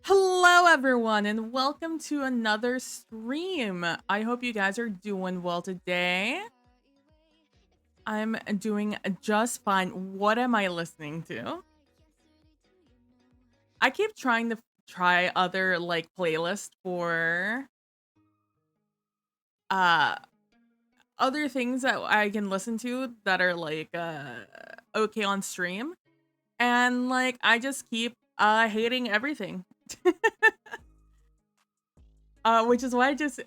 Hello, everyone, and welcome to another stream. I hope you guys are doing well today. I'm doing just fine. What am I listening to? I keep trying to try other like playlists for uh other things that I can listen to that are like okay on stream, and like I just keep hating everything. Which is why I just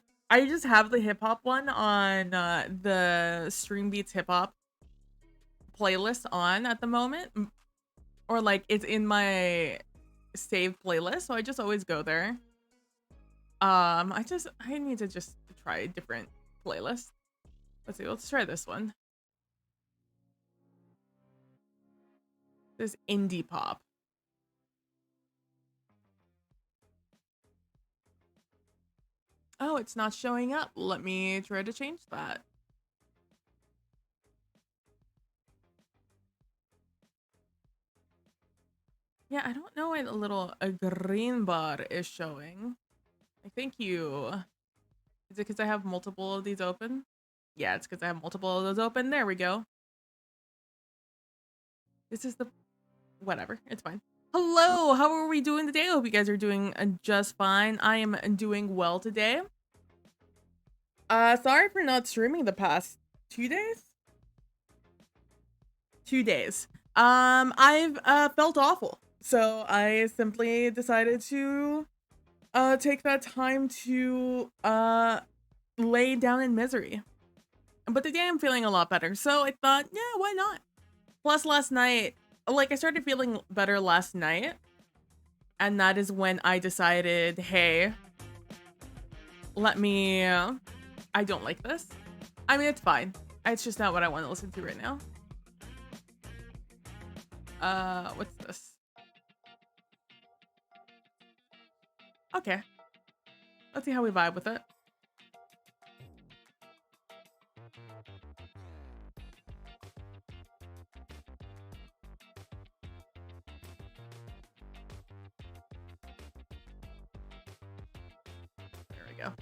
have the hip hop one on the Stream Beats hip hop playlist on at the moment, or like it's in my saved playlist, so I just always go there. I need to just try a different playlist. Let's see, let's try this one. This indie pop. Oh, it's not showing up. Let me try to change that. Yeah, I don't know why the little green bar is showing. Thank you. Is it because I have multiple of these open? Yeah, it's because I have multiple of those open. There we go. This is the... Whatever. It's fine. Hello! How are we doing today? I hope you guys are doing just fine. I am doing well today. Sorry for not streaming the past 2 days? 2 days. I've felt awful. So I simply decided to take that time to lay down in misery. But today I'm feeling a lot better, so I thought, yeah, why not? Plus last night, like I started feeling better last night, and that is when I decided, hey, let me, I don't like this. I mean, it's fine. It's just not what I want to listen to right now. What's this? Okay. Let's see how we vibe with it. There we go.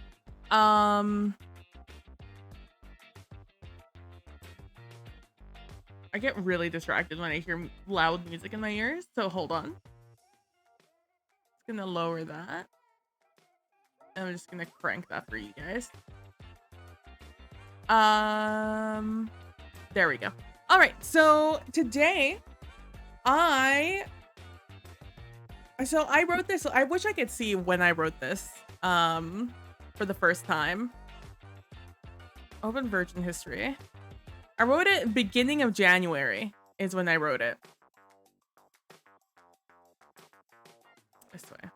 I get really distracted when I hear loud music in my ears, so hold on. Just gonna lower that. And I'm just gonna crank that for you guys. There we go. All right, so today I wrote this. I wish I could see when I wrote this for the first time. Open Virgin history. I wrote it beginning of January is when I wrote it. This way.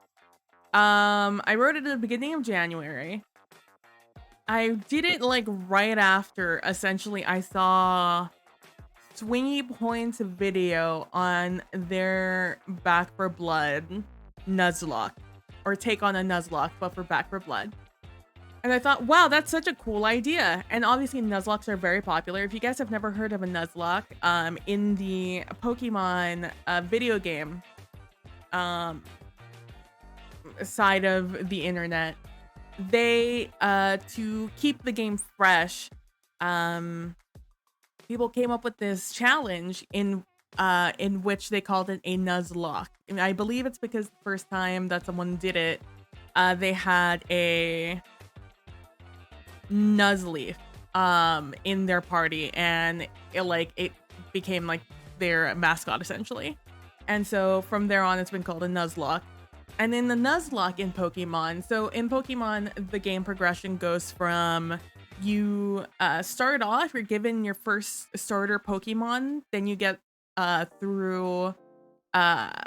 I wrote it at the beginning of January. I did it like right after, essentially, I saw Swingy Point's video on their Back for Blood Nuzlocke, or take on a Nuzlocke, but for Back for Blood. And I thought, wow, that's such a cool idea. And obviously Nuzlocks are very popular. If you guys have never heard of a Nuzlocke, in the Pokemon video game side of the internet, they to keep the game fresh, people came up with this challenge in which they called it a Nuzlocke. And I believe it's because the first time that someone did it, they had a Nuzleaf in their party, and it became like their mascot essentially. And so from there on, it's been called a Nuzlocke. And in the Nuzlocke in Pokemon, so in Pokemon, the game progression goes from you start off, you're given your first starter Pokemon, then you get through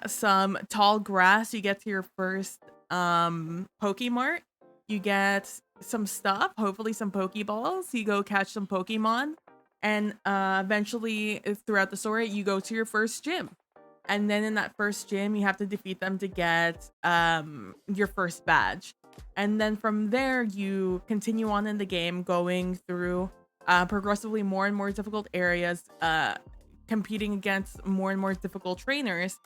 some tall grass, you get to your first Pokemart, you get some stuff, hopefully some Pokeballs, you go catch some Pokemon, and eventually throughout the story, you go to your first gym. And then in that first gym, you have to defeat them to get your first badge. And then from there, you continue on in the game, going through progressively more and more difficult areas, competing against more and more difficult trainers,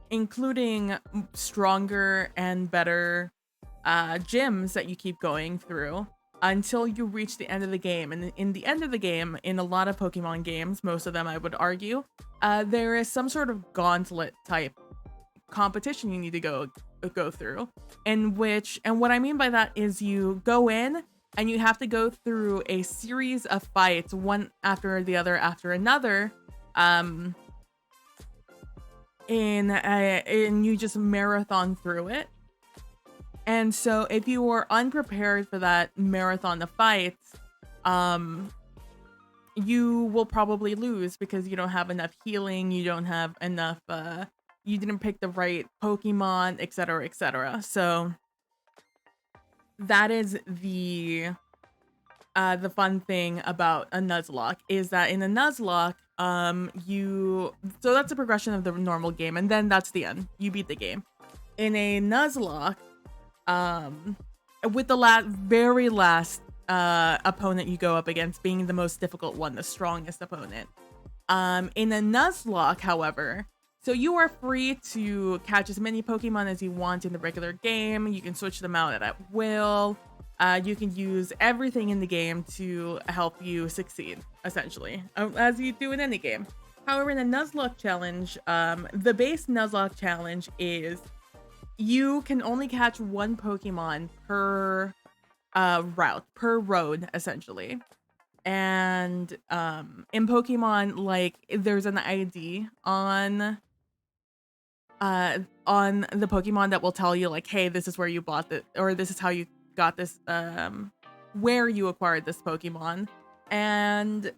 including stronger and better gyms that you keep going through until you reach the end of the game. And in the end of the game, in a lot of Pokemon games, most of them I would argue, there is some sort of gauntlet type competition you need to go through, in which, and what I mean by that is you go in and you have to go through a series of fights, one after the other after another, and you just marathon through it. And so if you were unprepared for that marathon of fights, you will probably lose because you don't have enough healing, you don't have enough, you didn't pick the right Pokemon, etc., etc. So that is the fun thing about a Nuzlocke, is that in a Nuzlocke, so that's the progression of the normal game, and then that's the end. You beat the game. In a Nuzlocke, with the very last opponent you go up against being the most difficult one, the strongest opponent. In a Nuzlocke, however, so you are free to catch as many Pokemon as you want in the regular game. You can switch them out at will. You can use everything in the game to help you succeed, essentially, as you do in any game. However, in a Nuzlocke challenge, the base Nuzlocke challenge is you can only catch one Pokemon per road, essentially. And in Pokemon, like, there's an ID on the Pokemon that will tell you, like, hey, this is where you bought it, or this is how you got this, where you acquired this Pokemon. And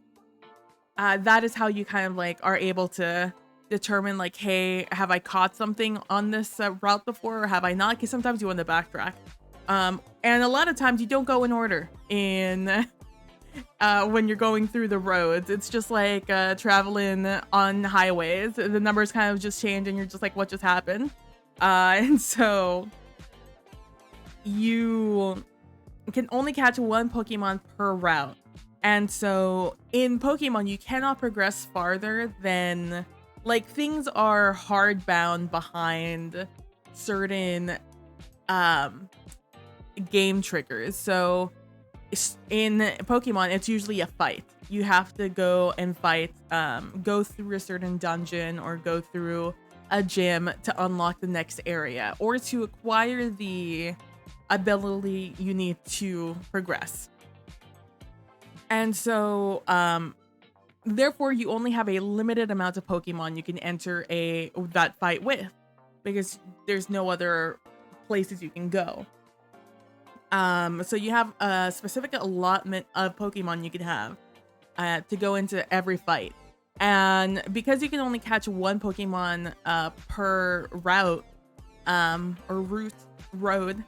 that is how you kind of like are able to determine, like, hey, have I caught something on this route before, or have I not? Because sometimes you want to backtrack. And a lot of times you don't go in order in when you're going through the roads. It's just like traveling on highways. The numbers kind of just change and you're just like, what just happened? And so you can only catch one Pokemon per route. And so in Pokemon, you cannot progress farther than, like, things are hard bound behind certain game triggers. So in Pokemon, it's usually a fight. You have to go and fight, go through a certain dungeon or go through a gym to unlock the next area or to acquire the ability you need to progress. And so, therefore, you only have a limited amount of Pokemon you can enter that fight with, because there's no other places you can go. So you have a specific allotment of Pokemon you can have to go into every fight. And because you can only catch one Pokemon per route, or road,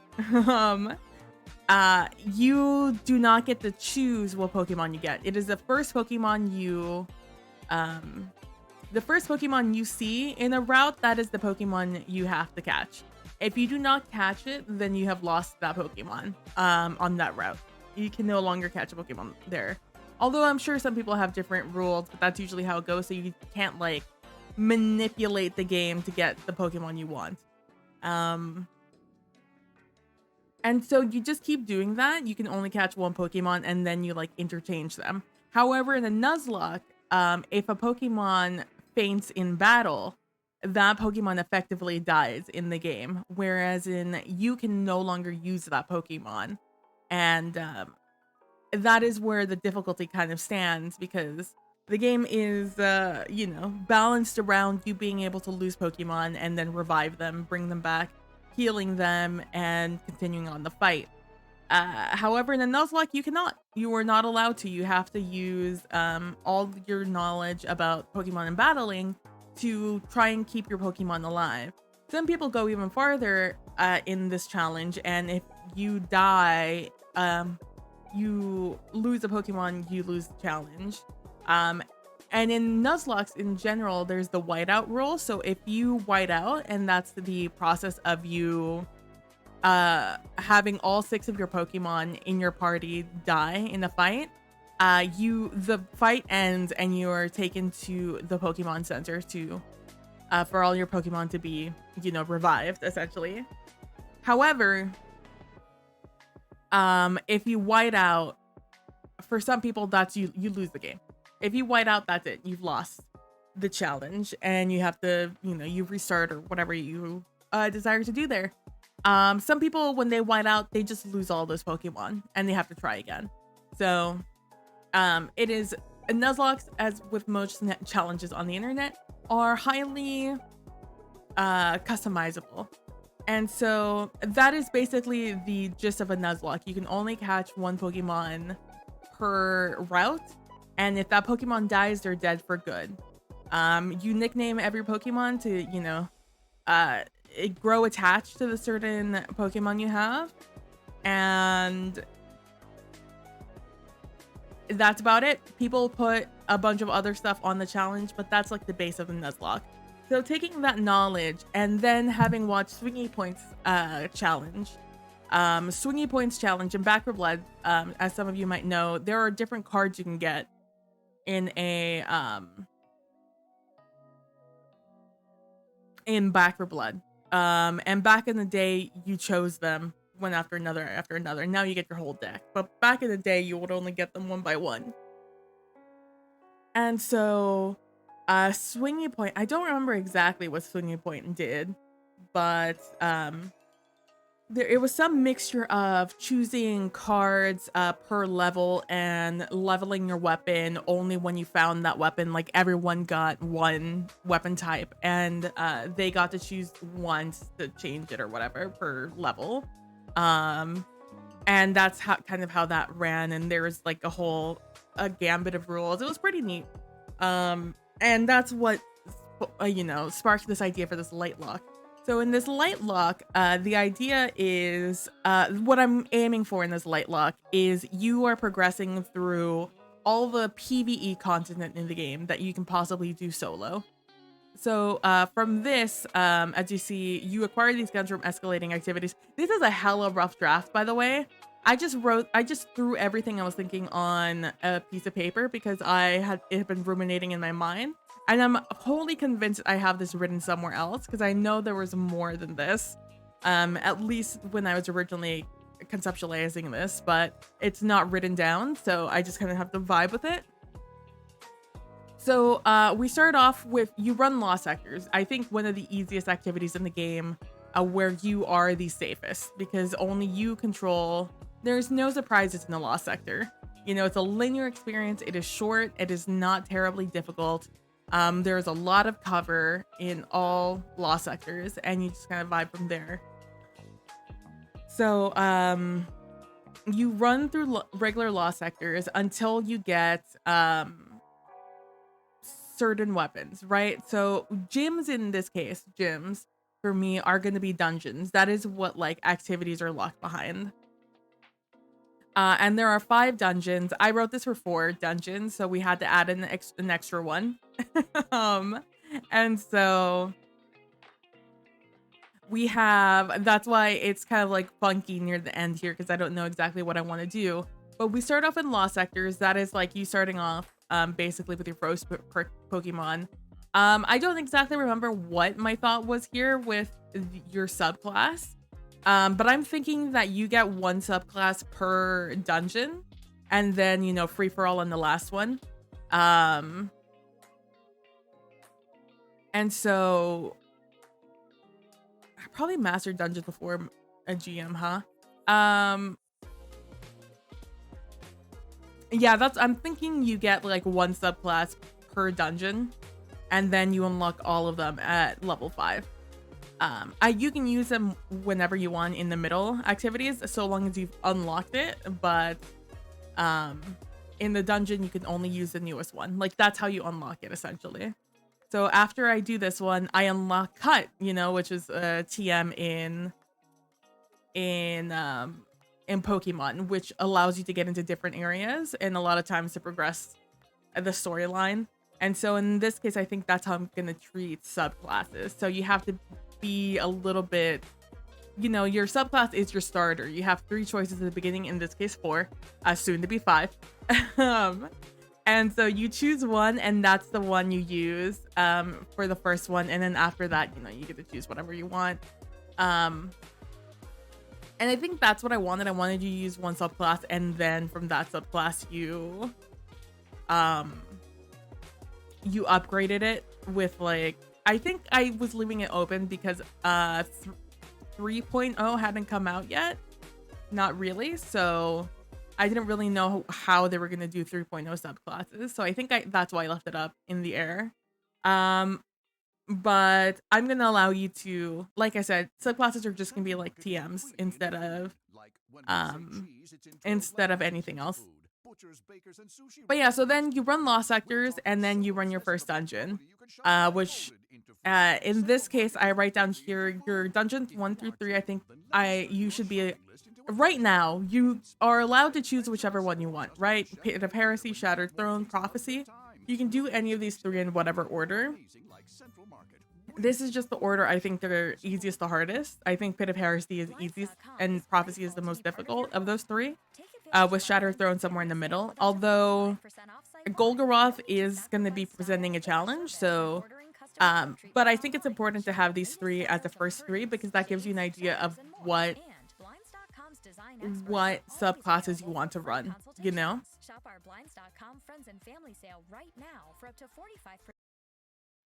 you do not get to choose what Pokemon you get. It is the first Pokemon you see in a route, that is the Pokemon you have to catch. If you do not catch it, then you have lost that Pokemon on that route. You can no longer catch a Pokemon there. Although I'm sure some people have different rules, but that's usually how it goes. So you can't, like, manipulate the game to get the Pokemon you want. And so you just keep doing that. You can only catch one Pokemon and then you, like, interchange them. However, in a Nuzlocke, if a Pokemon faints in battle, that Pokemon effectively dies in the game. Whereas you can no longer use that Pokemon. And that is where the difficulty kind of stands, because the game is, balanced around you being able to lose Pokemon and then revive them, bring them back, healing them, and continuing on the fight. However, in a Nuzlocke, you cannot. You are not allowed to. You have to use all your knowledge about Pokemon and battling to try and keep your Pokemon alive. Some people go even farther in this challenge, and if you die, you lose a Pokemon, you lose the challenge. And in Nuzlocke in general, there's the whiteout rule. So if you white out, and that's the process of you having all 6 of your Pokemon in your party die in a fight, the fight ends and you are taken to the Pokemon Center to for all your Pokemon to be, revived, essentially. However, if you white out, for some people, that's you lose the game. If you white out, that's it. You've lost the challenge and you have to, you restart or whatever you desire to do there. Some people, when they white out, they just lose all those Pokemon and they have to try again. So it is, Nuzlocke, as with most challenges on the internet, are highly customizable. And so that is basically the gist of a Nuzlocke. You can only catch one Pokemon per route. And if that Pokemon dies, they're dead for good. You nickname every Pokemon to, grow attached to the certain Pokemon you have. And that's about it. People put a bunch of other stuff on the challenge, but that's like the base of the Nuzlocke. So taking that knowledge and then having watched Swingy Points challenge, Swingy Points challenge in Back 4 Blood, as some of you might know, there are different cards you can get in Back 4 Blood. And back in the day, you chose them one after another. Now you get your whole deck. But back in the day, you would only get them one by one. And so, Swingy Point, I don't remember exactly what Swingy Point did, but it was some mixture of choosing cards per level and leveling your weapon only when you found that weapon. Like, everyone got one weapon type, and they got to choose once to change it or whatever per level. And that's how that ran. And there was like a gambit of rules. It was pretty neat. And that's what sparked this idea for this Lightlocke. So in this Lightlocke, the idea is, what I'm aiming for in this Lightlocke is you are progressing through all the PvE content in the game that you can possibly do solo. So from this, as you see, you acquire these guns from escalating activities. This is a hella rough draft, by the way. I just threw everything I was thinking on a piece of paper because it had been ruminating in my mind. And I'm wholly convinced I have this written somewhere else because I know there was more than this. At least when I was originally conceptualizing this, but it's not written down. So I just kind of have to vibe with it. So we start off with you run law sectors. I think one of the easiest activities in the game where you are the safest because only you control. There's no surprises in the law sector. You know, it's a linear experience. It is short. It is not terribly difficult. There's a lot of cover in all law sectors and you just kind of vibe from there. So you run through regular law sectors until you get certain weapons, right? So gyms in this case, gyms for me are going to be dungeons. That is what like activities are locked behind. And there are 5 dungeons. I wrote this for 4 dungeons, so we had to add an extra one. And so we have, that's why it's kind of like funky near the end here because I don't know exactly what I want to do. But we start off in law sectors. That is like you starting off basically with your first Pokemon. I don't exactly remember what my thought was here with your subclass. But I'm thinking that you get 1 subclass per dungeon and then, you know, free for all on the last one. And so I probably mastered dungeons before a GM, huh? Yeah, I'm thinking you get like 1 subclass per dungeon and then you unlock all of them at level 5. You can use them whenever you want in the middle activities, so long as you've unlocked it. But in the dungeon, you can only use the newest one. Like that's how you unlock it essentially. So after I do this one, I unlock Cut, you know, which is a TM in Pokemon, which allows you to get into different areas and a lot of times to progress the storyline. And so in this case, I think that's how I'm gonna treat subclasses. So you have to be a little bit, you know, your subclass is your starter. You have 3 choices at the beginning, in this case 4, soon to be 5. And so you choose one and that's the one you use for the first one. And then after that, you know, you get to choose whatever you want. And I think that's what I wanted. I wanted you to use 1 subclass and then from that subclass you upgraded it with like, I think I was leaving it open because 3.0 hadn't come out yet. Not really. So I didn't really know how they were going to do 3.0 subclasses. So I think that's why I left it up in the air. But I'm going to allow you to, like I said, subclasses are just going to be like TMs instead of anything else. But yeah, so then you run law sectors and then you run your first dungeon, which in this case, I write down here your dungeons 1 through 3. I think you should be right now. You are allowed to choose whichever one you want, right? Pit of Heresy, Shattered Throne, Prophecy. You can do any of these 3 in whatever order. This is just the order I think they're easiest to hardest. I think Pit of Heresy is easiest and Prophecy is the most difficult of those 3. With Shattered Throne somewhere in the middle. Although Golgoroth is going to be presenting a challenge, so but I think it's important to have these 3 as the first 3 because that gives you an idea of what subclasses you want to run, you know?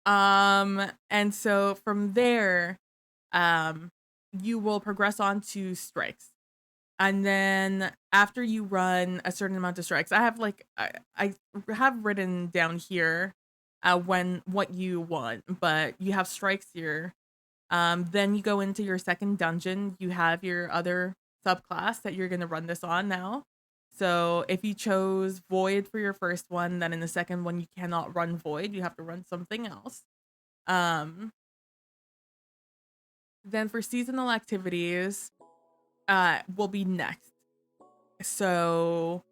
And so from there, you will progress on to strikes. And then after you run a certain amount of strikes, I have like I have written down here what you want, but you have strikes here. Then you go into your second dungeon. You have your other subclass that you're gonna run this on now. So if you chose Void for your first one, then in the second one you cannot run Void. You have to run something else. Then for seasonal activities, will be next. So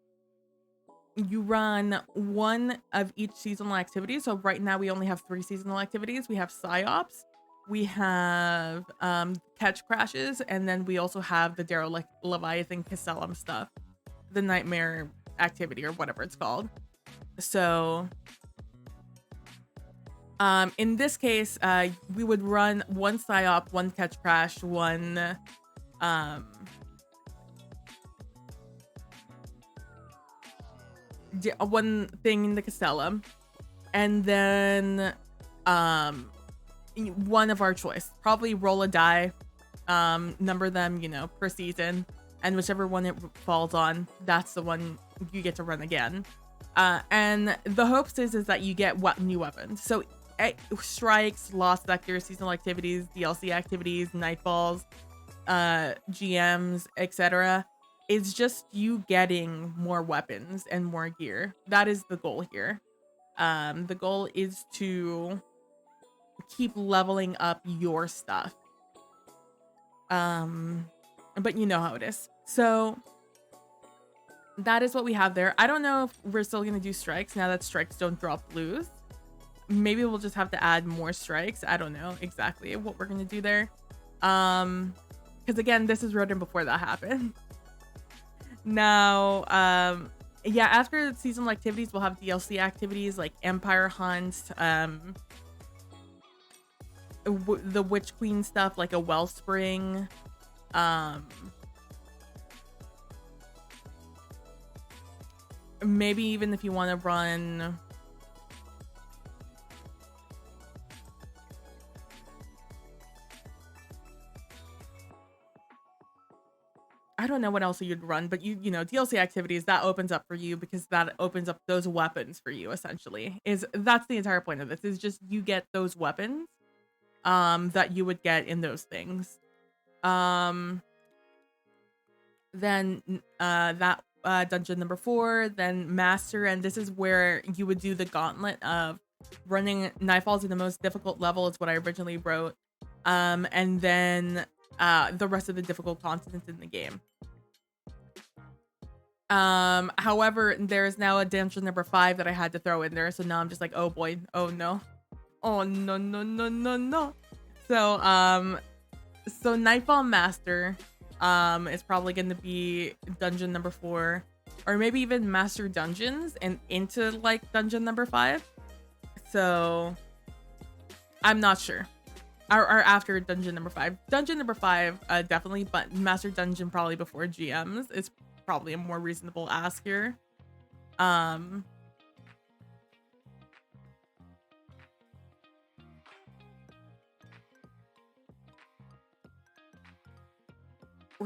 you run one of each seasonal activity. So right now we only have 3 seasonal activities. We have psyops, we have catch crashes, and then we also have the derelict Leviathan Castellum stuff, the nightmare activity or whatever it's called. So in this case, we would run one psyop, one catch crash, one one thing in the Castellum, and then one of our choice. Probably roll a die, number them, you know, per season, and whichever one it falls on, that's the one you get to run again. And the hopes is that you get new weapons. So strikes, lost sectors, seasonal activities, DLC activities, nightfalls, GMs, etc. It's just you getting more weapons and more gear. That is the goal here. The goal is to keep leveling up your stuff. But you know how it is. So that is what we have there. I don't know if we're still gonna do strikes now that strikes don't drop blues. Maybe we'll just have to add more strikes. I don't know exactly what we're gonna do there. Because again, this is written before that happened. Now, yeah, after seasonal activities, we'll have DLC activities like Empire Hunt, the Witch Queen stuff like a Wellspring, maybe even if you want to run I don't know what else you'd run, but you know, DLC activities, that opens up for you because that opens up those weapons for you essentially. That's the entire point of this, is just you get those weapons that you would get in those things. Then that dungeon number 4, then Master, and this is where you would do the gauntlet of running Nightfalls in the most difficult level, is what I originally wrote. And then the rest of the difficult continents in the game. However, there is now a dungeon number 5 that I had to throw in there, so now I'm just like, oh boy, oh no, oh no no no no no. So Nightfall Master is probably going to be dungeon number 4, or maybe even Master Dungeons and into like dungeon number 5. So I'm not sure. Or after dungeon number 5. Dungeon number 5, definitely, but Master Dungeon probably before GMs is probably a more reasonable ask here. We're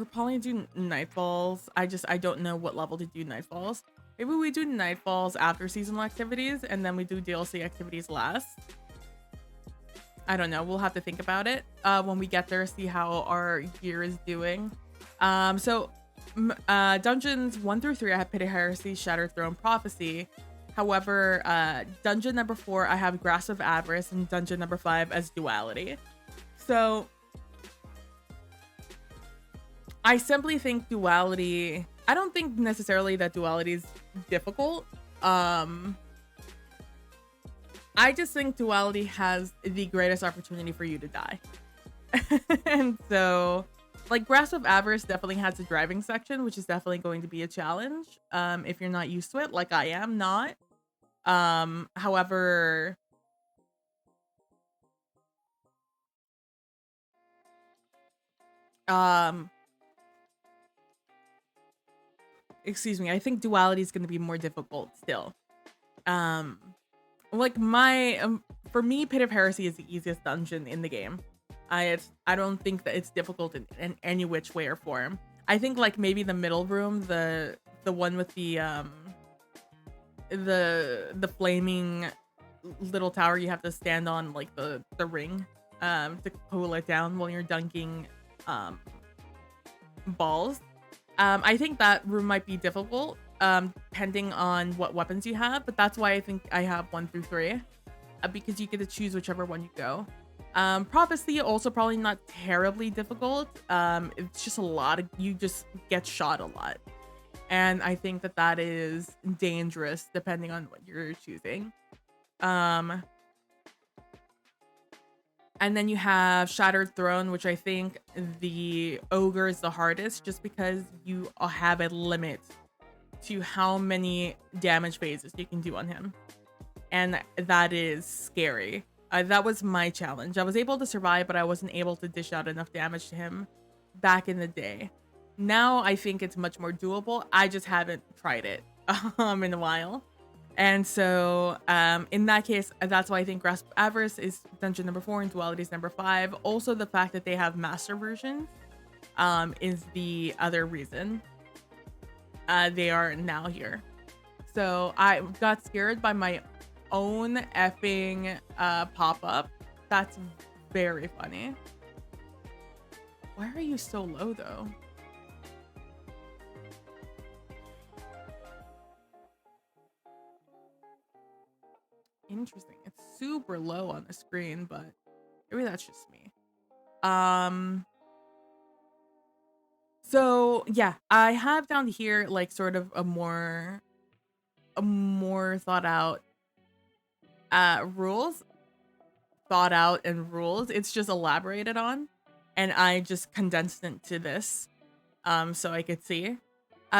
probably doing Nightfalls. I don't know what level to do Nightfalls. Maybe we do Nightfalls after seasonal activities and then we do DLC activities last. I don't know. We'll have to think about it when we get there, see how our gear is doing. So dungeons 1 through 3, I have Pit of Heresy, Shattered Throne, Prophecy. However, dungeon number 4, I have Grasp of Avarice, and dungeon number 5 as Duality. So I simply think Duality, I don't think necessarily that Duality is difficult. I just think Duality has the greatest opportunity for you to die. And so, like, Grasp of Avarice definitely has a driving section, which is definitely going to be a challenge if you're not used to it, like I am not. However, excuse me, I think Duality is going to be more difficult still. Like for me, Pit of Heresy is the easiest dungeon in the game. I don't think that it's difficult in any which way or form. I think like maybe the middle room, the one with the flaming little tower you have to stand on, like the ring to cool it down while you're dunking balls. I think that room might be difficult depending on what weapons you have, but that's why I think I have 1 through 3 because you get to choose whichever one you go. Prophecy also probably not terribly difficult. It's just a lot of, you just get shot a lot. And I think that that is dangerous depending on what you're choosing. Um, and then you have Shattered Throne, which I think the Ogre is the hardest just because you have a limit to how many damage phases you can do on him. And that is scary. That was my challenge. I was able to survive, but I wasn't able to dish out enough damage to him back in the day. Now I think it's much more doable. I just haven't tried it in a while. And so in that case, that's why I think Grasp of Avarice is dungeon number 4 and Duality is number 5. Also, the fact that they have master versions is the other reason they are now here. So I got scared by my own effing pop-up. That's very funny. Why are you so low though? Interesting. It's super low on the screen, but maybe that's just me. So yeah, I have down here like sort of a more thought out rules. Thought out and rules. It's just elaborated on. And I just condensed it to this so I could see.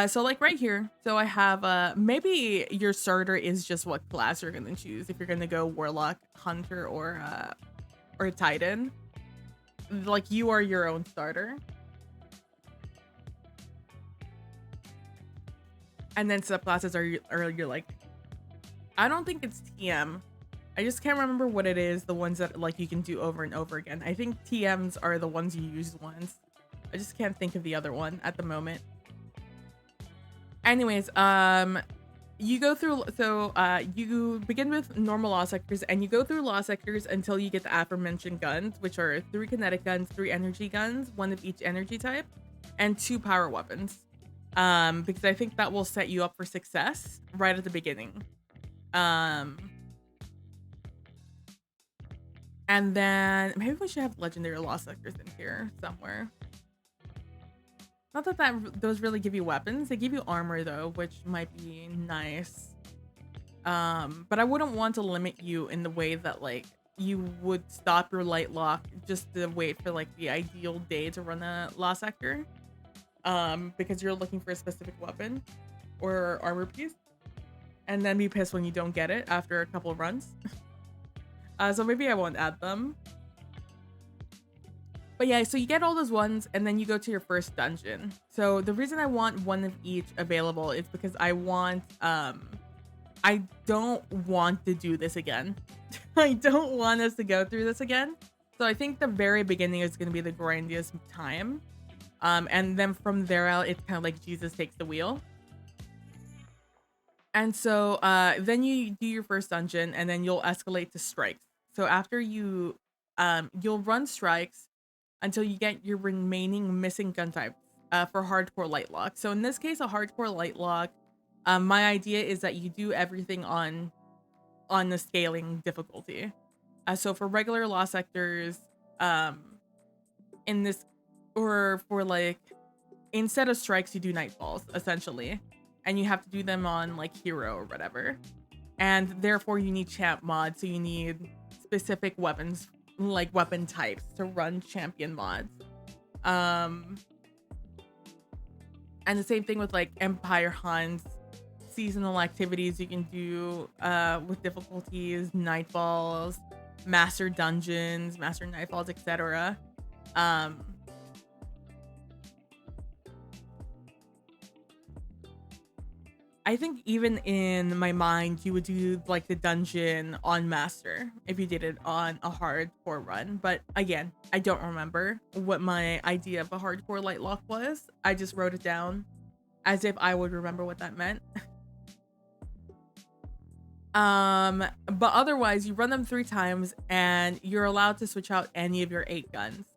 So like right here, so I have maybe your starter is just what class you're gonna choose if you're gonna go Warlock, Hunter, or Titan. Like you are your own starter. And then subclasses are your like, I don't think it's TM. I just can't remember what it is, the ones that like you can do over and over again. I think TMs are the ones you use once. I just can't think of the other one at the moment. Anyways, you go through, so you begin with normal law sectors and you go through law sectors until you get the aforementioned guns, which are 3 kinetic guns, 3 energy guns, 1 of each energy type, and 2 power weapons. Because I think that will set you up for success right at the beginning. And then maybe we should have legendary law sectors in here somewhere. Not that those really give you weapons. They give you armor though, which might be nice. But I wouldn't want to limit you in the way that like you would stop your Lightlocke just to wait for like the ideal day to run a law sector. Because you're looking for a specific weapon or armor piece, and then be pissed when you don't get it after a couple of runs. So maybe I won't add them. But yeah, so you get all those ones and then you go to your first dungeon. So the reason I want 1 of each available is because I want, I don't want to do this again. I don't want us to go through this again. So I think the very beginning is going to be the grindiest time. And then from there out, it's kind of like Jesus takes the wheel. And so then you do your first dungeon and then you'll escalate to strikes. So after you, you'll run strikes until you get your remaining missing gun types for hardcore Lightlocke. So in this case, a hardcore Lightlocke, my idea is that you do everything on the scaling difficulty. So for regular law sectors, in this, or for like, instead of strikes, you do nightfalls essentially. And you have to do them on like hero or whatever. And therefore you need champ mods. So you need specific weapons, like weapon types to run champion mods. And the same thing with like Empire hunts, seasonal activities you can do with difficulties, nightfalls, master dungeons, master nightfalls, etc. I think even in my mind, you would do like the dungeon on master if you did it on a hardcore run. But again, I don't remember what my idea of a hardcore Lightlocke was. I just wrote it down as if I would remember what that meant. But otherwise, you run them 3 times and you're allowed to switch out any of your 8 guns.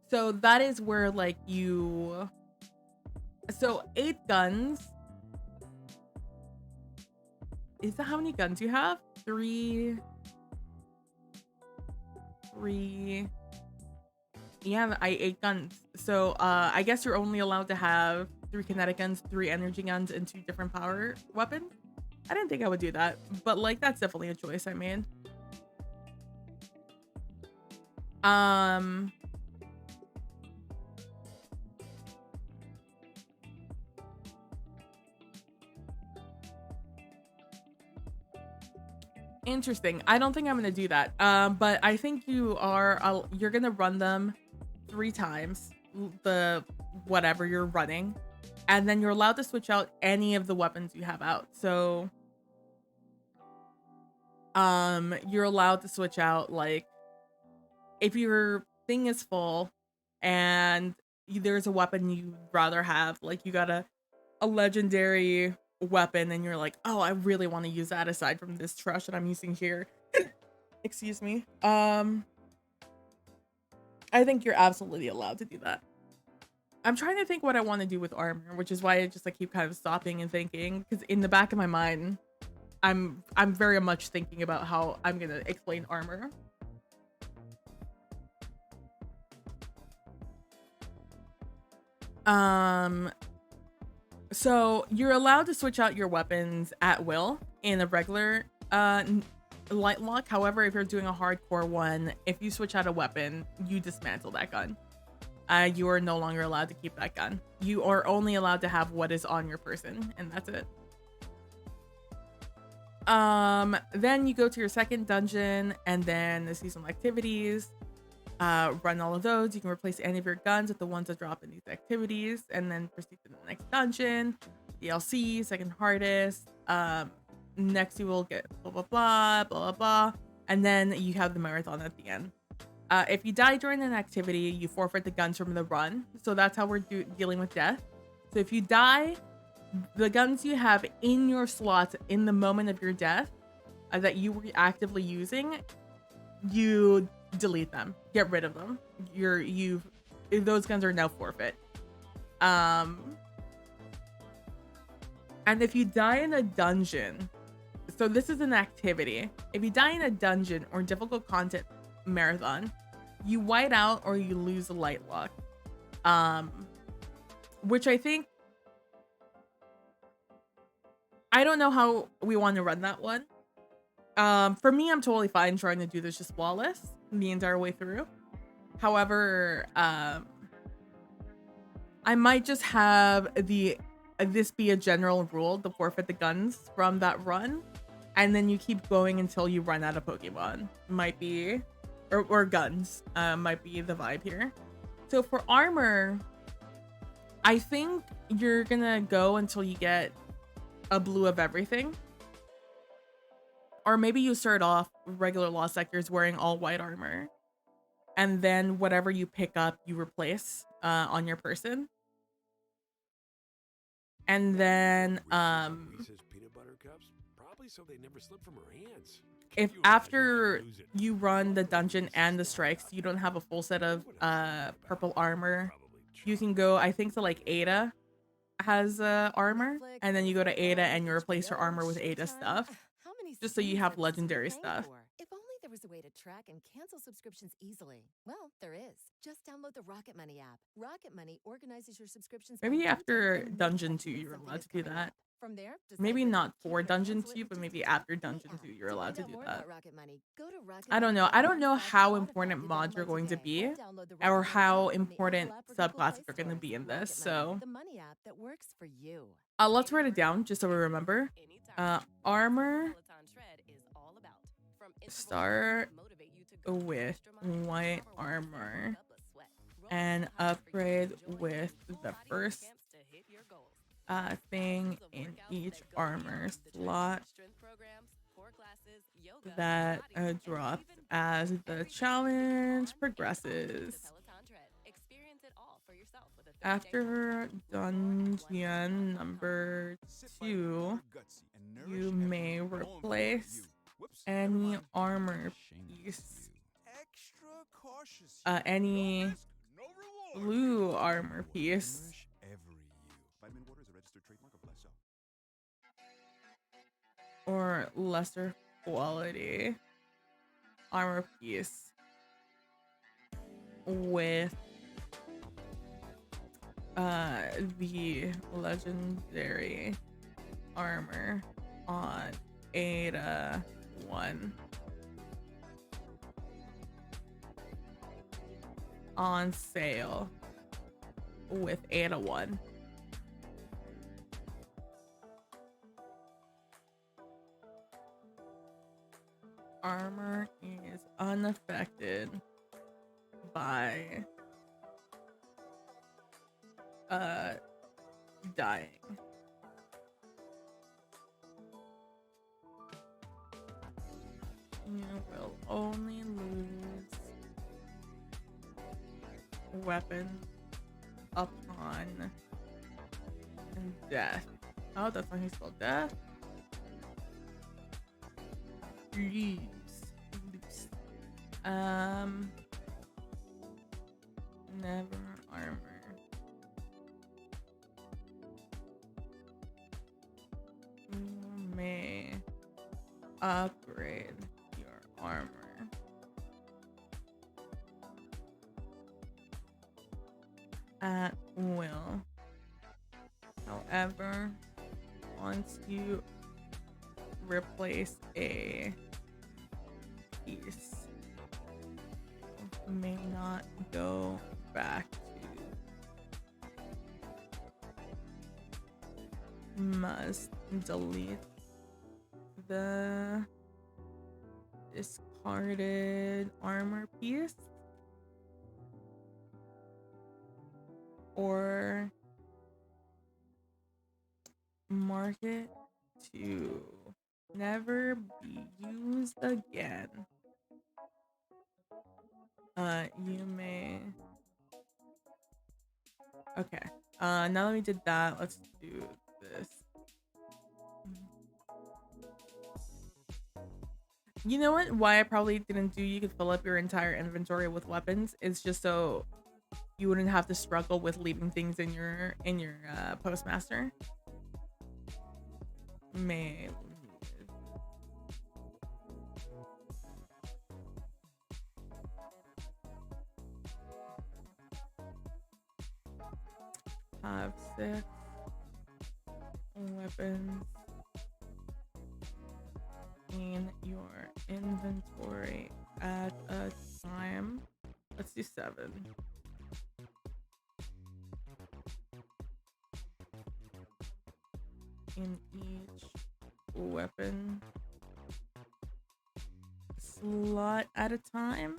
So that is where like you... So 8 guns... Is that how many guns you have? 3. Yeah, 8 guns. So I guess you're only allowed to have 3 kinetic guns, 3 energy guns, and 2 different power weapons. I didn't think I would do that, but like that's definitely a choice I made. Interesting. I don't think I'm gonna do that. But I think you're gonna run them 3 times, the whatever you're running, and then you're allowed to switch out any of the weapons you have out. So you're allowed to switch out, like, if your thing is full and there's a weapon you'd rather have, like you got a legendary weapon and you're like, oh, I really want to use that aside from this trash that I'm using here. Excuse me. I think you're absolutely allowed to do that. I'm trying to think what I want to do with armor, which is why I just like keep kind of stopping and thinking, because in the back of my mind, I'm very much thinking about how I'm gonna explain armor. So you're allowed to switch out your weapons at will in a regular Lightlocke. However, if you're doing a hardcore one, if you switch out a weapon, you dismantle that gun. You are no longer allowed to keep that gun. You are only allowed to have what is on your person, and that's it. Then you go to your second dungeon, and then the seasonal activities. Run all of those. You can replace any of your guns with the ones that drop in these activities, and then proceed to the next dungeon. DLC, second hardest. Next you will get blah blah blah blah blah, and then you have the marathon at the end. If you die during an activity, you forfeit the guns from the run. So that's how we're dealing with death. So if you die, the guns you have in your slots in the moment of your death that you were actively using, you delete them, get rid of them. Those guns are now forfeit. And if you die in a dungeon, so this is an activity. If you die in a dungeon or difficult content marathon, you white out or you lose a Lightlocke. Which I think, I don't know how we want to run that one. For me, I'm totally fine trying to do this just flawless the entire way through. However, I might just have this be a general rule to forfeit the guns from that run, and then you keep going until you run out of Pokemon. Might be, or guns, might be the vibe here. So for armor, I think you're gonna go until you get a blue of everything. Or maybe you start off regular Lost Sectors wearing all white armor, and then whatever you pick up, you replace on your person. And then if after you run the dungeon and the strikes, you don't have a full set of purple armor, you can go, I think, to like Ada has armor, and then you go to Ada and you replace your armor with Ada stuff, just so you have legendary stuff. If only there was a way to track and cancel subscriptions easily. Well, there is. Just download the Rocket Money app. Rocket Money organizes your subscriptions. Maybe after Dungeon 2, you're allowed to do that. From there, maybe not for Dungeon 2, but maybe after Dungeon 2, you're allowed to do that. I don't know. I don't know how important mods are going to be, or how important subclasses are going to be in this. So let's write it down just so we remember. Armor. Start with white armor and upgrade with the first thing in each armor slot that drops as the challenge progresses. After dungeon number 2, you may replace any armor piece, any blue armor piece, or lesser quality armor piece with the legendary armor on Ada 1 on sale with Ada 1. Armor is unaffected by dying. You will only lose weapon upon death. Oh, that's how he spelled death. Loose. Never armor. You may upgrade your armor at will. However, once you replace a piece, you may not go back to. Must delete the discarded armor piece or mark it to never be used again. You may. Okay. Now that we did that, let's do this. You know what? Why I probably didn't do you could fill up your entire inventory with weapons is just so you wouldn't have to struggle with leaving things in your postmaster. May have 6 weapons in your inventory at a time. Let's do 7. In each weapon slot at a time,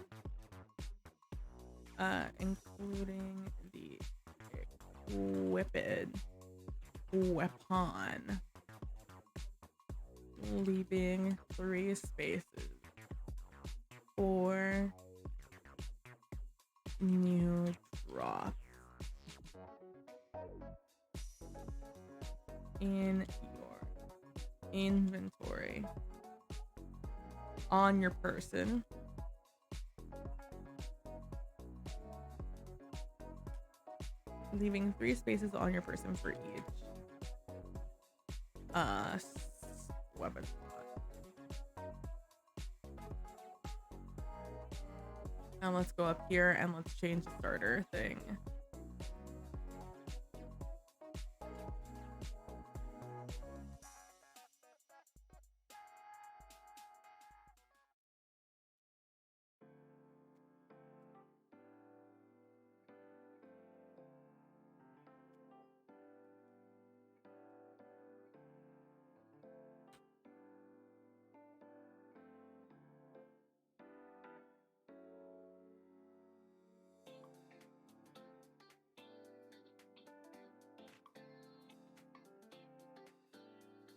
including the equipped weapon, leaving 3 spaces for new drops in your inventory on your person. Leaving 3 spaces on your person for each weapon slot. And let's go up here and let's change the starter thing.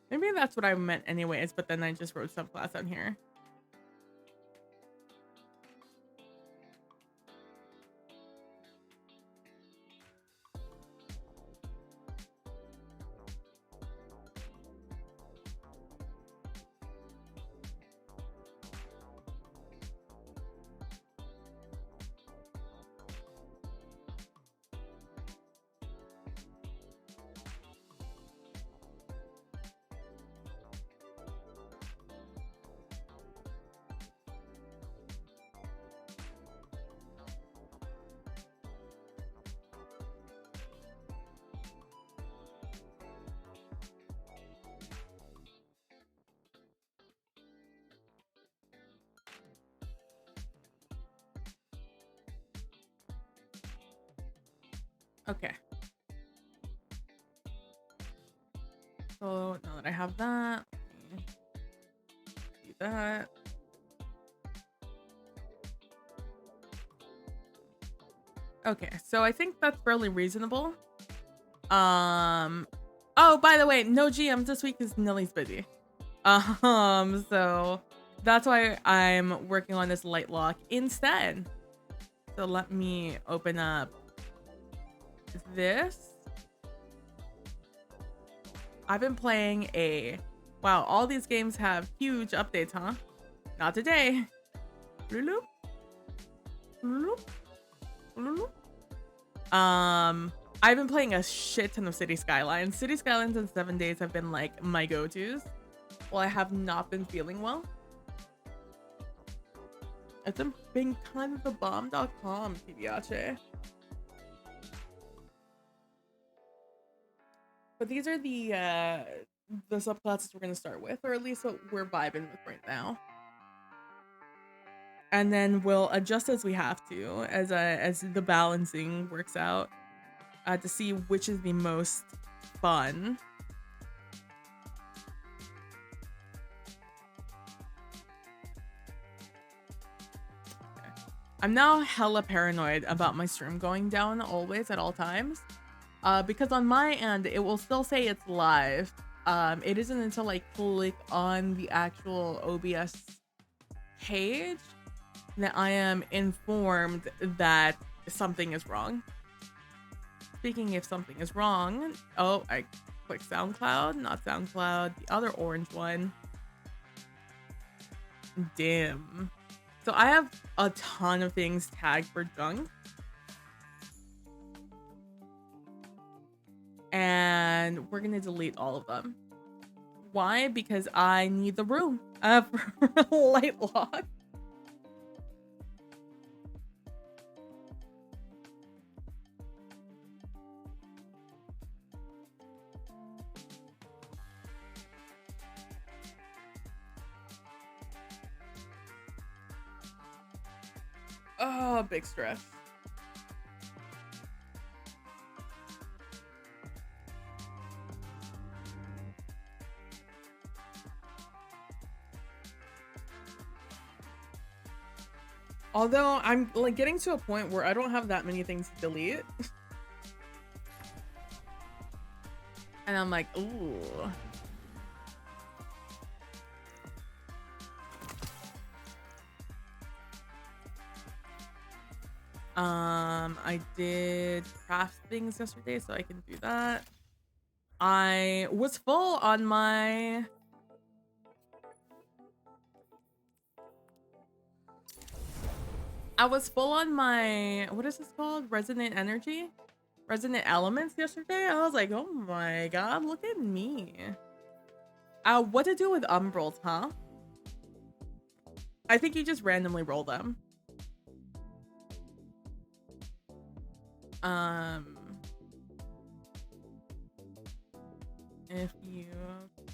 Maybe that's what I meant anyways, but then I just wrote subclass on here. Okay. So now that I have that, let me do that. Okay, so I think that's fairly reasonable. Oh, by the way, no GMs this week because Nilly's busy. So that's why I'm working on this Lightlocke instead. So let me open up this. I've been playing wow, all these games have huge updates, huh? Not today. I've been playing a shit ton of City Skylines. City Skylines in 7 days have been like my go-tos. Well, I have not been feeling well. It's been kind of the bomb.com, PBH. But these are the subclasses we're gonna start with, or at least what we're vibing with right now. And then we'll adjust as we have to, as the balancing works out, to see which is the most fun. I'm now hella paranoid about my stream going down always at all times. Because on my end, it will still say it's live. It isn't until I click on the actual OBS page that I am informed that something is wrong. Speaking if something is wrong, oh, I clicked SoundCloud, not SoundCloud, the other orange one. Damn. So I have a ton of things tagged for junk. And we're gonna delete all of them. Why? Because I need the room for Lightlocke. Oh, big stress. Although I'm like getting to a point where I don't have that many things to delete. And I'm like, ooh. I did craft things yesterday, so I can do that. I was full on my what is this called? Resonant energy? Resonant elements yesterday. I was like, oh my god, look at me. What to do with umbrals, huh? I think you just randomly roll them. If you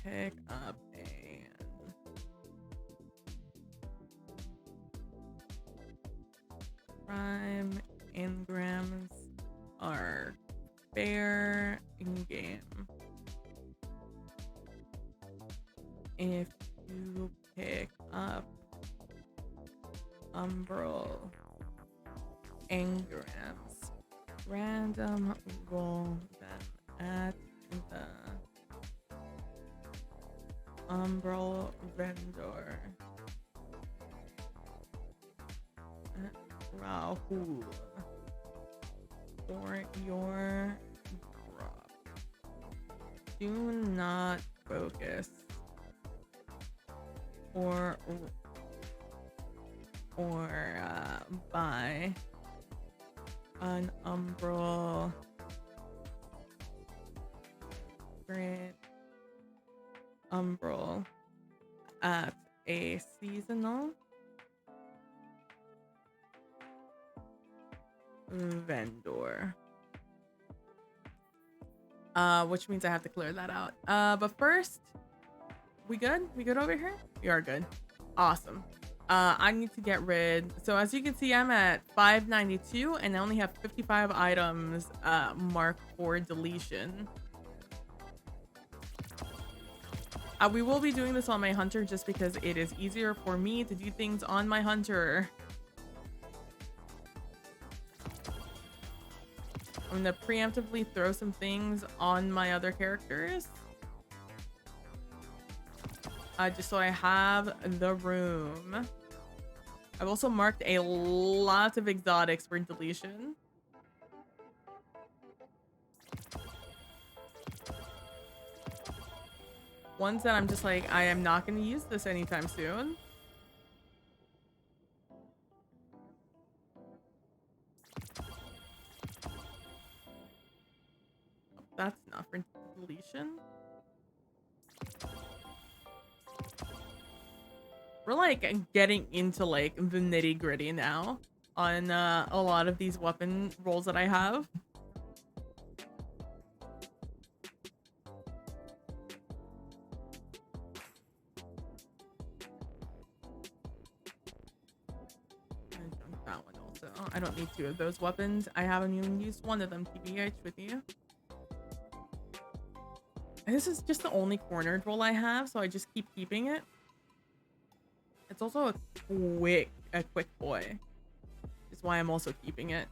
pick up a prime engrams are fair in game. If you pick up umbral engrams, random roll them at the umbral vendor. Rahul for your drop. Do not focus or buy an umbral print umbral at a seasonal vendor. Which means I have to clear that out. But first, we good? We good over here? We are good. Awesome. I need to get rid. So as you can see, I'm at 592 and I only have 55 items marked for deletion. We will be doing this on my hunter just because it is easier for me to do things on my hunter. I'm gonna preemptively throw some things on my other characters. Just so I have the room. I've also marked a lot of exotics for deletion. Ones that I'm just like, I am not going to use this anytime soon. That's not for deletion. We're like getting into like the nitty gritty now on a lot of these weapon rolls that I have. That one also. I don't need 2 of those weapons. I haven't even used 1 of them, TBH with you. And this is just the only cornered roll I have, so I just keep keeping it. It's also a quick boy. That's why I'm also keeping it.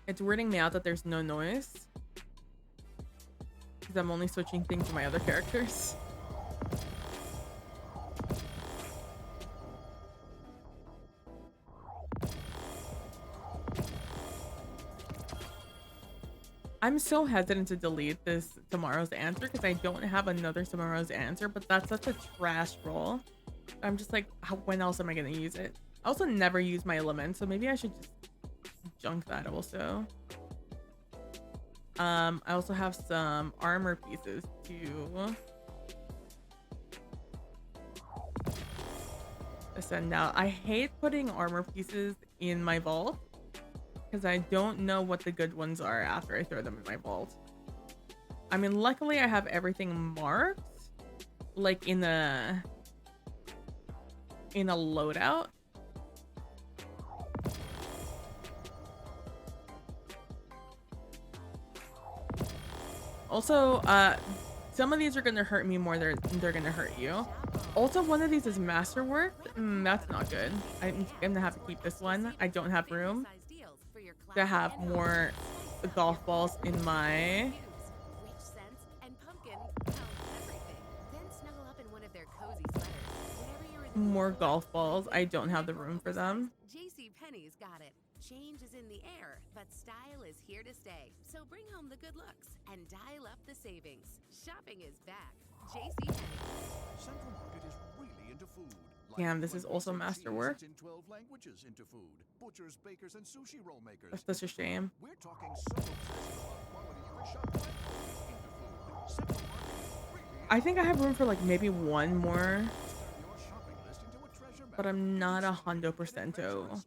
It's weirding me out that there's no noise. Because I'm only switching things to my other characters. I'm so hesitant to delete this tomorrow's answer because I don't have another tomorrow's answer, but that's such a trash roll. I'm just like, when else am I going to use it? I also never use my element, so maybe I should just junk that also. I also have some armor pieces to send out. I hate putting armor pieces in my vault because I don't know what the good ones are after I throw them in my vault. I mean, luckily I have everything marked, like in a loadout. Also, some of these are gonna hurt me more than they're gonna hurt you. Also, one of these is masterwork. That's not good. I'm gonna have to keep this one. I don't have room to have more golf balls in my more golf balls. I don't have the room for them. JCPenney's got it. Change is in the air, but style is here to stay. So bring home the good looks and dial up the savings. Shopping is back. JCPenney. Central Market is really into food. Damn, this is also masterwork. In 12 languages into food. Butchers, bakers, and sushi roll makers. That's such a shame. We're talking so obsessive about quality you can shop right into food. Central Market is really I think I have room for like maybe one more, your shopping list into a treasure map. but I'm not 100%.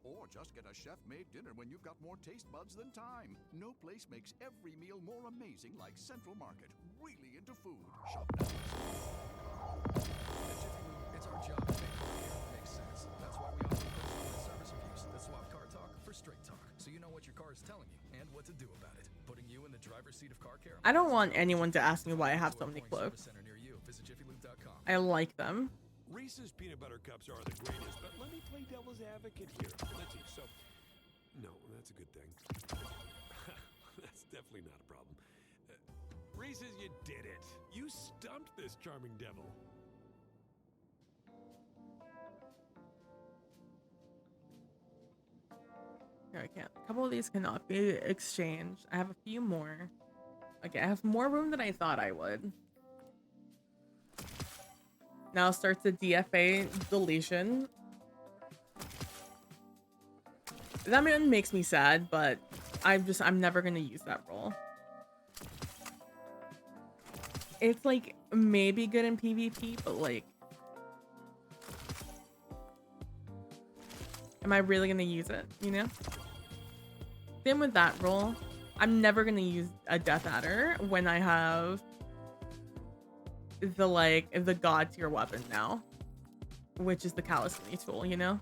Or just get a chef-made dinner when you've got more taste buds than time. No place makes every meal more amazing like Central Market. Really into food. Shop now. It's our job to make car care make sense. That's why we offer personalized service reviews that swap car talk for straight talk, so you know what your car is telling you and what to do about it. Putting you in the driver's seat of car care. I don't want anyone to ask me why I have so many cloaks. Center near you. Visit jiffylube.com. I like them. Reese's peanut butter cups are the greatest, but let me play devil's advocate here. Let's see. So, no, that's a good thing. That's definitely not a problem. Reese's, you did it. You stumped this charming devil. No, I can't. A couple of these cannot be exchanged. I have a few more. Okay, I have more room than I thought I would. Now starts the DFA deletion. That one makes me sad, but I'm never gonna use that roll. It's like maybe good in PvP, but like, am I really gonna use it, you know? Same with that roll. I'm never gonna use a Death Adder when I have the god tier weapon now, which is the Calistheny tool, you know?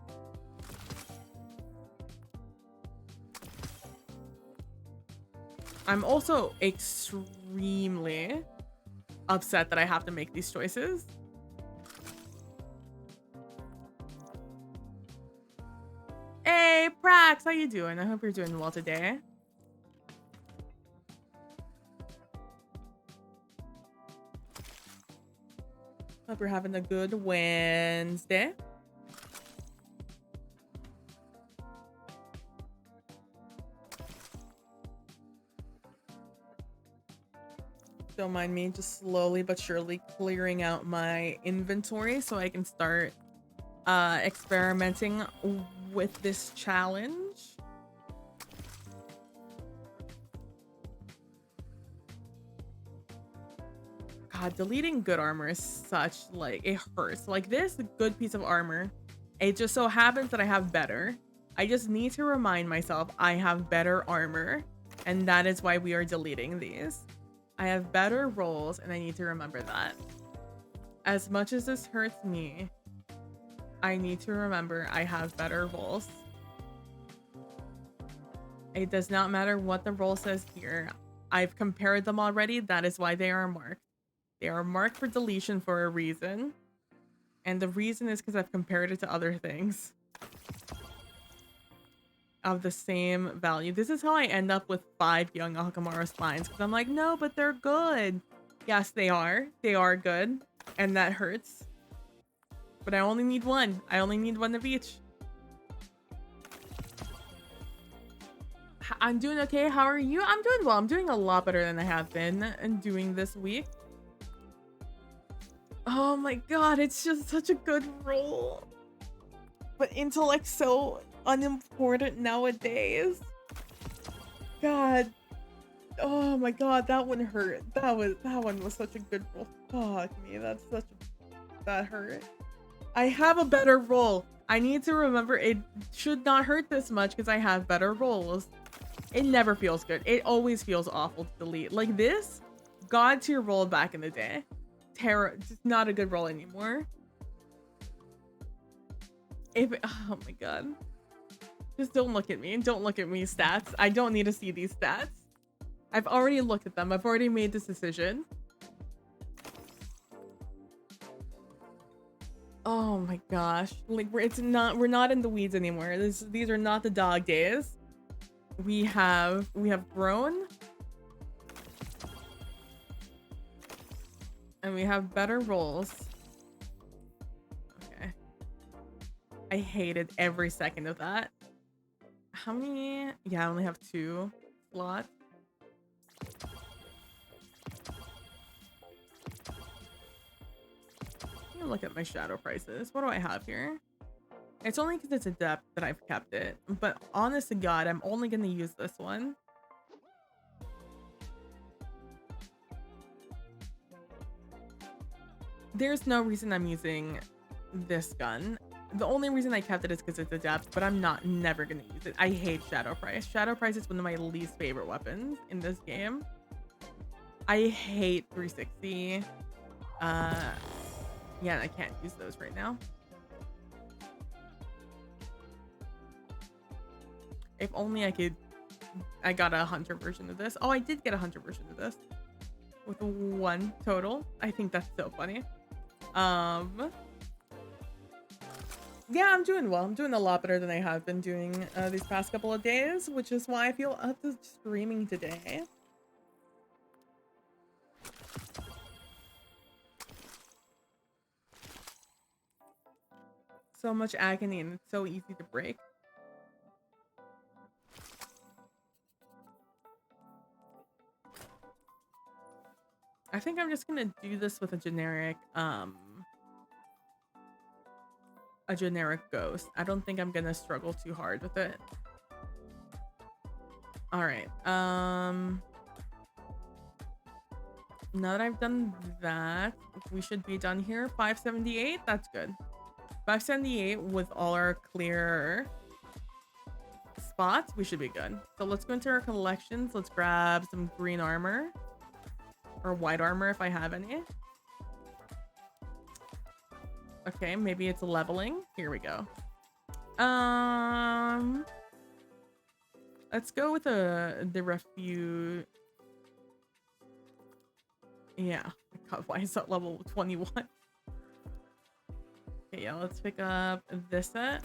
I'm also extremely upset that I have to make these choices. Hey, Prax, how you doing? I hope you're doing well today. Hope you're having a good Wednesday. Don't mind me just slowly but surely clearing out my inventory so I can start experimenting with this challenge. God, deleting good armor is such, like, it hurts. Like, this good piece of armor, it just so happens that I have better. I just need to remind myself I have better armor, and that is why we are deleting these. I have better rolls, and I need to remember that. As much as this hurts me, I need to remember I have better rolls. It does not matter what the roll says here. I've compared them already. That is why they are marked. They are marked for deletion for a reason. And the reason is because I've compared it to other things of the same value. This is how I end up with 5 young Akamara spines, because I'm like, no, but they're good. Yes, they are. They are good. And that hurts. But I only need one. I only need one of each. I'm doing okay. How are you? I'm doing well. I'm doing a lot better than I have been doing this week. Oh my god, it's just such a good roll. But intellect's so unimportant nowadays. God. Oh my god, that one hurt. That one was such a good roll. Fuck me, that hurt. I have a better roll. I need to remember it should not hurt this much because I have better rolls. It never feels good. It always feels awful to delete. Like this, god tier roll back in the day. Just not a good roll anymore. Oh my god. Just don't look at me. Don't look at me stats. I don't need to see these stats. I've already looked at them. I've already made this decision. Oh my gosh. Like we're not in the weeds anymore. These are not the dog days. We have grown. And we have better rolls. Okay. I hated every second of that. How many? Yeah, I only have 2 slots. Let me look at my shadow prices. What do I have here? It's only because it's adept that I've kept it. But honest to God, I'm only going to use this one. There's no reason I'm using this gun. The only reason I kept it is because it's adept, but I'm never gonna use it. I hate Shadow Price. Shadow Price is one of my least favorite weapons in this game. I hate 360. Yeah, I can't use those right now. If only I got a hunter version of this. Oh, I did get a hunter version of this. With 1 total. I think that's so funny. Yeah, I'm doing well. I'm doing a lot better than I have been doing these past couple of days, which is why I feel up to streaming today. So much agony and it's so easy to break. I think I'm just gonna do this with a generic ghost. I don't think I'm gonna struggle too hard with it. All right. Now that I've done that, we should be done here. 578. That's good. 578 with all our clear spots, we should be good. So let's go into our collections. Let's grab some green armor. Or white armor if I have any. Okay, maybe it's leveling. Here we go. Let's go with the refuge. Yeah. God, why is that level 21? Okay, yeah, let's pick up this set.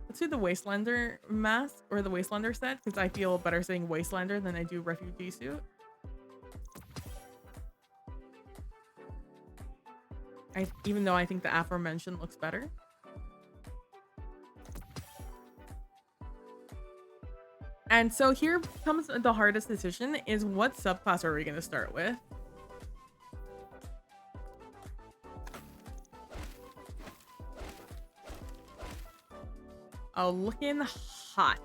Let's do the Wastelander mask or the Wastelander set because I feel better saying Wastelander than I do refugee suit. Even though I think the aforementioned looks better. And so here comes the hardest decision is what subclass are we going to start with? Oh, looking hot.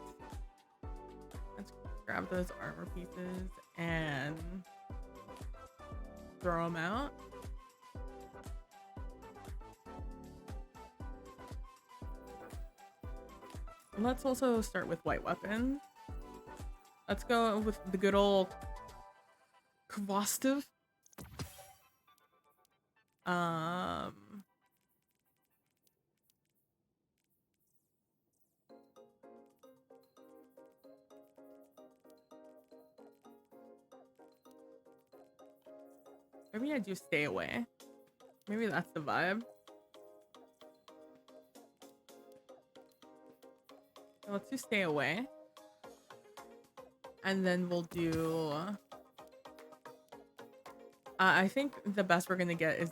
Let's grab those armor pieces and throw them out. Let's also start with white weapons. Let's go with the good old Kvostov. Maybe I do stay away. Maybe that's the vibe. So let's do stay away. And then we'll do... I think the best we're gonna get is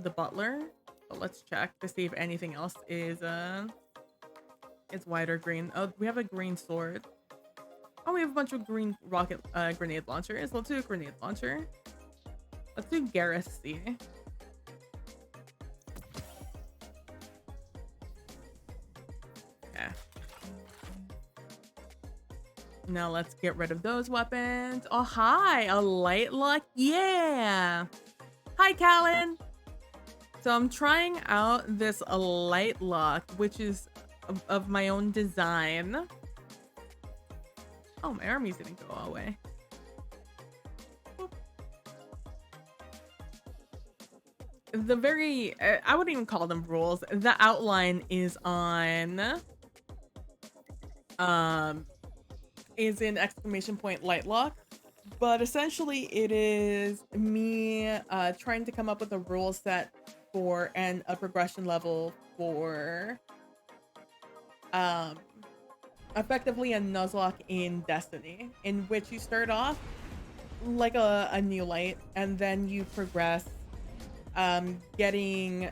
the butler. But let's check to see if anything else is white or green. Oh, we have a green sword. Oh, we have a bunch of green rocket grenade launchers. Let's do a grenade launcher. Let's do Gareth C. Okay. Now let's get rid of those weapons. Oh, hi, a Lightlocke. Yeah. Hi, Callan. So I'm trying out this Lightlocke, which is of my own design. Oh, my armies didn't go away. The very, I wouldn't even call them rules. The outline is on, is in ! Lightlocke, but essentially it is me trying to come up with a rule set for and a progression level for effectively a Nuzlocke in Destiny, in which you start off like a new light and then you progress, getting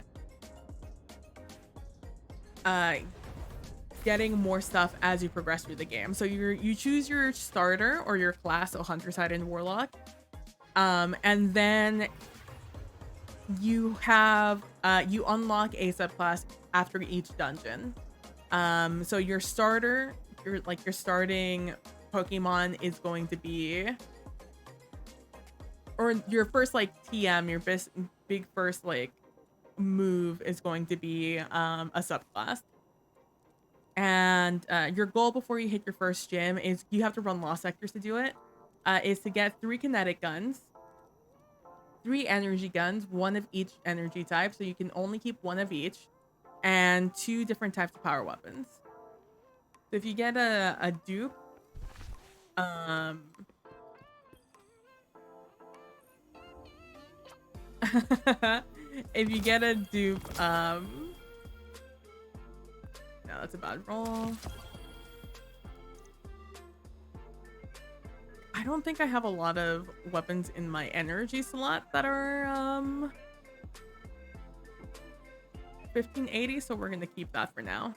more stuff as you progress through the game. So you choose your starter or your class, so Hunter, Side, and Warlock, and then you have you unlock a subclass after each dungeon. So your starter, your starting Pokemon is going to be, or your first like TM, your big first like move is going to be a subclass. And your goal before you hit your first gym is you have to run Lost Sectors to do it. Is to get 3 kinetic guns, 3 energy guns, 1 of each energy type, so you can only keep 1 of each, and 2 different types of power weapons. So if you get a dupe, if you get a dupe, no, that's a bad roll. I don't think I have a lot of weapons in my energy slot that are 1580, so we're gonna keep that for now.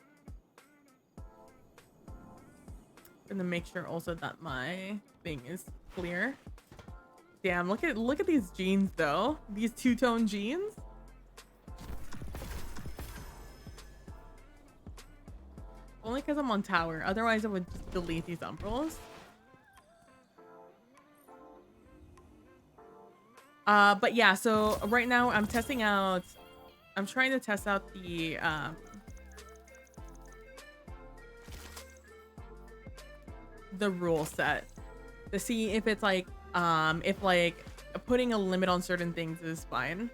Gonna make sure also that my thing is clear. Damn, look at these jeans though. These two-tone jeans. Only because I'm on tower. Otherwise, I would just delete these umbrals. But yeah, so right now I'm testing out. I'm trying to test out the the rule set to see if it's like if like putting a limit on certain things is fine.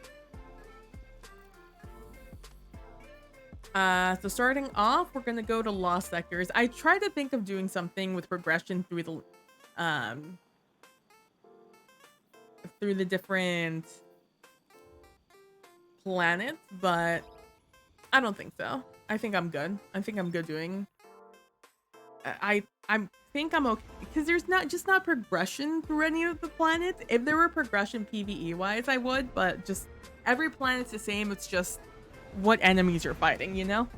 So starting off, we're gonna go to lost sectors. I tried to think of doing something with progression through the different planets, but I don't think so. I think I'm good. I think I'm good doing. I think I'm okay because there's not progression through any of the planets. If there were progression PvE wise, I would, but just every planet's the same. It's just what enemies you're fighting, you know?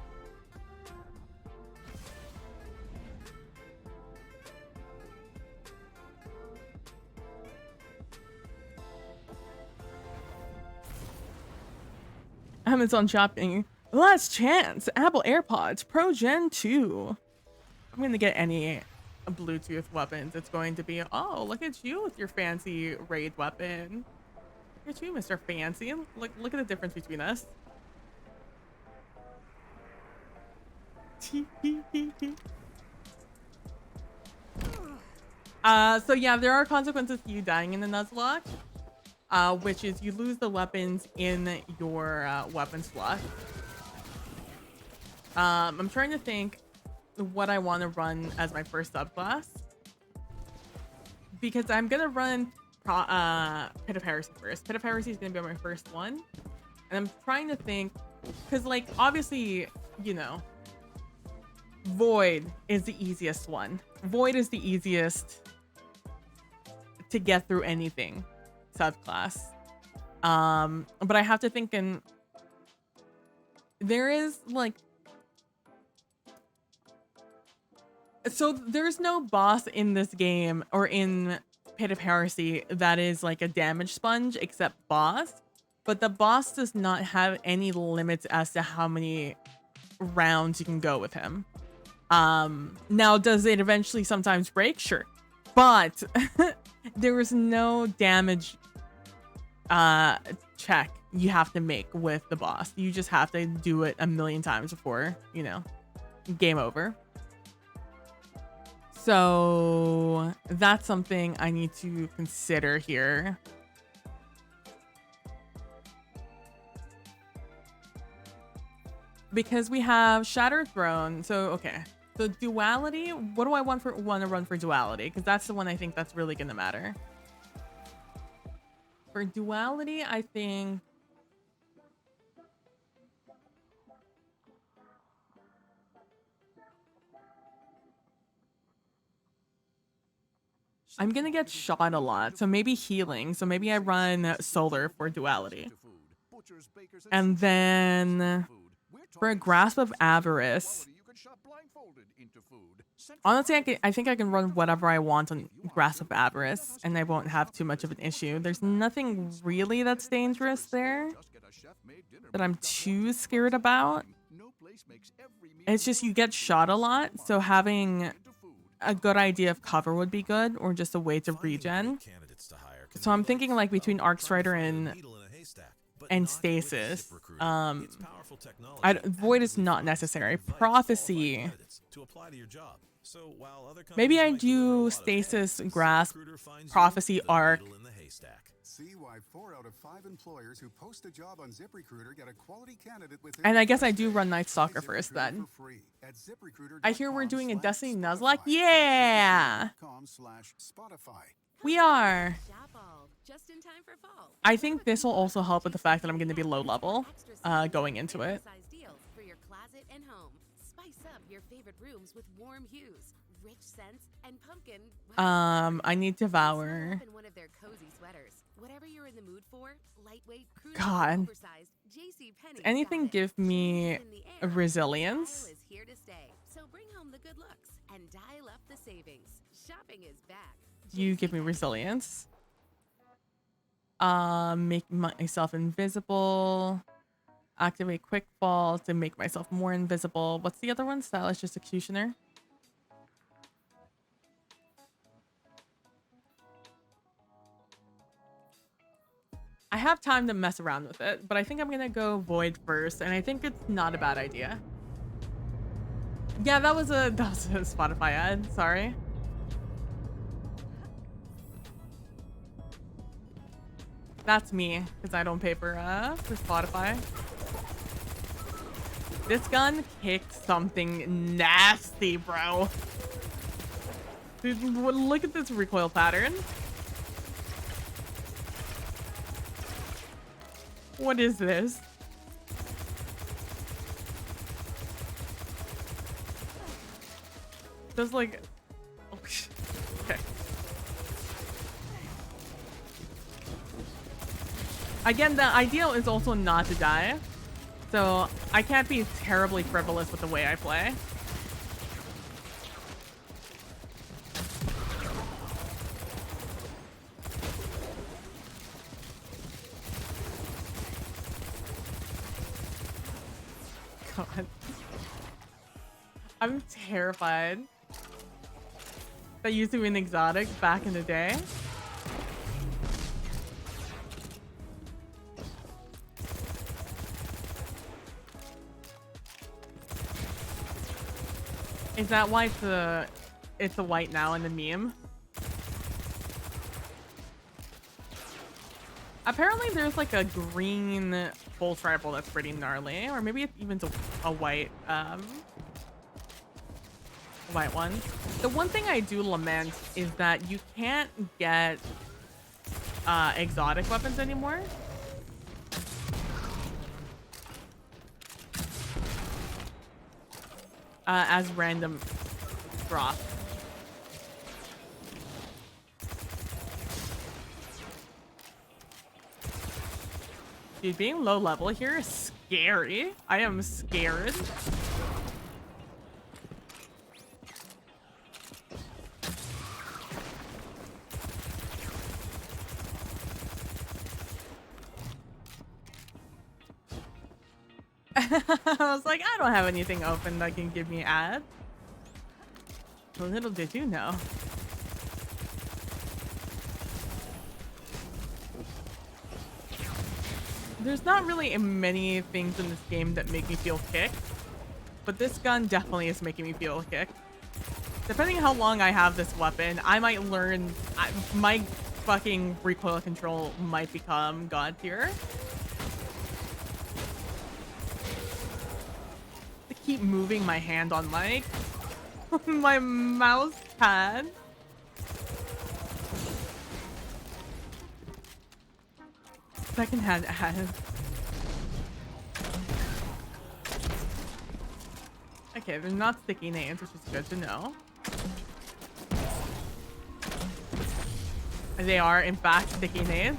Amazon shopping. Last chance. Apple AirPods Pro Gen 2. I'm gonna get any Bluetooth weapons. It's going to be, oh, look at you with your fancy raid weapon. Look at you, Mr. Fancy. Look at the difference between us. So yeah, there are consequences to you dying in the Nuzlocke, which is you lose the weapons in your weapon slot. I'm trying to think what I want to run as my first subclass, because I'm gonna run Pit of Heresy first. Pit of Heresy is gonna be my first one, and I'm trying to think, because like obviously, you know, Void is the easiest one. Void is the easiest to get through anything subclass. But I have to think, and there is like, so there's no boss in this game or in Pit of Heresy that is like a damage sponge except boss, but the boss does not have any limits as to how many rounds you can go with him. Now does it eventually sometimes break? Sure, but there is no damage check you have to make with the boss. You just have to do it a million times before, you know, game over. So that's something I need to consider here. Because we have Shattered Throne. So, okay. So duality, what do I want to run for duality? Because that's the one I think that's really going to matter. For duality, I think I'm going to get shot a lot. So maybe healing. So maybe I run solar for duality. And then for a Grasp of Avarice, honestly, I think I can run whatever I want on Grasp of Avarice, and I won't have too much of an issue. There's nothing really that's dangerous there that I'm too scared about. It's just you get shot a lot, so having a good idea of cover would be good, or just a way to regen. So I'm thinking like between Arc Strider and Stasis. Void is not necessary. Prophecy. Maybe I do Stasis, Grasp, Prophecy, Arc. See why 4 out of 5 employers who post a job on ZipRecruiter get a quality candidate within. And I guess I do run Night Stalker first then. I hear we're doing a Destiny Nuzlocke. Yeah! We are. Just in time for fall. I think this will also help with the fact that I'm going to be low level going into it. Deals for your closet and home. Spice up your favorite rooms with warm hues, rich scents, and pumpkin. I need Devour. In one of their cozy sweaters. Whatever you're in the mood for, lightweight, God. oversized, JCPenney's Anything got it. give me In the air, resilience? style is here to stay. So bring home the good looks and dial up the savings. Shopping is back. You give me resilience. Make myself invisible. Activate quick fall to make myself more invisible. What's the other one? Stylish Executioner. I have time to mess around with it, but I think I'm gonna go Void first, and I think it's not a bad idea. Yeah, that was a Spotify ad. Sorry. That's me, because I don't pay for Spotify. This gun kicked something nasty, bro. Dude, look at this recoil pattern. What is this? Just like... Oh, okay. Again, the ideal is also not to die. So I can't be terribly frivolous with the way I play. God. I'm terrified. That used to be an exotic back in the day. Is that why it's a white now in the meme? Apparently there's like a green pulse rifle that's pretty gnarly, or maybe it's even a white white one. The one thing I do lament is that you can't get exotic weapons anymore. As random drop. Dude, being low level here is scary. I am scared. I was like, I don't have anything open that can give me ads. Little did you know. There's not really many things in this game that make me feel kicked, but this gun definitely is making me feel kicked. Depending on how long I have this weapon, I might learn... my fucking recoil control might become god tier. To keep moving my hand on mic. My mouse pad. Secondhand ads. Okay, they're not sticky names, which is good to know. They are, in fact, sticky names.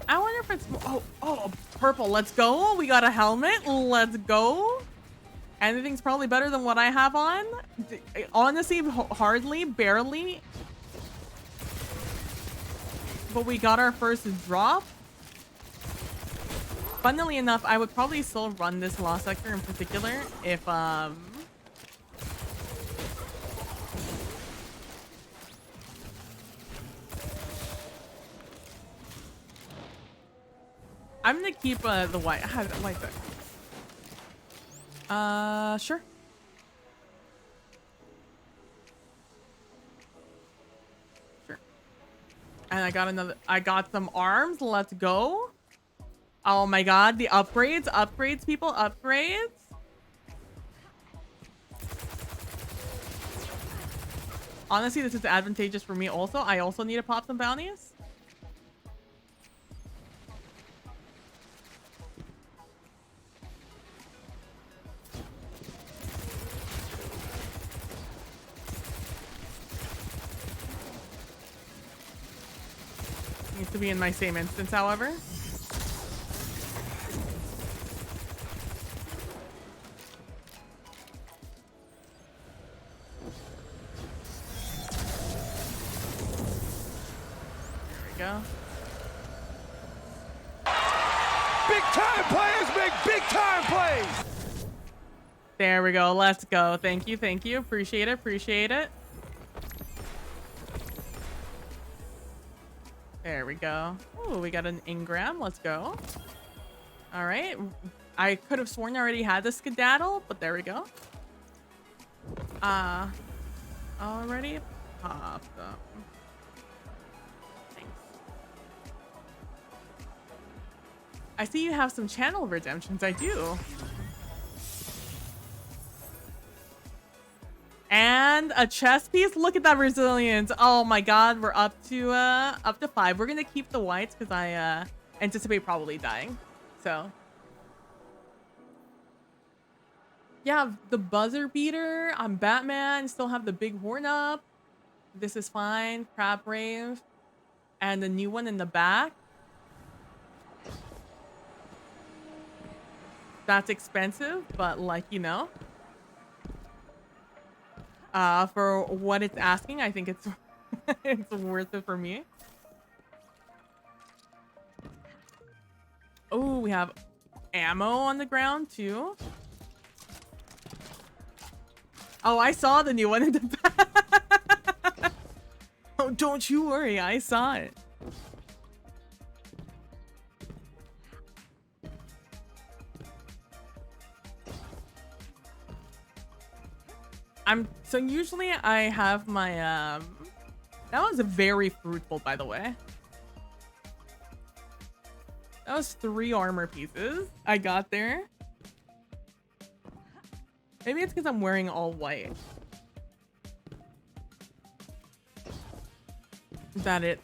I wonder if it's... Oh, purple. Let's go. We got a helmet. Let's go. Anything's probably better than what I have on. Honestly, hardly, barely. But we got our first drop. Funnily enough, I would probably still run this Lost Sector in particular if, I'm gonna keep the white. I like that. Sure. Sure. And I got some arms. Let's go. Oh my god, the upgrades, people, upgrades. Honestly, this is advantageous for me also. I also need to pop some bounties. Needs to be in my same instance, however. There we go. Big time players make big time plays. There we go. Let's go. Thank you. Thank you. Appreciate it. Appreciate it. There we go. Oh, we got an engram. Let's go. All right. I could have sworn I already had the skedaddle, but there we go. Already popped them. Thanks. I see you have some channel redemptions. I do. And a chess piece. Look at that resilience. Oh my god, we're up to 5. We're gonna keep the whites because I anticipate probably dying. So yeah, the buzzer beater. I'm Batman. Still have the big horn up. This is fine. Crab rave. And the new one in the back. That's expensive, but like, you know. For what it's asking, I think it's it's worth it for me. Oh, we have ammo on the ground too. Oh, I saw the new one in the back. Oh, don't you worry, I saw it. So usually I have my that was very fruitful, by the way. That was 3 armor pieces I got there. Maybe it's because I'm wearing all white. That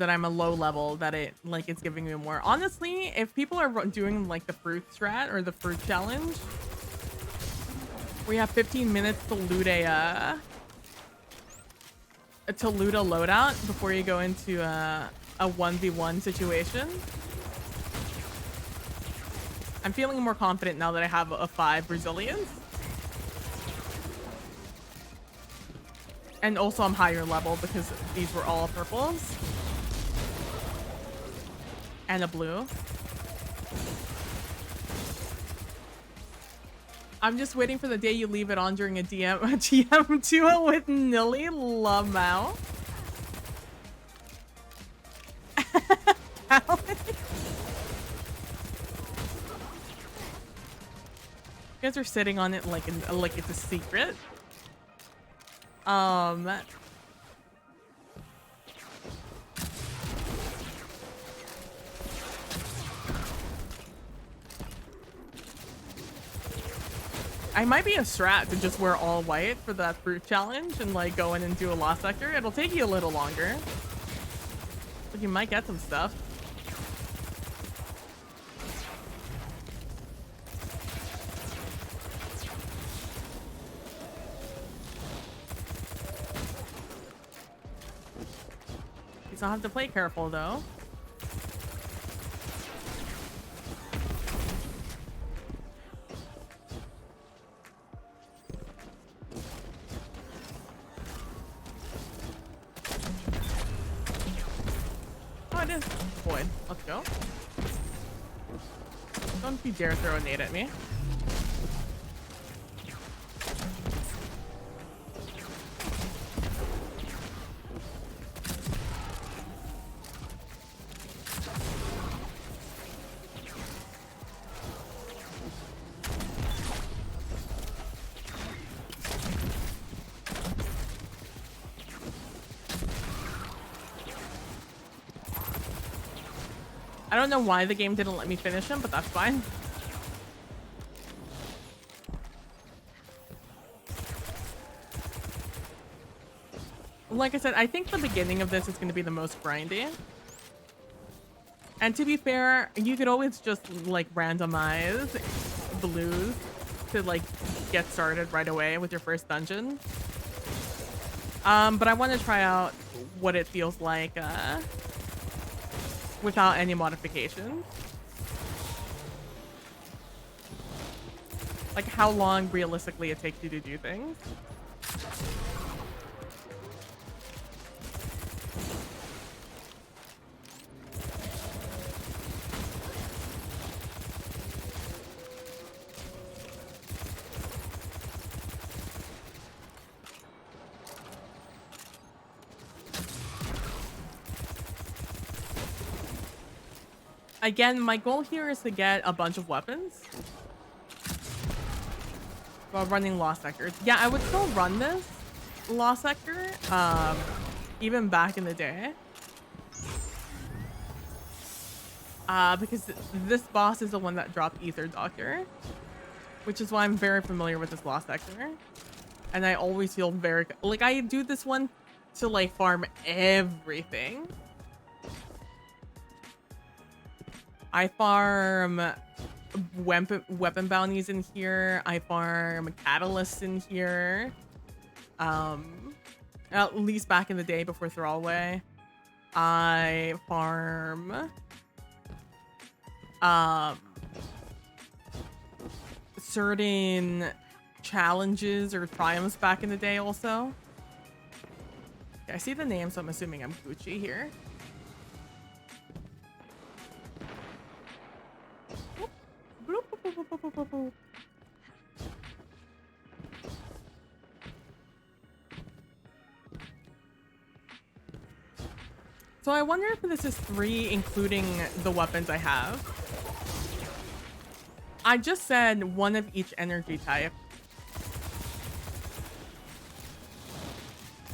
I'm a low level, that it like it's giving me more. Honestly, if people are doing like the fruit strat or the fruit challenge, we have 15 minutes to loot a loadout before you go into a 1v1 situation. I'm feeling more confident now that I have a 5 resilience. And also I'm higher level because these were all purples. And a blue. I'm just waiting for the day you leave it on during a GM duo with Nilly Lamau. You guys are sitting on it like it's a secret. I might be a strat to just wear all white for that fruit challenge and like go in and do a lost sector. It'll take you a little longer, but you might get some stuff. You still have to play careful though. Oh, it is. Void. Let's go. Don't you dare throw a nade at me. I don't know why the game didn't let me finish him, but that's fine. Like I said, I think the beginning of this is going to be the most grindy. And to be fair, you could always just like randomize blues to like get started right away with your first dungeon. But I want to try out what it feels like without any modifications. Like how long realistically it takes you to do things. Again, my goal here is to get a bunch of weapons while running Lost Sector. Yeah, I would still run this Lost Sector, even back in the day. Because this boss is the one that dropped Ether Doctor, which is why I'm very familiar with this Lost Sector. And I always feel very, like, I do this one to, like, farm everything. I farm weapon bounties in here. I farm catalysts in here. At least back in the day before Thrallaway. I farm certain challenges or triumphs back in the day also. Okay, I see the name, so I'm assuming I'm Gucci here. So I wonder if this is 3 including the weapons I have. I just said one of each energy type.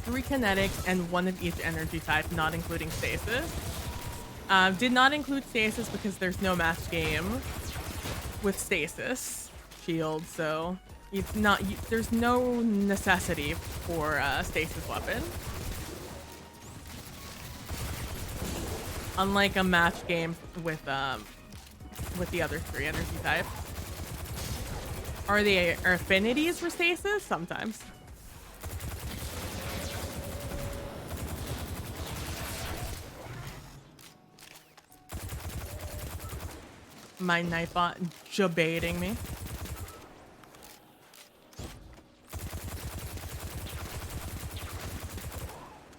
3 kinetics and 1 of each energy type, not including stasis. Did not include stasis because there's no match game with stasis shield, so it's not. There's no necessity for a stasis weapon. Unlike a match game with the other 3 energy types. Are they affinities for stasis? Sometimes. My Nightbot jabaiting me.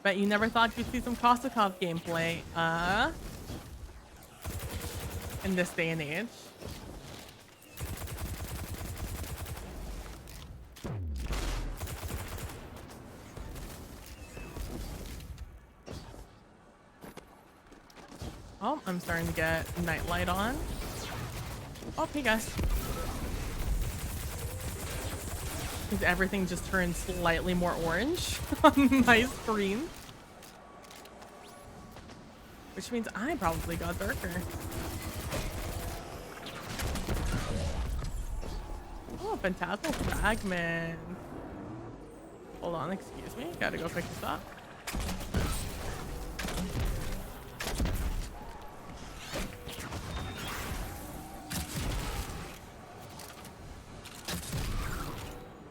Bet you never thought you'd see some Kostakov gameplay, in this day and age. Oh, I'm starting to get nightlight on. Oh, hey guys. Because everything just turned slightly more orange on my screen. Which means I probably got darker. Oh, Phantasmal Fragment. Hold on, excuse me. Gotta go pick this up.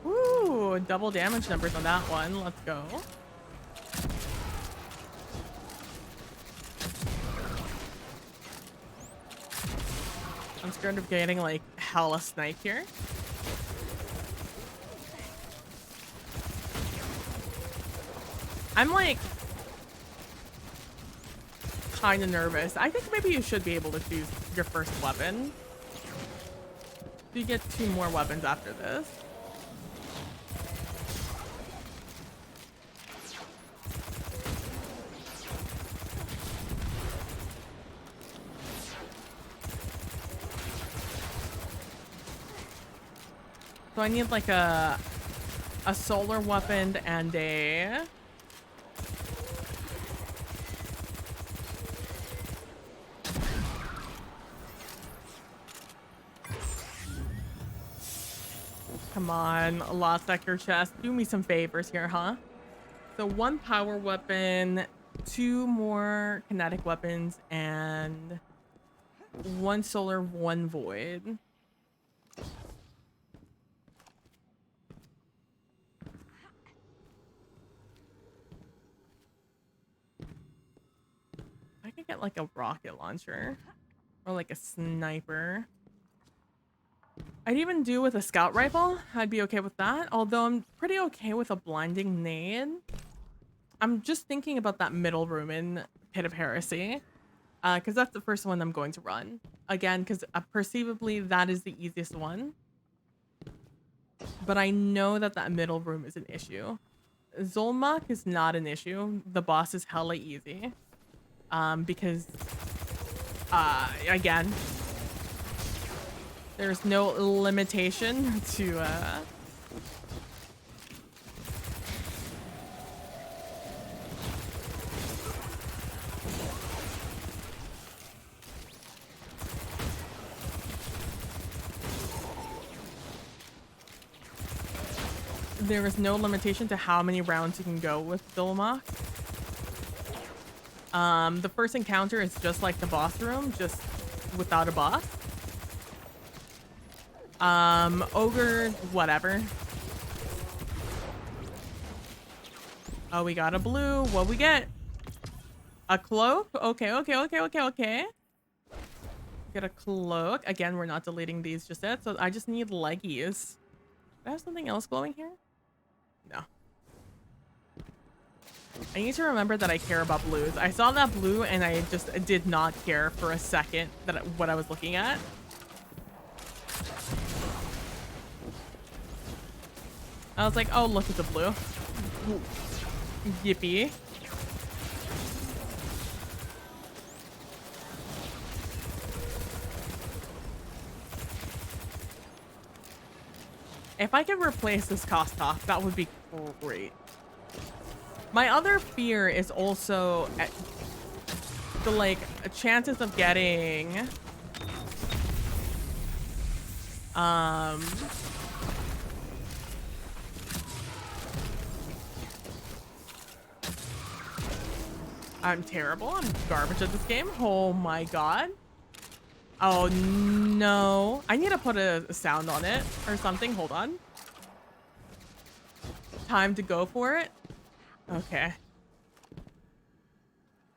Ooh, double damage numbers on that one. Let's go. I'm scared of getting like hella sniped here. I'm like kind of nervous. I think maybe you should be able to choose your first weapon. You get 2 more weapons after this. So I need like a solar weapon and a come on, Lost Sector chest. Do me some favors here, huh? So 1 power weapon, 2 more kinetic weapons, and 1 solar, 1 void. I could get like a rocket launcher or like a sniper. I'd even do with a scout rifle. I'd be okay with that. Although I'm pretty okay with a blinding nade. I'm just thinking about that middle room in Pit of Heresy. Because that's the first one I'm going to run. Again, because perceivably that is the easiest one. But I know that that middle room is an issue. Zolmak is not an issue. The boss is hella easy. Because Again, there's no limitation to there is no limitation to how many rounds you can go with Lightlocke. The first encounter is just like the boss room, just without a boss. Ogre, whatever. Oh, we got a blue. What we get? A cloak? Okay. Get a cloak. Again, we're not deleting these just yet, so I just need leggies. Do I have something else glowing here? No. I need to remember that I care about blues. I saw that blue and I just did not care for a second that what I was looking at. I was like, oh, look at the blue. Yippee. If I could replace this cost talk, that would be great. My other fear is also the like chances of getting I'm terrible. I'm garbage at this game. Oh my god. Oh no. I need to put a sound on it or something. Hold on. Time to go for it. Okay.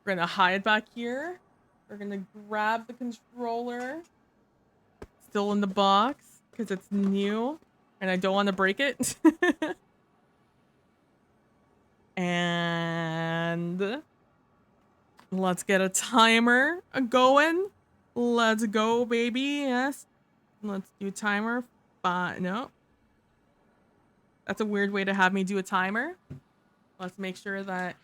We're gonna hide back here. We're gonna grab the controller. Still in the box because it's new and I don't want to break it. And let's get a timer going. Let's go, baby. Yes. Let's do timer. No. That's a weird way to have me do a timer. Let's make sure that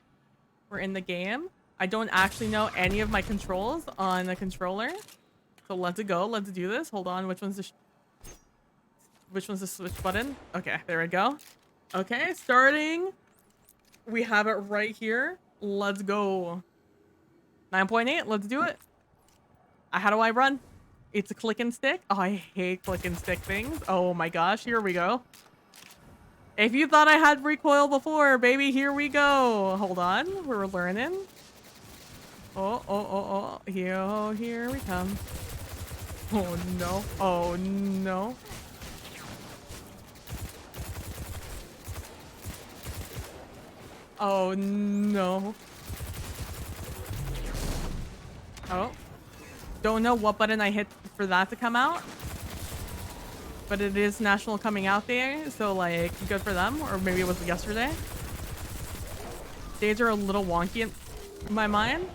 we're in the game. I don't actually know any of my controls on the controller. So let's go. Let's do this. Hold on. Which one's the switch button? Okay, there we go. Okay, starting. We have it right here. Let's go. 9.8. Let's do it. How do I run? It's a click and stick. Oh, I hate click and stick things. Oh my gosh. Here we go. If you thought I had recoil before, baby, here we go. Hold on. We're learning. Oh. Here we come. Oh, no. Oh, no. Oh, no. Oh. Don't know what button I hit for that to come out. But it is National Coming Out Day, so like, good for them. Or maybe it was yesterday. Days are a little wonky in my mind.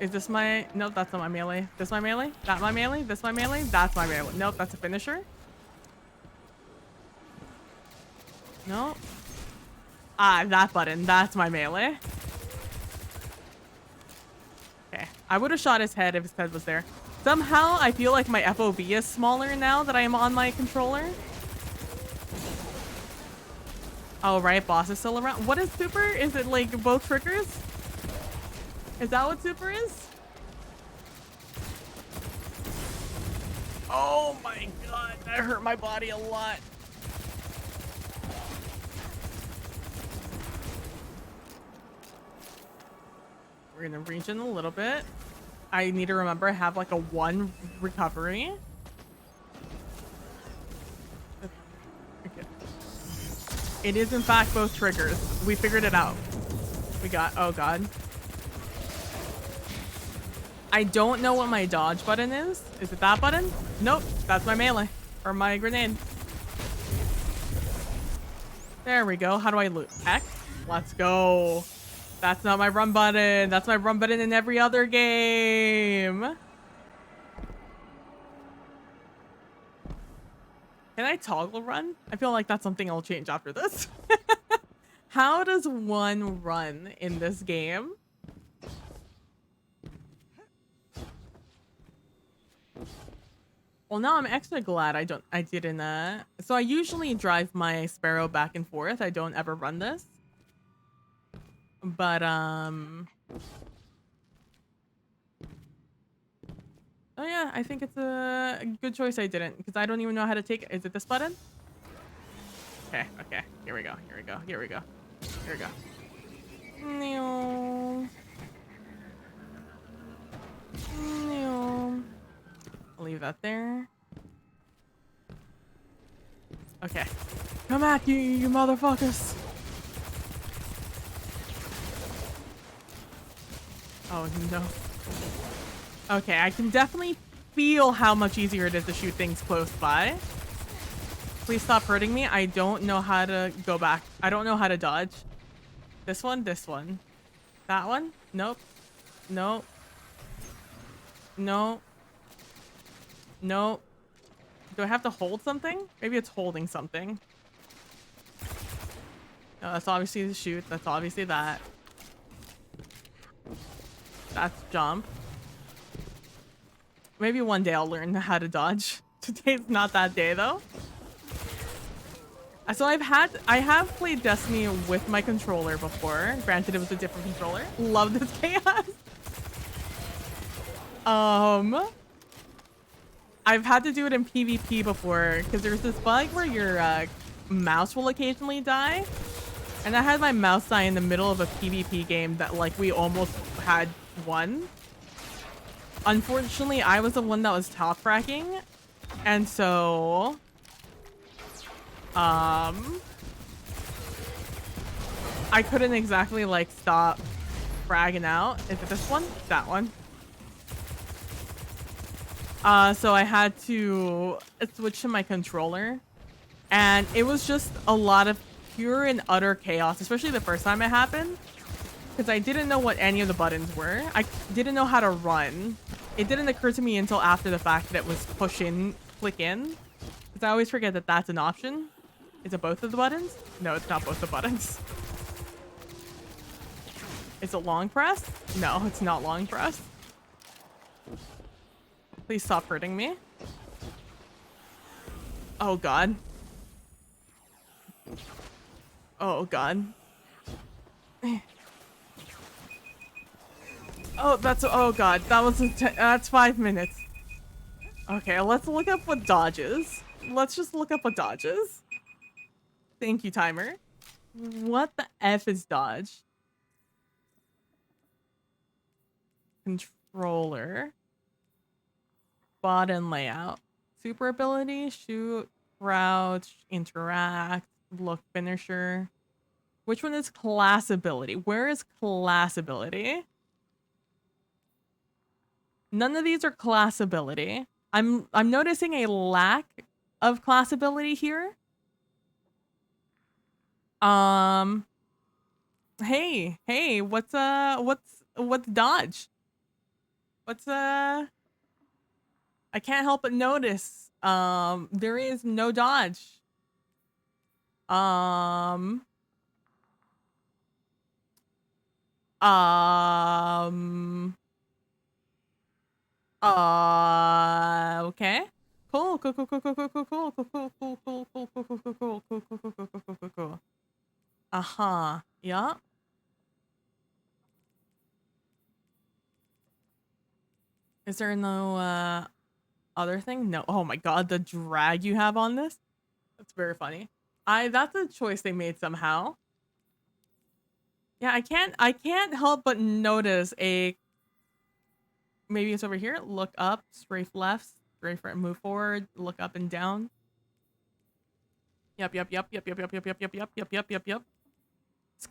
Is this my... Nope, that's not my melee. This my melee? That my melee? This my melee? That's my melee. Nope, that's a finisher. Nope. Ah, that button. That's my melee. Okay. I would have shot his head if his head was there. Somehow, I feel like my FOV is smaller now that I am on my controller. Oh, right. Boss is still around. What is super? Is it like both triggers? Is that what super is? Oh my god. That hurt my body a lot. We're gonna reach in a little bit. I need to remember I have like a 1 recovery. Okay. It is in fact both triggers. We figured it out. We got, oh god. I don't know what my dodge button is. Is it that button? Nope, that's my melee or my grenade. There we go. How do I loot? X? Let's go. That's not my run button. That's my run button in every other game. Can I toggle run? I feel like that's something I'll change after this. How does one run in this game? Well, now I'm extra glad I didn't, so I usually drive my Sparrow back and forth. I don't ever run this. But, oh yeah, I think it's a good choice I didn't, because I don't even know how to take it. Is it this button? Okay, okay. Here we go, here we go, here we go. Here we go. No. No. I'll leave that there. Okay. Come at you motherfuckers. Oh no. Okay, I can definitely feel how much easier it is to shoot things close by. Please stop hurting me. I don't know how to go back. I don't know how to dodge. This one, this one. That one? Nope. Nope. No. No. Do I have to hold something? Maybe it's holding something. No, that's obviously the shoot. That's obviously that. That's jump. Maybe one day I'll learn how to dodge. Today's not that day though. So I have played Destiny with my controller before. Granted, it was a different controller. Love this chaos. I've had to do it in PvP before because there's this bug where your mouse will occasionally die. And I had my mouse die in the middle of a PvP game that like we almost had won. Unfortunately, I was the one that was top fracking. And so I couldn't exactly like stop fragging out. Is it this one? That one. So I had to switch to my controller, and it was just a lot of pure and utter chaos, especially the first time it happened, because I didn't know what any of the buttons were. I didn't know how to run. It didn't occur to me until after the fact that it was push in, click in, because I always forget that that's an option. Is it both of the buttons? No, it's not both the buttons. Is it long press? No, it's not long press. Please stop hurting me. Oh god. Oh god. Oh, oh god. That was that's 5 minutes. Okay, let's look up what dodges. Let's just look up what dodges. Thank you, timer. What the F is dodge? Controller. Button layout. Super ability, shoot, crouch, interact, look, finisher. Which one is class ability? Where is class ability? None of these are class ability. I'm noticing a lack of class ability here. Hey, what's dodge? What's I can't help but notice there is no dodge. Okay. Cool. Uh-huh. Yeah. Is there no other thing? No. Oh my god, the drag you have on this? That's very funny. That's a choice they made somehow. Yeah, I can't help but notice maybe it's over here. Look up, strafe left, strafe right, move forward, look up and down. Yep.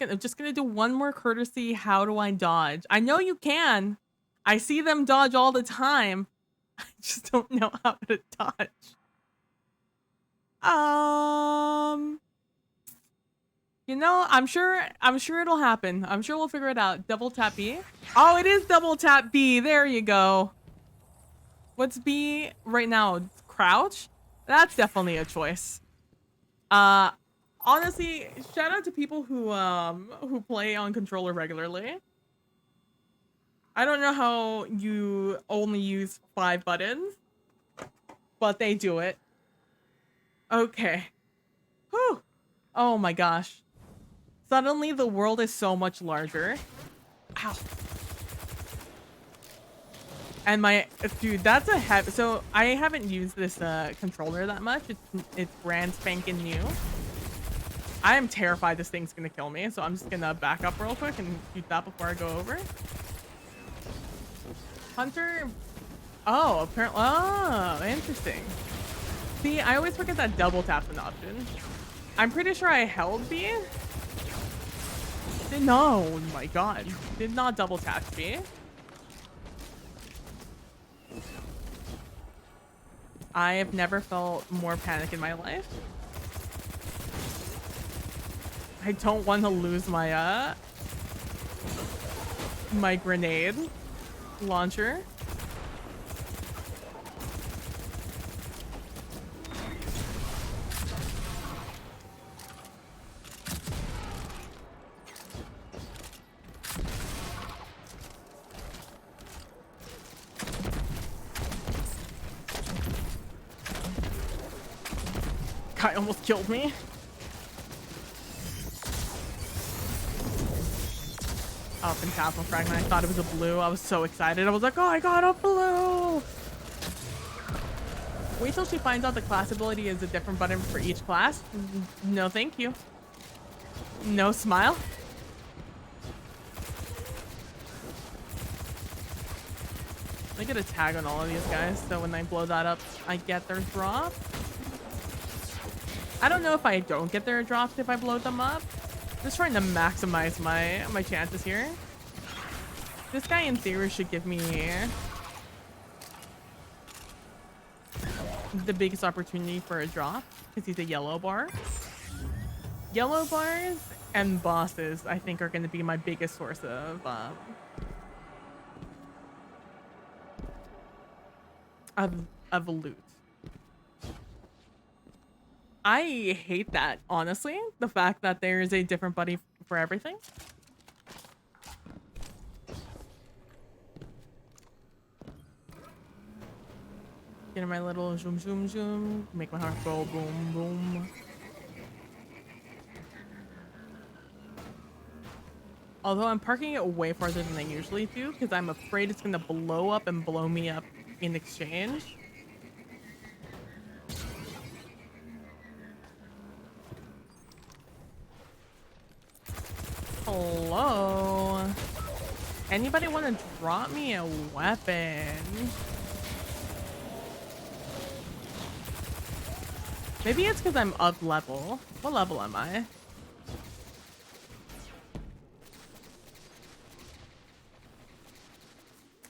I'm just gonna do one more courtesy. How do I dodge? I know you can. I see them dodge all the time. I just don't know how to dodge. You know, I'm sure it'll happen. I'm sure we'll figure it out. Double tap B. Oh, it is double tap B. There you go. What's B right now? Crouch? That's definitely a choice. Honestly, shout out to people who play on controller regularly. I don't know how you only use 5 buttons, but they do it. Okay. Whew. Oh my gosh. Suddenly the world is so much larger. Ow. And my dude, that's a heavy. So I haven't used this controller that much. It's brand spanking new. I am terrified this thing's gonna kill me, so I'm just gonna back up real quick and shoot that before I go over. Hunter. Oh, apparently. Oh, interesting. See, I always forget that double tap's an option. I'm pretty sure I held B. No, oh my god. Did not double tap B. I have never felt more panic in my life. I don't want to lose my my grenade launcher. Guy almost killed me. Oh, Phantasmal Fragment. I thought it was a blue. I was so excited. I was like, oh, I got a blue. Wait till she finds out the class ability is a different button for each class. No, thank you. No smile. Let me get a tag on all of these guys, so when I blow that up, I get their drop. I don't know if I don't get their drops if I blow them up. Just trying to maximize my chances here. This guy in theory should give me the biggest opportunity for a drop because he's a yellow bar. Yellow bars and bosses, I think, are going to be my biggest source of loot. I hate that, honestly. The fact that there is a different buddy for everything. Get my little zoom, zoom, zoom. Make my heart go boom, boom. Although I'm parking it way farther than I usually do because I'm afraid it's going to blow up and blow me up in exchange. Hello? Anybody want to drop me a weapon? Maybe it's because I'm up level. What level am I?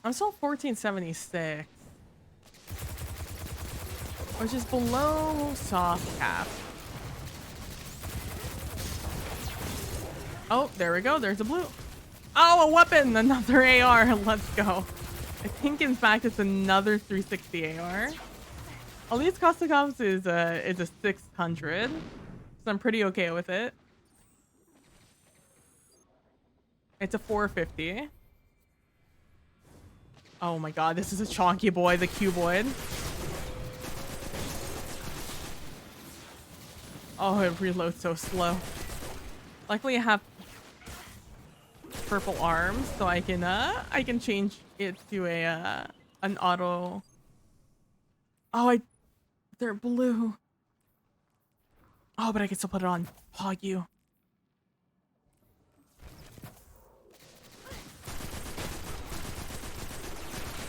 I'm still 1476. Which is below soft cap. Oh, there we go. There's a blue. Oh, a weapon. Another AR. Let's go. I think, in fact, it's another 360 AR. At least Kostakov's is a 600. So I'm pretty okay with it. It's a 450. Oh my god, this is a chonky boy, the cuboid. Oh, it reloads so slow. Luckily I have purple arms, so I can change it to a an auto. Oh, they're blue. Oh, but I can still put it on. Hog you.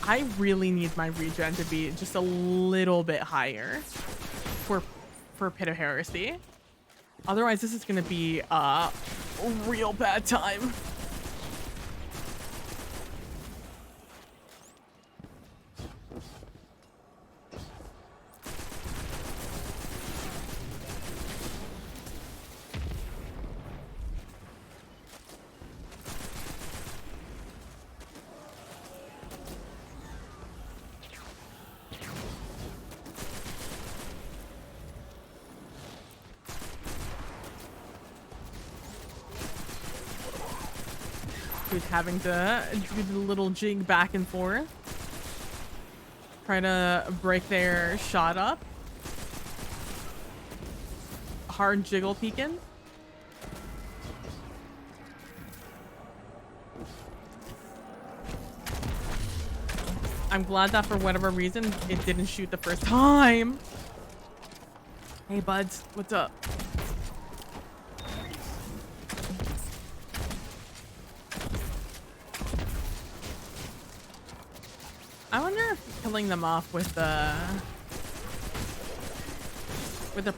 I really need my regen to be just a little bit higher for Pit of Heresy. Otherwise, this is gonna be a real bad time. Having to do the little jig back and forth. Try to break their shot up. Hard jiggle peeking. I'm glad that for whatever reason it didn't shoot the first time. Hey buds, what's up? I wonder if killing them off with the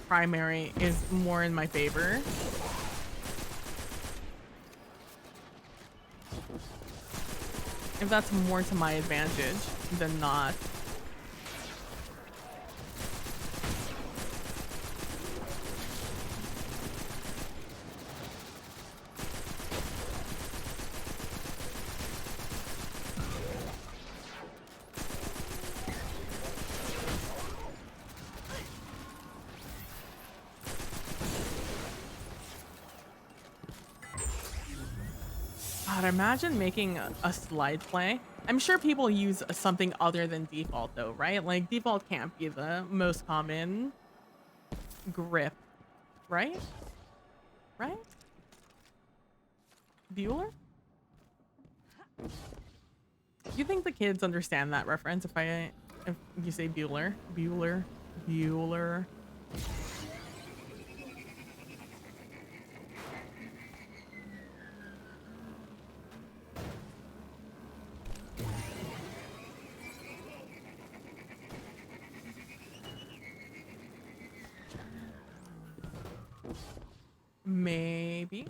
primary is more in my favor. If that's more to my advantage than not. God, imagine making a slide play. I'm sure people use something other than default though, right? Like default can't be the most common grip, right? Right? Bueller? Do you think the kids understand that reference if you say Bueller? Bueller. Bueller. Maybe.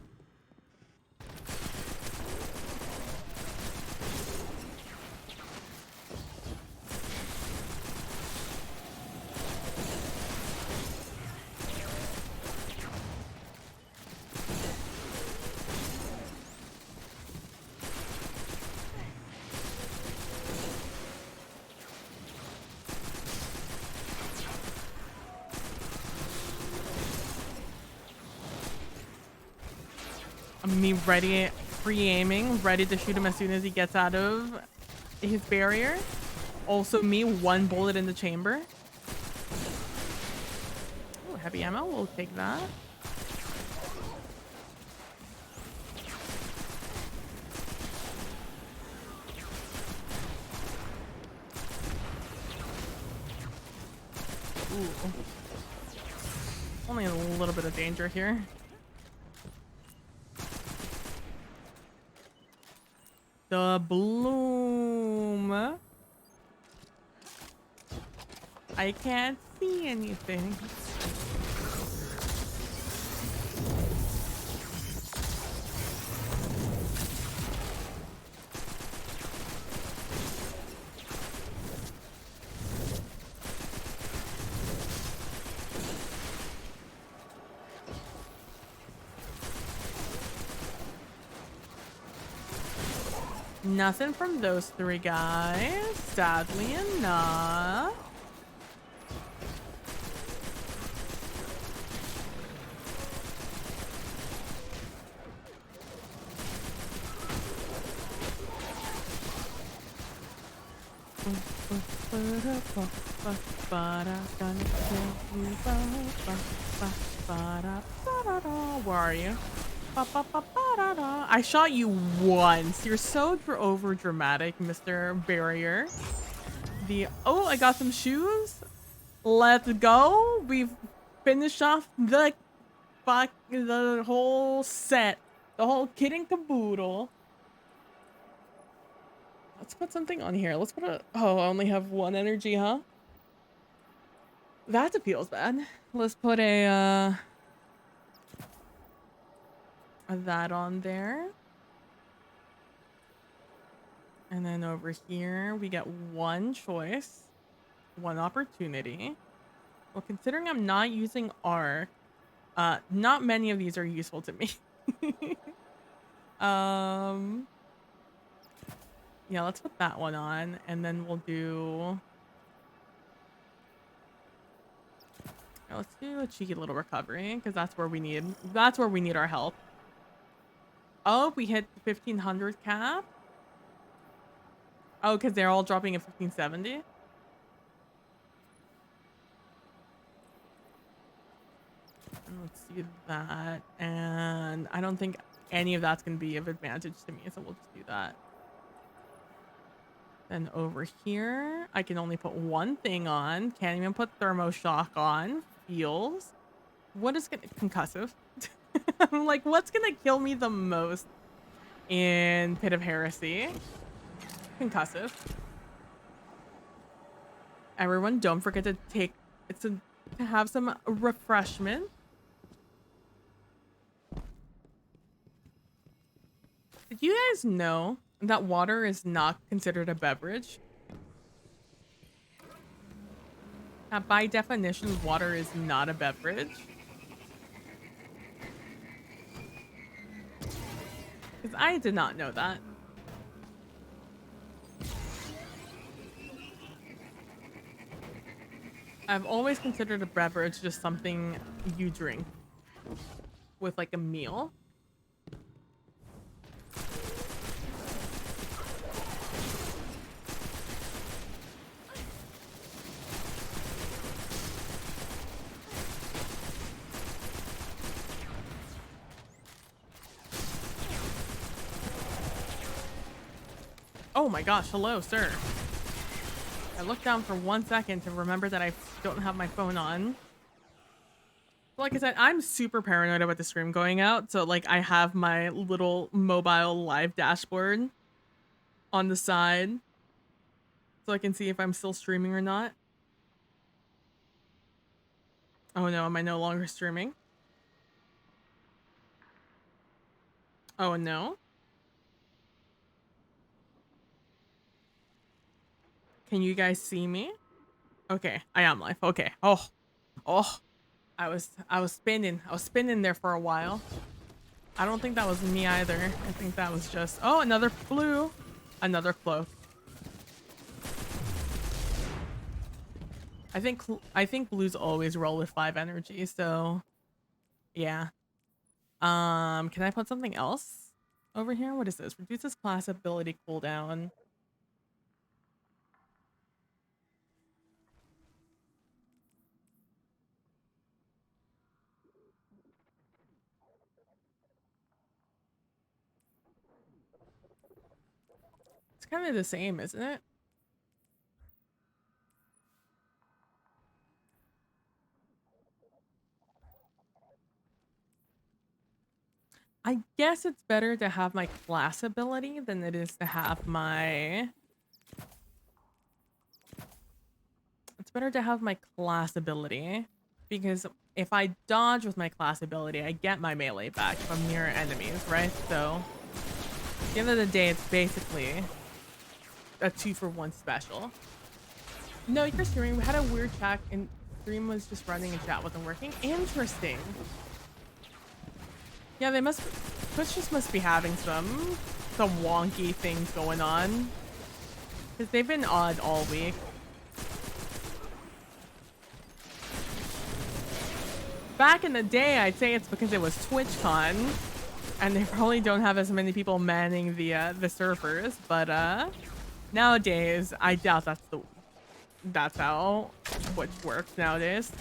Me ready, pre-aiming, ready to shoot him as soon as he gets out of his barrier. Also me, one bullet in the chamber. Oh, heavy ammo, we'll take that. Ooh. Only a little bit of danger here. The bloom. I can't see anything. Nothing from those three guys, sadly enough. Where are you? I shot you once. You're so over dramatic, Mr. Barrier. Oh, I got some shoes. Let's go. We've finished off the whole set, the whole kit and caboodle. Let's put something on here. Let's put oh, I only have one energy, huh? That feels bad. Let's put that on there. And then over here, we get one choice, one opportunity. Well, considering I'm not using arc, not many of these are useful to me. Yeah, let's put that one on, and then we'll do... Yeah, let's do a cheeky little recovery, because that's where we need our help. Oh, we hit 1500 cap. Oh, because they're all dropping at 1570. do that. And I don't think any of that's going to be of advantage to me, so we'll just do that. Then over here, I can only put one thing on. Can't even put thermoshock on. Feels. What is gonna concussive? I'm like, what's gonna kill me the most in Pit of Heresy? Concussive. Everyone, don't forget to have some refreshment. Did you guys know that water is not considered a beverage? That by definition, water is not a beverage. Because I did not know that. I've always considered a beverage just something you drink with like a meal. Oh my gosh, hello, sir. I looked down for 1 second to remember that I don't have my phone on. Like I said, I'm super paranoid about the stream going out. So like I have my little mobile live dashboard on the side so I can see if I'm still streaming or not. Oh no, am I no longer streaming? Oh no. Can you guys see me? Okay, I am live. Okay. Oh. I was spinning there for a while. I don't think that was me either. I think that was just another blue. Another cloak. I think blues always roll with 5 energy, so yeah. Can I put something else over here? What is this? Reduces class ability cooldown. It's kind of the same, isn't it? I guess it's better to have my class ability than it is to have my... It's better to have my class ability, because if I dodge with my class ability, I get my melee back from near enemies, right? So, at the end of the day, it's basically a 2-for-1 special. No, you're streaming. We had a weird chat and stream was just running and chat wasn't working. Interesting. Yeah, they must... Twitch just must be having some wonky things going on. Because they've been odd all week. Back in the day, I'd say it's because it was TwitchCon. And they probably don't have as many people manning the servers. But nowadays, I doubt that's how Twitch works nowadays.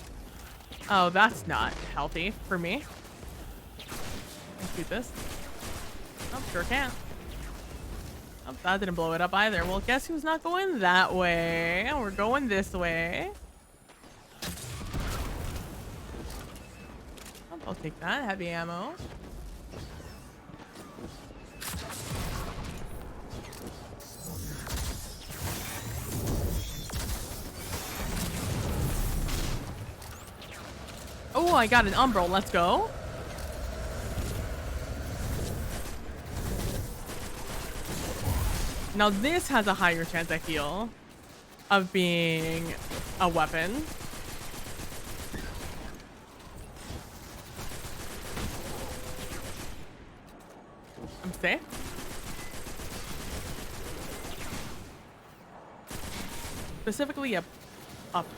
Oh, that's not healthy for me. Let's shoot this. Oh, sure can. Oh, that didn't blow it up either. Well, guess who's not going that way? We're going this way. Oh, I'll take that. Heavy ammo. Oh, I got an umbral. Let's go. Now this has a higher chance, I feel, of being a weapon. I'm safe. Specifically a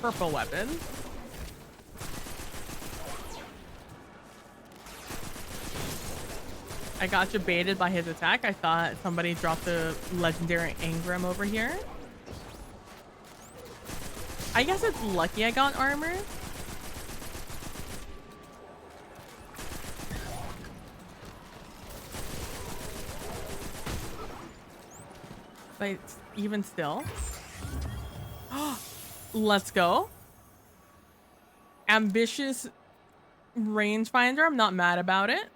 purple weapon. I got baited by his attack. I thought somebody dropped the legendary Engram over here. I guess it's lucky I got armor. But even still. Let's go. Ambitious rangefinder. I'm not mad about it.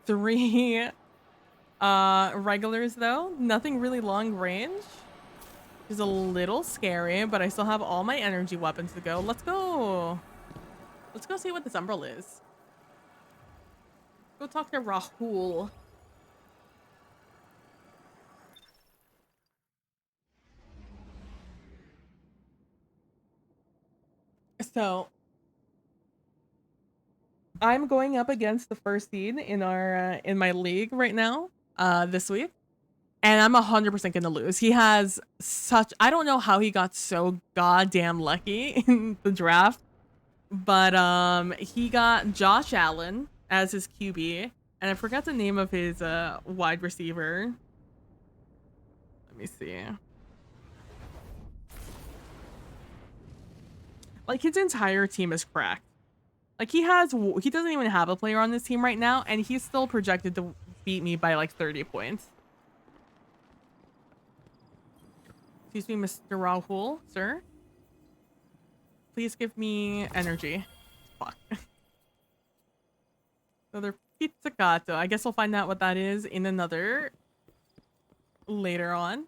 3 regulars though. Nothing really long range. Is a little scary, but I still have all my energy weapons to go. Let's go. Let's go see what this Umbral is. Go talk to Rahul. So I'm going up against the first seed in our in my league right now, this week, and I'm 100% gonna lose. He has such, I don't know how he got so goddamn lucky in the draft, but he got Josh Allen as his QB, and I forgot the name of his wide receiver. Let me see. Like his entire team is cracked. Like he doesn't even have a player on this team right now, and he's still projected to beat me by like 30 points. Excuse me, Mr. Rahul, sir. Please give me energy. Fuck. Another pizzicato. I guess I'll find out what that is in another later on.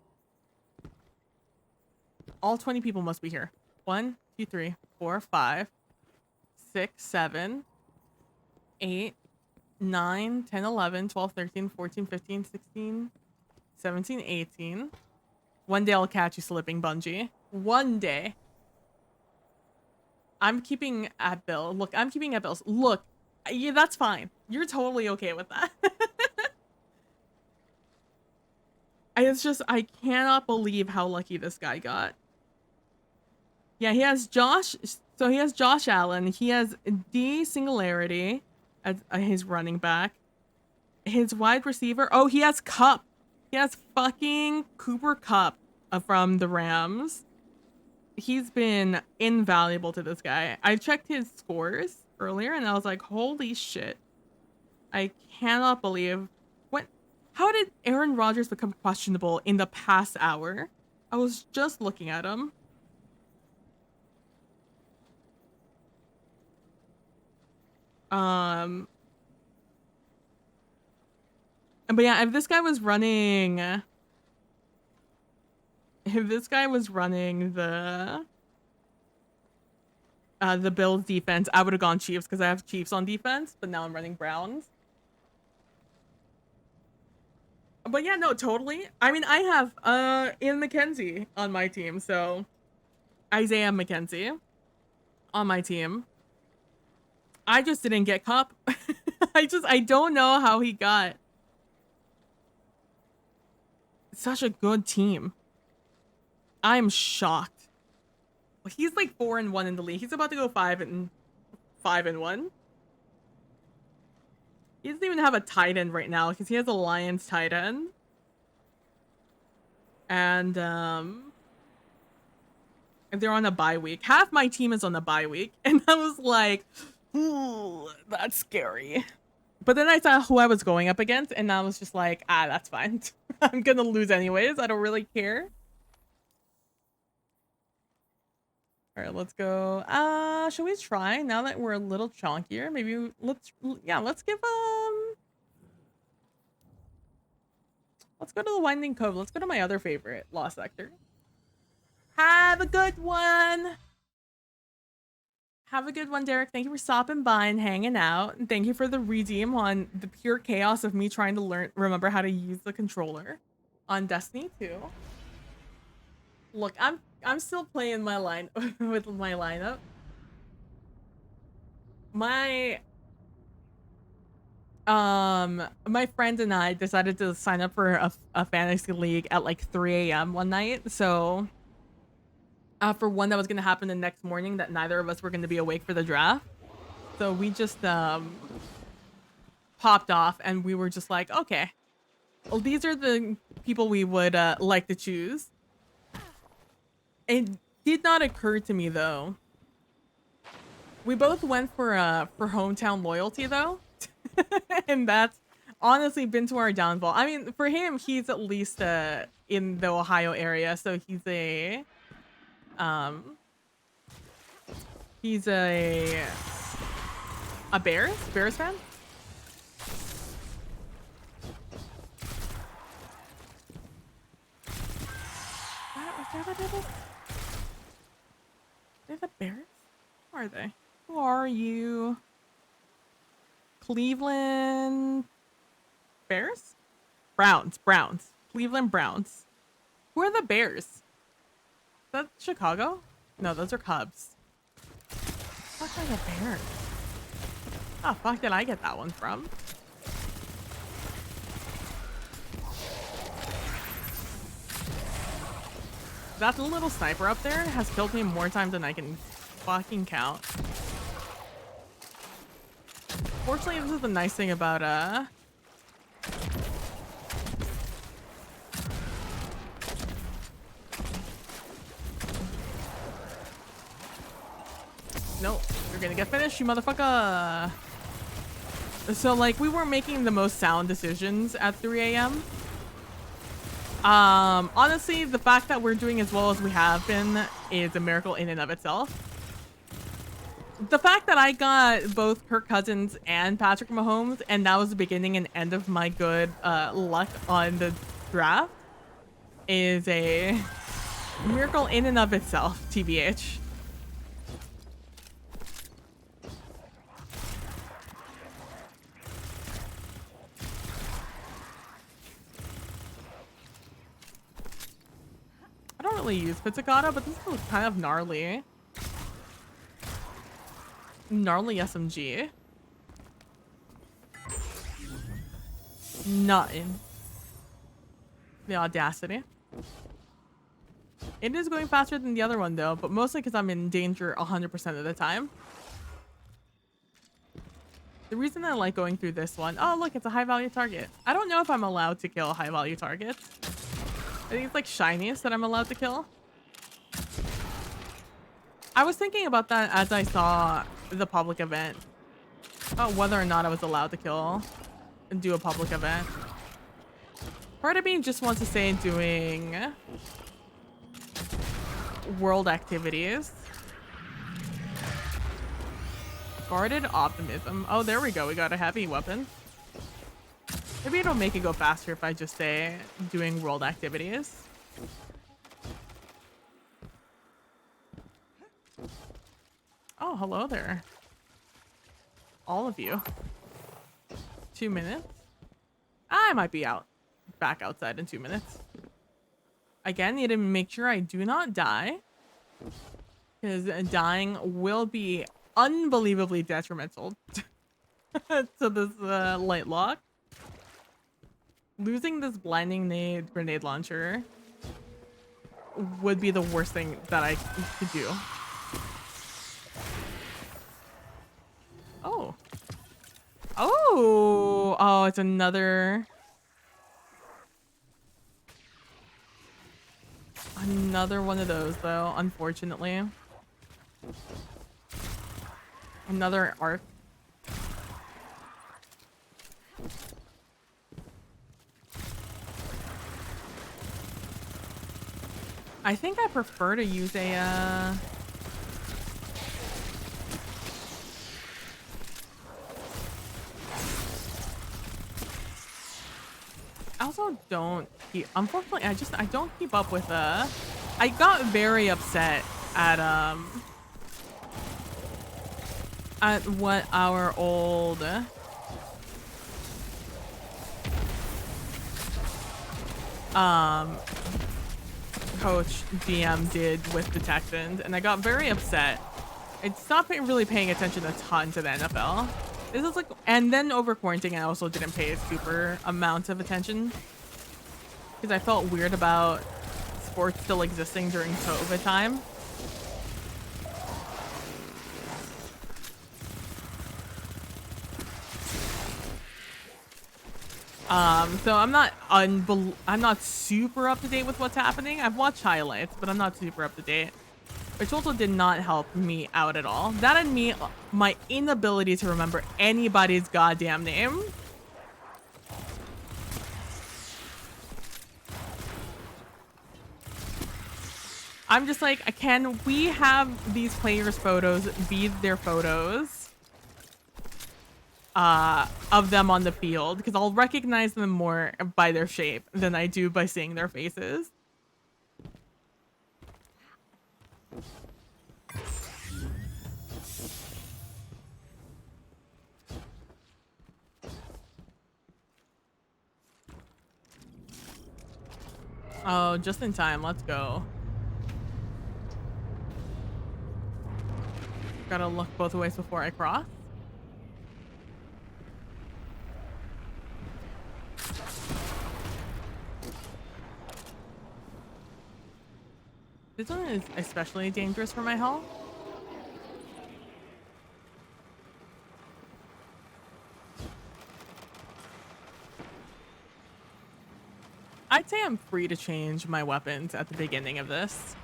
All 20 people must be here. 1, 2, 3, 4, 5, 6, 7, 8, 9, 10, 11, 12, 13, 14, 15, 16, 17, 18. One day I'll catch you slipping, Bungie. One day. I'm keeping at Bill. Look, I'm keeping at Bill's. Look, yeah, that's fine. You're totally okay with that. It's just, I cannot believe how lucky this guy got. Yeah, he has Josh. So he has Josh Allen. He has D Singularity as his running back. His wide receiver. Oh, he has Cup. He has fucking Cooper Kupp from the Rams. He's been invaluable to this guy. I checked his scores earlier and I was like, holy shit. I cannot believe what. How did Aaron Rodgers become questionable in the past hour? I was just looking at him. But yeah, if this guy was running the Bills defense, I would have gone Chiefs because I have Chiefs on defense, but now I'm running Browns. But yeah, no, totally. I mean, I have Ian McKenzie on my team, so Isaiah McKenzie on my team. I just didn't get Cup. I don't know how he got such a good team. I'm shocked. He's like 4-1 in the league. He's about to go 5-1. He doesn't even have a tight end right now because he has a Lions tight end. And they're on a bye week. Half my team is on a bye week. And I was like, ooh, that's scary. But then I saw who I was going up against, and I was just like, that's fine. I'm gonna lose anyways. I don't really care. All right, let's go. Should we try now that we're a little chunkier? Maybe let's give let's go to the Winding Cove. Let's go to my other favorite, Lost Sector. Have a good one. Have a good one, Derek. Thank you for stopping by and hanging out. And thank you for the redeem on the pure chaos of me trying to remember how to use the controller on Destiny 2. Look, I'm still playing my with my lineup. My friend and I decided to sign up for a fantasy league at like 3 a.m. one night. So for one that was going to happen the next morning that neither of us were going to be awake for the draft. So we just popped off and we were just like, okay, well, these are the people we would like to choose. It did not occur to me though. We both went for hometown loyalty though. And that's honestly been to our downfall. I mean, for him, he's at least in the Ohio area, so he's a Bears fan. They're the Bears? Who are they? Who are you? Cleveland Bears? Browns. Cleveland Browns. Who are the Bears? Is that Chicago? No, those are Cubs. What are the Bears? Oh, fuck did I get that one from? That little sniper up there has killed me more times than I can fucking count. Fortunately, this is the nice thing about nope, you're gonna get finished, you motherfucker. So like we weren't making the most sound decisions at 3 a.m. Honestly, the fact that we're doing as well as we have been is a miracle in and of itself. The fact that I got both Kirk Cousins and Patrick Mahomes, and that was the beginning and end of my good luck on the draft, is a miracle in and of itself, TBH. I don't really use Pizzicata, but this is kind of gnarly. Gnarly SMG. Nothing. The audacity. It is going faster than the other one though, but mostly because I'm in danger 100% of the time. The reason I like going through this one, oh look, it's a high value target. I don't know if I'm allowed to kill high value targets. I think it's like shinies that I'm allowed to kill. I was thinking about that as I saw the public event. About whether or not I was allowed to kill and do a public event. Part of me just wants to say doing world activities. Guarded optimism. Oh, there we go. We got a heavy weapon. Maybe it'll make it go faster if I just say doing world activities. Oh, hello there. All of you. 2 minutes. I might be back outside in 2 minutes. Again, need to make sure I do not die, because dying will be unbelievably detrimental to this Lightlocke. Losing this blinding grenade launcher would be the worst thing that I could do. Oh. Oh. Oh, it's another one of those though, unfortunately. Another arc. I think I prefer to use a I also don't keep, unfortunately I don't keep up with I got very upset at what our old coach DM did with the Texans, and I got very upset. I stopped really paying attention a ton to the NFL. This is like, and then over quarantine, I also didn't pay a super amount of attention because I felt weird about sports still existing during COVID time. So I'm not super up to date with what's happening. I've watched highlights, but I'm not super up to date, which also did not help me out at all. That and me, my inability to remember anybody's goddamn name. I'm just like, can we have these players' photos be their photos of them on the field? Because I'll recognize them more by their shape than I do by seeing their faces. Oh, just in time. Let's go. Gotta look both ways before I cross. This one is especially dangerous for my health. I'd say I'm free to change my weapons at the beginning of this.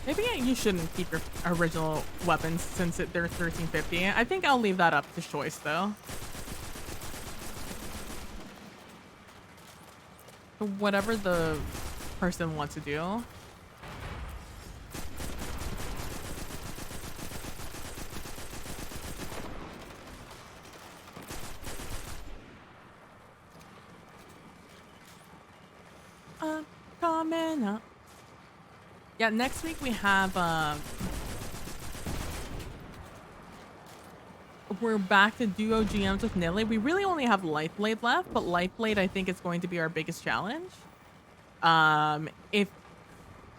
Maybe you shouldn't keep your original weapons since they're 1350. I think I'll leave that up to choice though. Whatever the person wants to do. Coming up. Yeah, next week we have we're back to duo GMs with Nilly. We really only have Lightblade left, but Lightblade I think is going to be our biggest challenge. If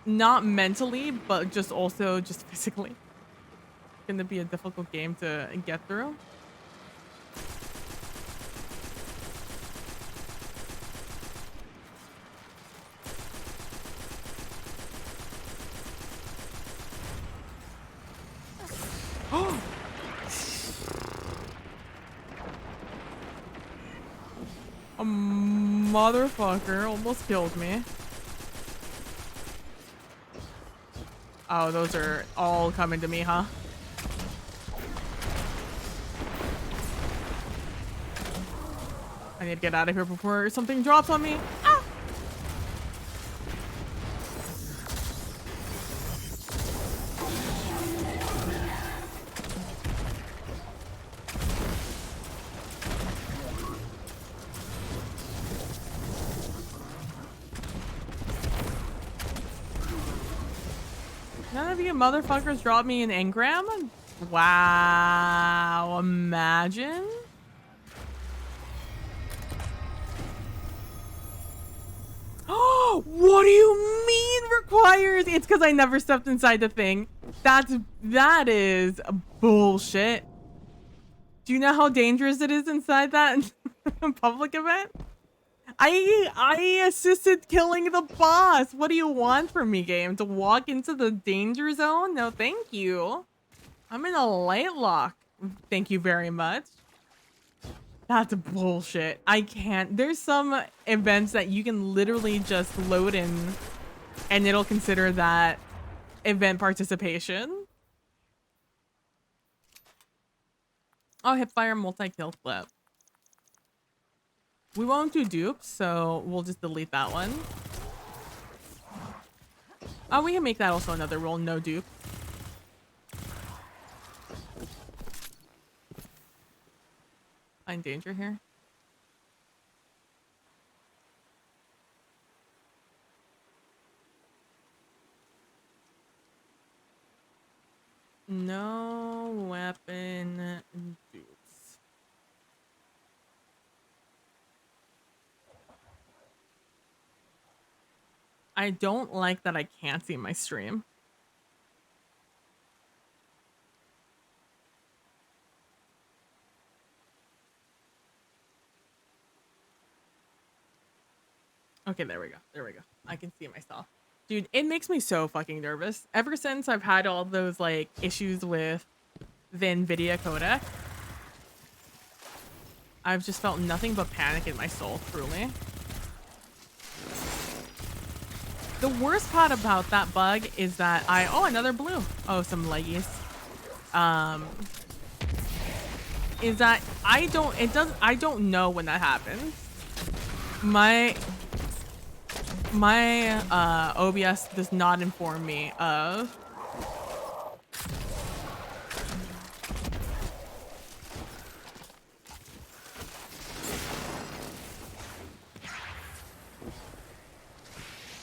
not mentally, but just also just physically. It's gonna be a difficult game to get through. A motherfucker almost killed me. Oh, those are all coming to me, huh? I need to get out of here before something drops on me. Ah! None of you motherfuckers dropped me an engram? Wow, imagine. Oh, what do you mean requires? It's because I never stepped inside the thing. That is bullshit. Do you know how dangerous it is inside that public event? I assisted killing the boss. What do you want from me, game? To walk into the danger zone? No, thank you. I'm in a Lightlocke. Thank you very much. That's bullshit. I can't. There's some events that you can literally just load in and it'll consider that event participation. Oh, hipfire multi-kill flip. We won't do dupes, so we'll just delete that one. Oh, we can make that also another rule, no dupe. Find danger here. No weapon dupes. I don't like that I can't see my stream. Okay, there we go. There we go. I can see myself. Dude, it makes me so fucking nervous. Ever since I've had all those like issues with the NVIDIA codec, I've just felt nothing but panic in my soul, truly. The worst part about that bug is that oh, another blue. Oh, some leggies. Is that I don't know when that happens. My OBS does not inform me of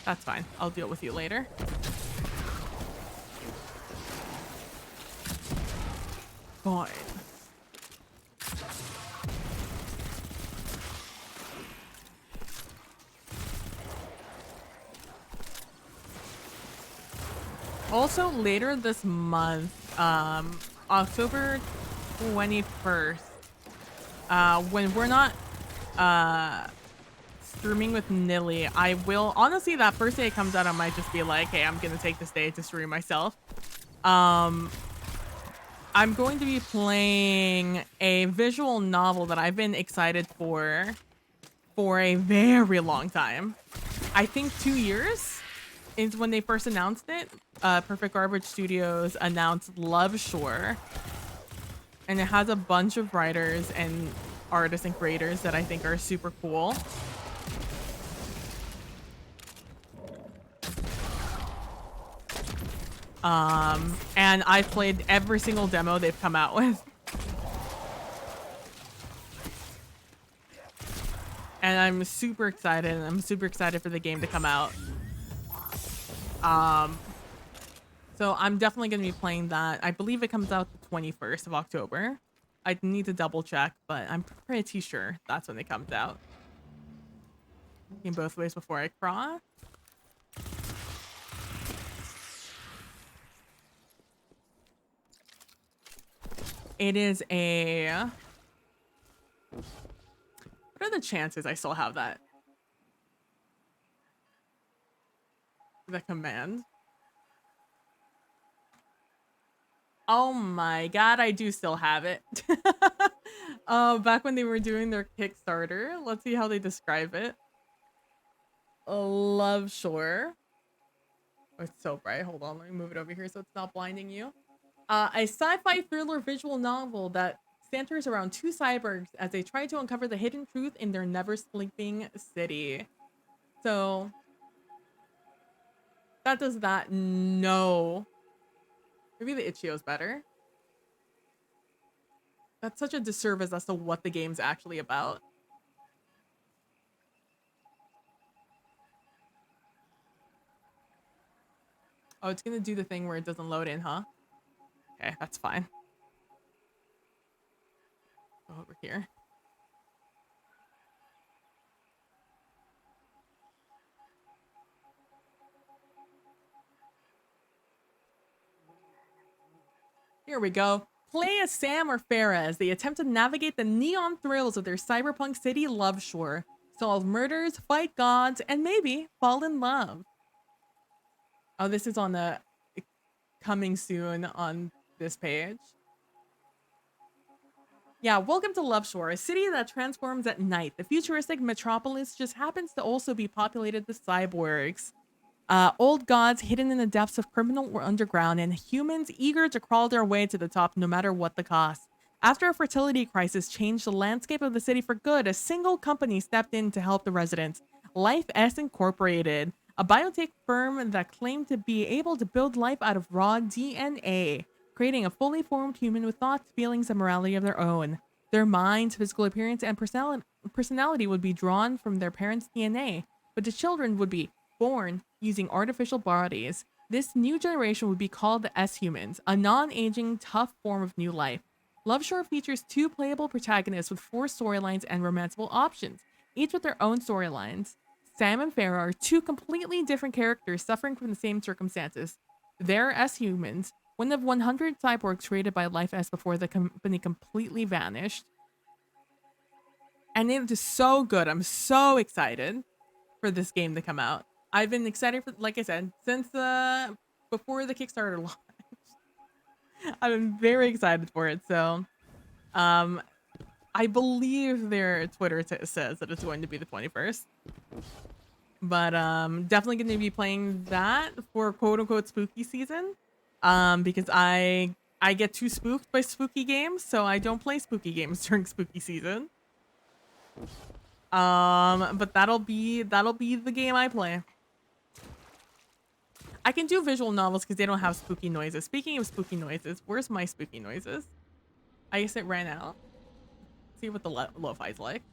That's fine. I'll deal with you later. Fine. Also, later this month, October 21st, when we're not streaming with Nilly, I will honestly that first day it comes out, I might just be like, hey, I'm gonna take this day to stream myself. I'm going to be playing a visual novel that I've been excited for a very long time. I think 2 years is when they first announced it. Perfect Garbage Studios announced Love Shore, and it has a bunch of writers and artists and creators that I think are super cool. And I've played every single demo they've come out with. And I'm super excited. I'm super excited for the game to come out. So I'm definitely going to be playing that. I believe it comes out the 21st of October. I need to double check, but I'm pretty sure that's when it comes out. In both ways before I cross. It is a... What are the chances I still have that? The command. Oh my god, I do still have it. Back when they were doing their Kickstarter. Let's see how they describe it. Love Shore. Oh, it's so bright. Hold on, let me move it over here so it's not blinding you. A sci-fi thriller visual novel that centers around two cyborgs as they try to uncover the hidden truth in their never-sleeping city. So that does that. No. Maybe the Itch.io's better. That's such a disservice as to what the game's actually about. Oh, it's gonna do the thing where it doesn't load in, huh? Okay, that's fine. Go over here. Here we go. Play as Sam or Farah as they attempt to navigate the neon thrills of their cyberpunk city Love Shore, solve murders, fight gods, and maybe fall in love. Oh, this is on the coming soon on this page. Yeah, welcome to Love Shore, a city that transforms at night. The futuristic metropolis just happens to also be populated with cyborgs. Old gods hidden in the depths of criminal or underground, and humans eager to crawl their way to the top no matter what the cost. After a fertility crisis changed the landscape of the city for good, a single company stepped in to help the residents. Life S Incorporated, a biotech firm that claimed to be able to build life out of raw DNA, creating a fully formed human with thoughts, feelings, and morality of their own. Their minds, physical appearance, and personality would be drawn from their parents' DNA, but the children would be born using artificial bodies. This new generation would be called the S-Humans, a non-aging, tough form of new life. Love Shore features 2 playable protagonists with 4 storylines and romanceable options, each with their own storylines. Sam and Farah are 2 completely different characters suffering from the same circumstances. They're S-Humans, one of 100 cyborgs created by Life S before the company completely vanished. And it is so good. I'm so excited for this game to come out. I've been excited for, like I said, since before the Kickstarter launch. I've been very excited for it. So, I believe their Twitter says that it's going to be the 21st. But definitely going to be playing that for quote unquote spooky season. Because I get too spooked by spooky games, so I don't play spooky games during spooky season. But that'll be the game I play. I can do visual novels because they don't have spooky noises. Speaking of spooky noises, where's my spooky noises? I guess it ran out. See what the lo-fi's like.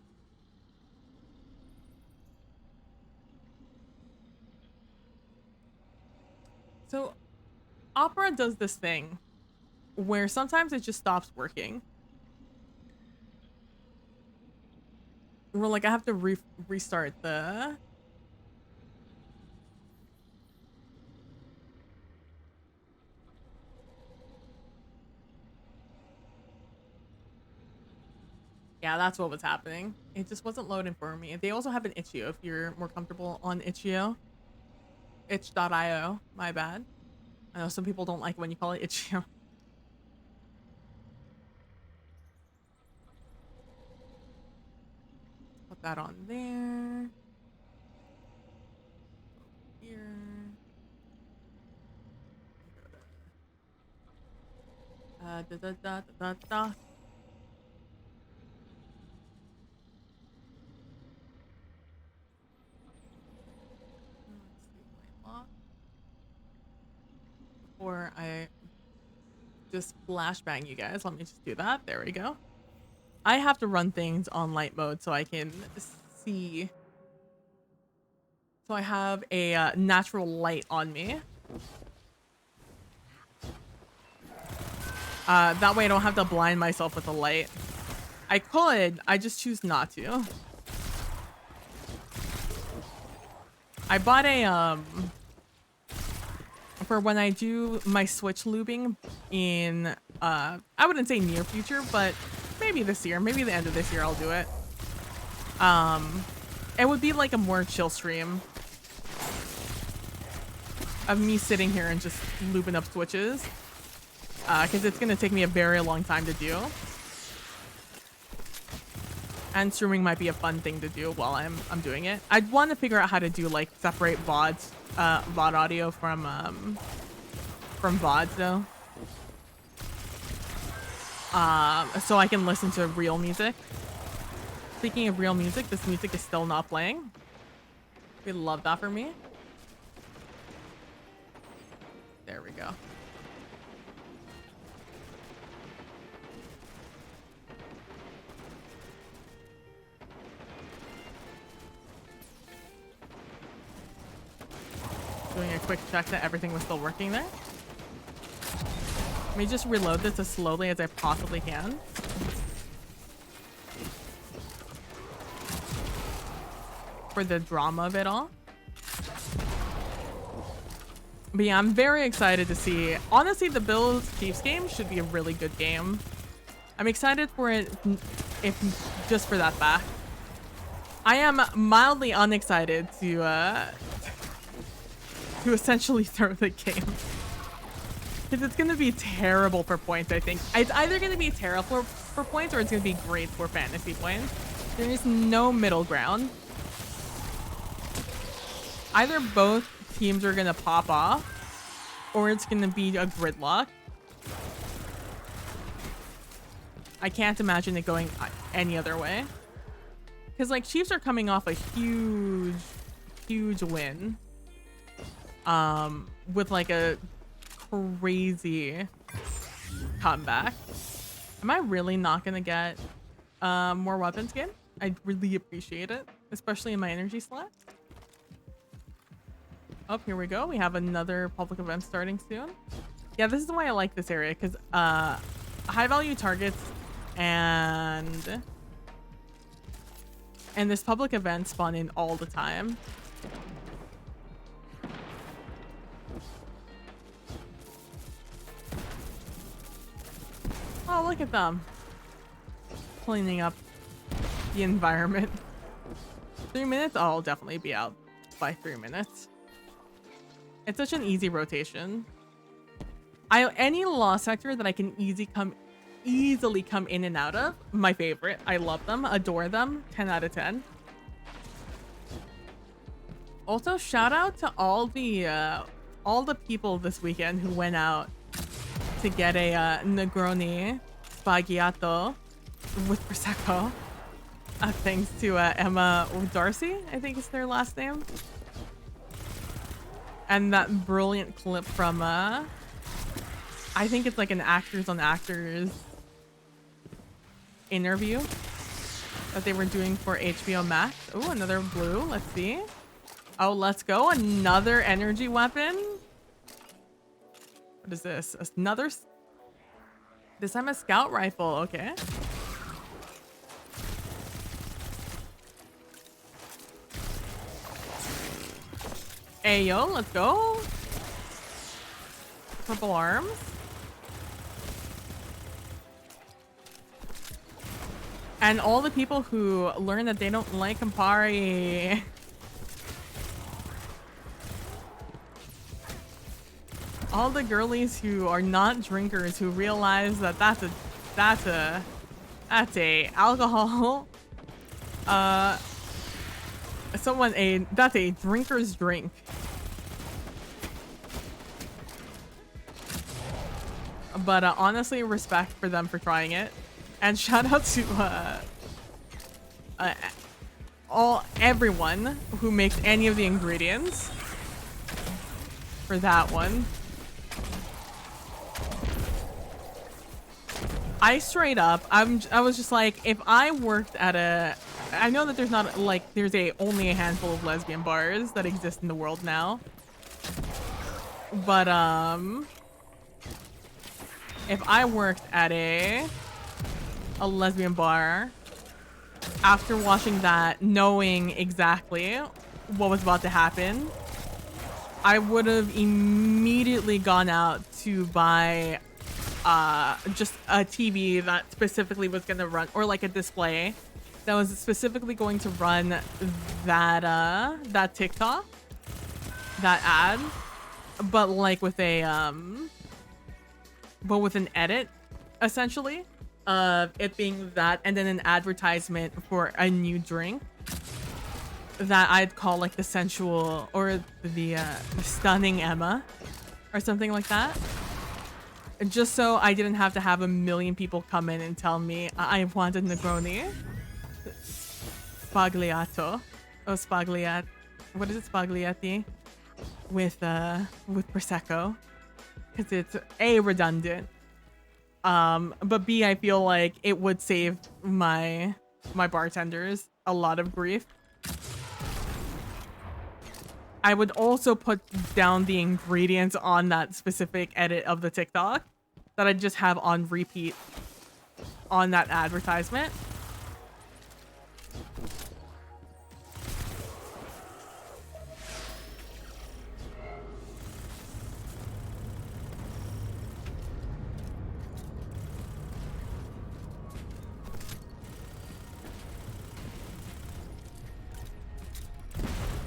So Opera does this thing where sometimes it just stops working. Where like I have to restart the... Yeah, that's what was happening. It just wasn't loading for me. They also have an itch.io if you're more comfortable on itch.io. Itch.io, my bad. I know some people don't like when you call it itch.io. Put that on there. Here. Da da da da da da. Before I just flashbang you guys, let me just do that. There we go. I have to run things on light mode so I can see. So I have a natural light on me. That way I don't have to blind myself with the light. I could, I just choose not to. I bought a, for when I do my Switch lubing in, I wouldn't say near future, but maybe this year, maybe the end of this year I'll do it. It would be like a more chill stream of me sitting here and just lubing up Switches. Because it's going to take me a very long time to do. And streaming might be a fun thing to do while I'm doing it. I'd want to figure out how to do like separate VODs, VOD audio from VODs though. So I can listen to real music. Speaking of real music, this music is still not playing. We love that for me. There we go. Doing a quick check that everything was still working there. Let me just reload this as slowly as I possibly can. For the drama of it all. But yeah, I'm very excited to see. Honestly, the Bills Chiefs game should be a really good game. I'm excited for it if just for that fact. I am mildly unexcited to essentially throw the game. Because it's going to be terrible for points, I think. It's either going to be terrible for points or it's going to be great for fantasy points. There is no middle ground. Either both teams are going to pop off or it's going to be a gridlock. I can't imagine it going any other way. Because like Chiefs are coming off a huge win. With like a crazy comeback. Am I really not gonna get more weapons game? I'd really appreciate it, especially in my energy slot. Oh, here we go. We have another public event starting soon. Yeah, this is why I like this area, because high value targets and this public event spawn in all the time. Oh, look at them. Cleaning up the environment. 3 minutes? Oh, I'll definitely be out by 3 minutes. It's such an easy rotation. Any law sector that I can easily come in and out of, my favorite. I love them, adore them, 10 out of 10. Also, shout out to all the people this weekend who went out to get a Negroni Spaghetto with Prosecco. Thanks to Emma Darcy, I think is their last name. And that brilliant clip from, I think it's like an actors on actors interview that they were doing for HBO Max. Oh, another blue. Let's see. Oh, let's go. Another energy weapon. What is this? Another... This time a scout rifle. Okay. Hey, yo, let's go. Purple arms. And all the people who learn that they don't like Campari. All the girlies who are not drinkers who realize that that's a alcohol. That's a drinker's drink. But honestly, respect for them for trying it. And shout out to everyone who makes any of the ingredients for that one. I straight up, I was just like, if I worked at I know that there's not like there's only a handful of lesbian bars that exist in the world now. But if I worked at a lesbian bar, after watching that, knowing exactly what was about to happen, I would have immediately gone out to buy just a TV that specifically was going to run, or like a display that was specifically going to run that TikTok, that ad, but like with an edit, essentially, of it being that, and then an advertisement for a new drink that I'd call like the sensual, or the stunning Emma, or something like that. Just so I didn't have to have a million people come in and tell me I wanted Negroni. Spagliato. Oh, spagliat. What is it? Spagliati? With Prosecco. Because it's A, redundant. But B, I feel like it would save my bartenders a lot of grief. I would also put down the ingredients on that specific edit of the TikTok that I just have on repeat on that advertisement.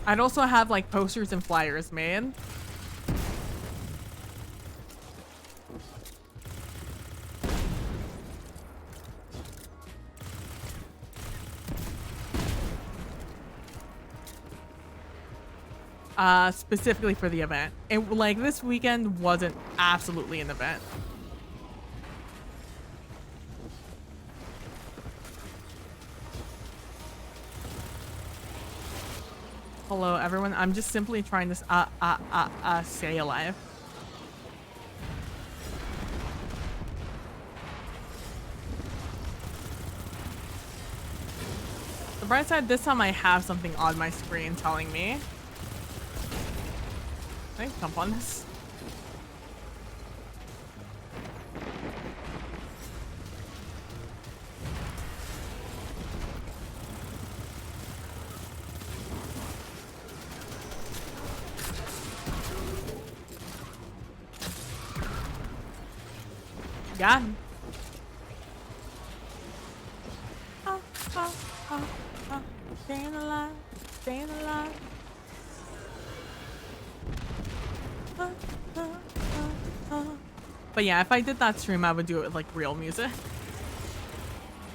I'd also have like posters and flyers made. Specifically for the event. Like this weekend wasn't absolutely an event. Hello, everyone. I'm just simply trying to stay alive. The bright side, this time I have something on my screen telling me. Can I jump on this? Got him. Staying alive, staying alive. But yeah, if I did that stream, I would do it with like real music.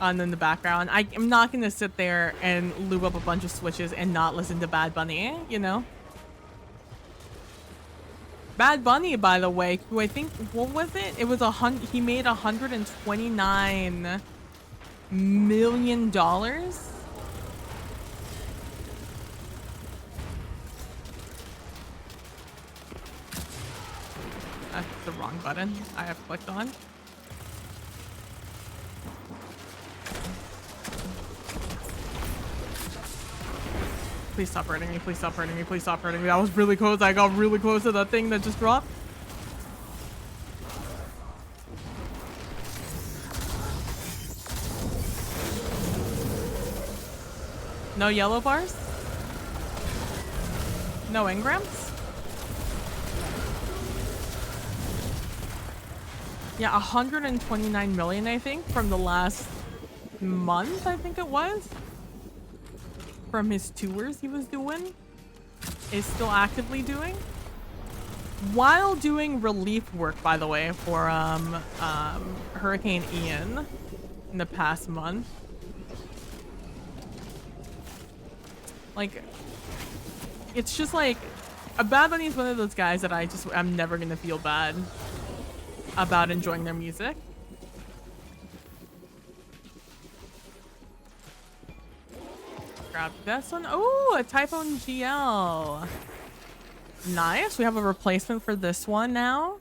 And in the background, I'm not gonna sit there and lube up a bunch of switches and not listen to Bad Bunny, you know? Bad Bunny, by the way, who I think, what was it? It was he made $129 million That's the wrong button I have clicked on. Please stop hurting me. Please stop hurting me. Please stop hurting me. That was really close. I got really close to that thing that just dropped. No yellow bars? No engrams? Yeah, 129 million, I think, from the last month, I think it was. From his tours he was doing. Is still actively doing. While doing relief work, by the way, for Hurricane Ian in the past month. Like, it's just like, Bad Bunny is one of those guys that I'm never gonna feel bad about enjoying their music. Grab this one. Oh, a Typhoon GL. Nice. We have a replacement for this one now.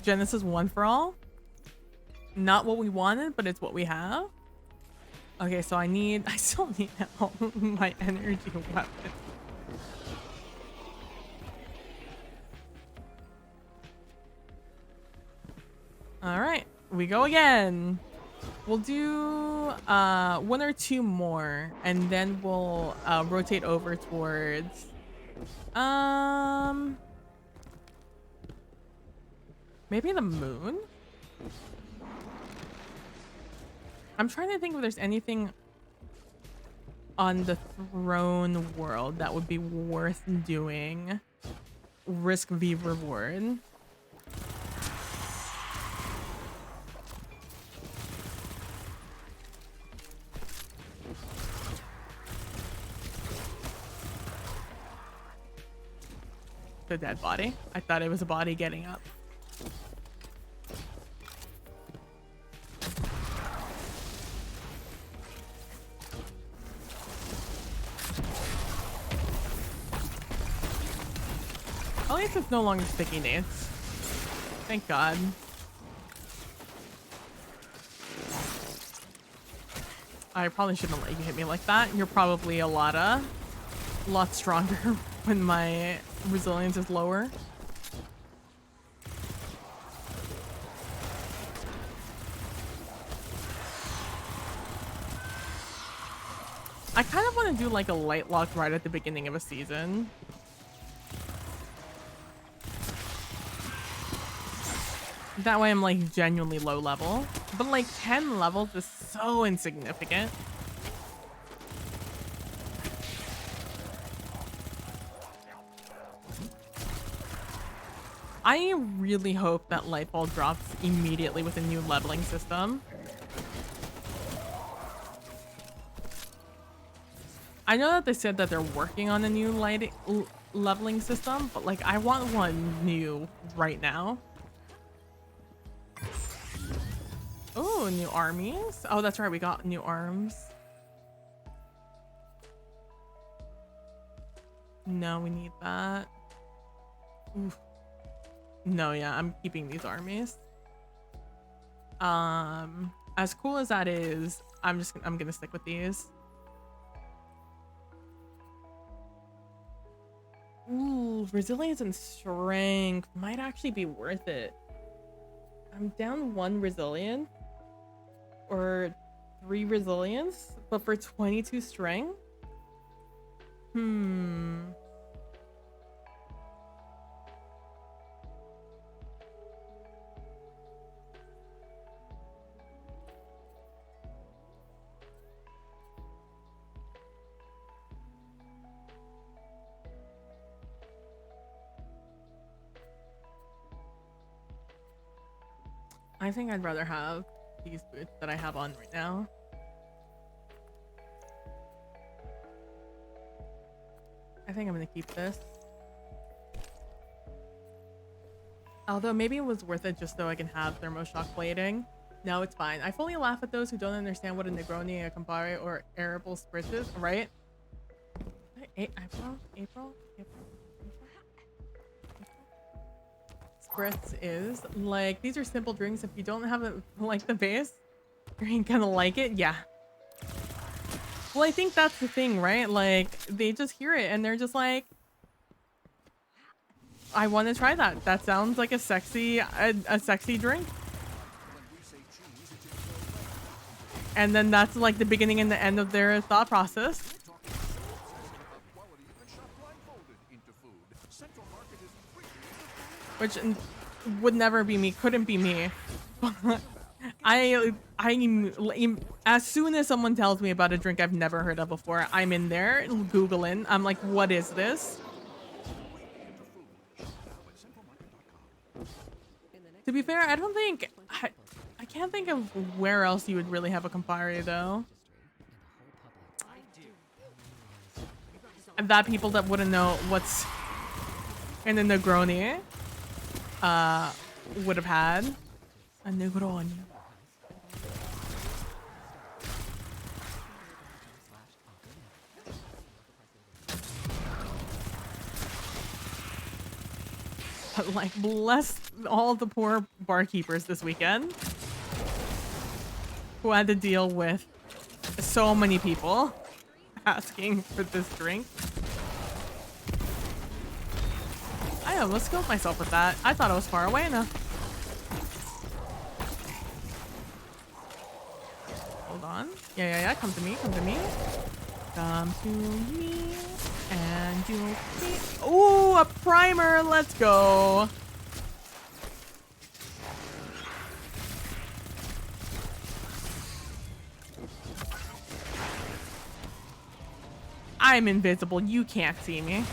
Genesis One for All. Not what we wanted, but it's what we have. Okay, so I still need all my energy weapons. All right, we go again. We'll do one or two more, and then we'll rotate over towards maybe the moon. I'm trying to think if there's anything on the throne world that would be worth doing. Risk v reward. The dead body. I thought it was a body getting up. At least it's no longer sticky nades. Thank God. I probably shouldn't let you hit me like that. You're probably a lot stronger when my resilience is lower. I kind of want to do like a Lightlocke right at the beginning of a season. That way I'm like genuinely low level. But like 10 levels is so insignificant. I really hope that Lightball drops immediately with a new leveling system. I know that they said that they're working on a new leveling system, but like I want one new right now. Oh, new armies. Oh, that's right. We got new arms. No, we need that. Oof. No, yeah, I'm keeping these armies. As cool as that is, I'm gonna stick with these. Ooh, resilience and strength might actually be worth it. I'm down 1 resilience or 3 resilience, but for 22 strength. I think I'd rather have these boots that I have on right now. I think I'm gonna keep this. Although maybe it was worth it just so I can have thermoshock plating. No, it's fine. I fully laugh at those who don't understand what a Negroni, a Campari, or arable spritz is, right? April? spritz is. Like, these are simple drinks. If you don't have it like the base, you ain't gonna like it. Yeah. Well, I think that's the thing, right? Like, they just hear it and they're just like, I want to try that. That sounds like a sexy drink. And then that's like the beginning and the end of their thought process. Which would never be me, couldn't be me. I as soon as someone tells me about a drink I've never heard of before, I'm in there Googling. I'm like, what is this? To be fair, I don't think I can't think of where else you would really have a Campari though. And that people that wouldn't know what's in the Negroni would have had a Negroni. But like, bless all the poor barkeepers this weekend who had to deal with so many people asking for this drink. I almost killed myself with that. I thought I was far away enough. Hold on. Yeah. Come to me. Come to me. Come to me. And you'll be... Ooh, a primer. Let's go. I'm invisible. You can't see me.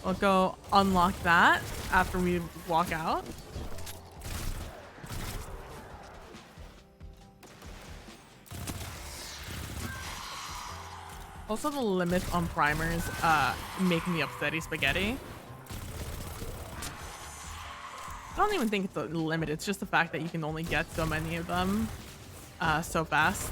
We'll go unlock that after we walk out. Also, the limits on primers make me upsetty spaghetti. I don't even think it's a limit. It's just the fact that you can only get so many of them so fast.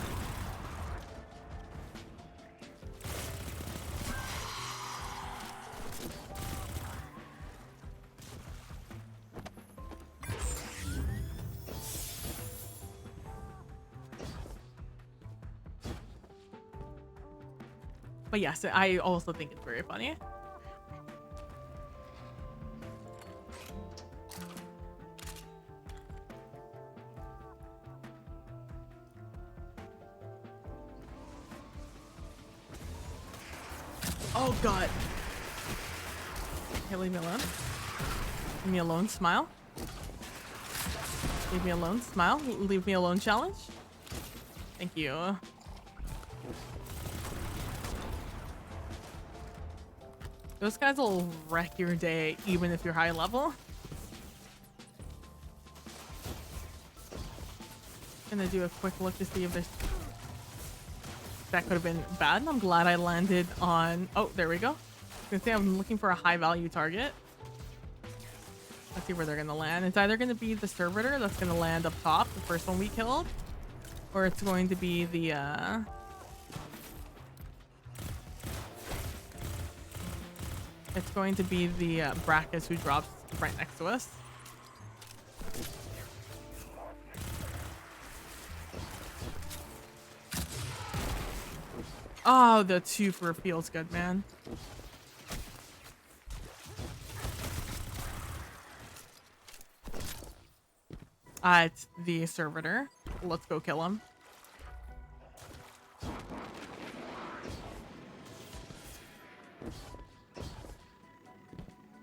But yes, I also think it's very funny. Oh god. Okay, leave me alone. Leave me alone, smile. Leave me alone, smile. Leave me alone, challenge. Thank you. Those guys will wreck your day even if you're high level. Gonna do a quick look to see if there's... That could have been bad. I'm glad I landed on... Oh, there we go. I was gonna say I'm looking for a high value target. Let's see where they're gonna land. It's either gonna be the servitor that's gonna land up top, the first one we killed, or it's going to be the it's going to be the Brackus who drops right next to us. Oh, the 2 for feels good, man. It's the servitor. Let's go kill him.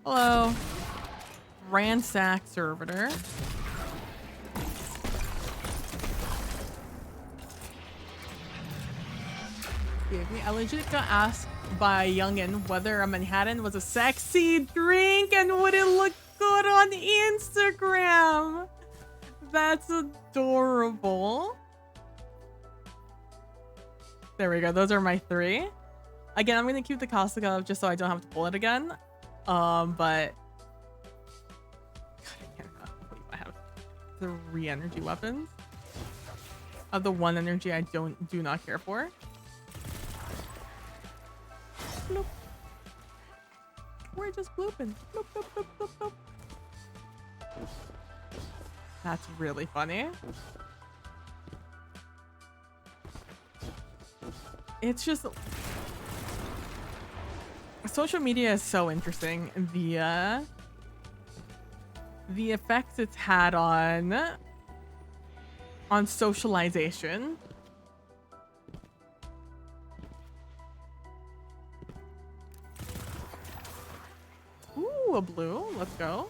Hello. Ransack servitor. I legit got asked by a youngin whether a Manhattan was a sexy drink and would it look good on Instagram. That's adorable. There we go. Those are my 3. Again, I'm gonna keep the Kostakov just so I don't have to pull it again. But God, I can't believe I have 3 energy weapons. Of the 1 energy I do not care for. Bloop. We're just blooping. Bloop, bloop, bloop, bloop, bloop. That's really funny. It's just social media is so interesting. The effects it's had on socialization. Ooh, a blue. Let's go.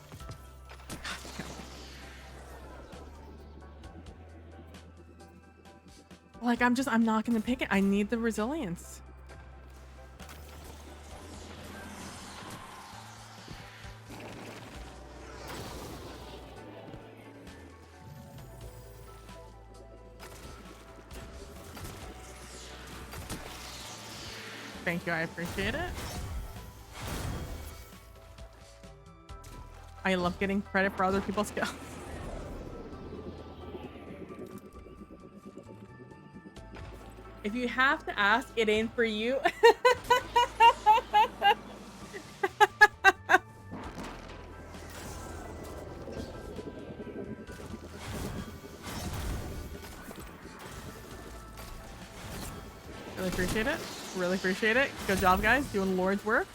Like, I'm not gonna pick it. I need the resilience. Thank you, I appreciate it. I love getting credit for other people's skills. If you have to ask, it ain't for you. Really appreciate it. Really appreciate it. Good job, guys. Doing Lord's work.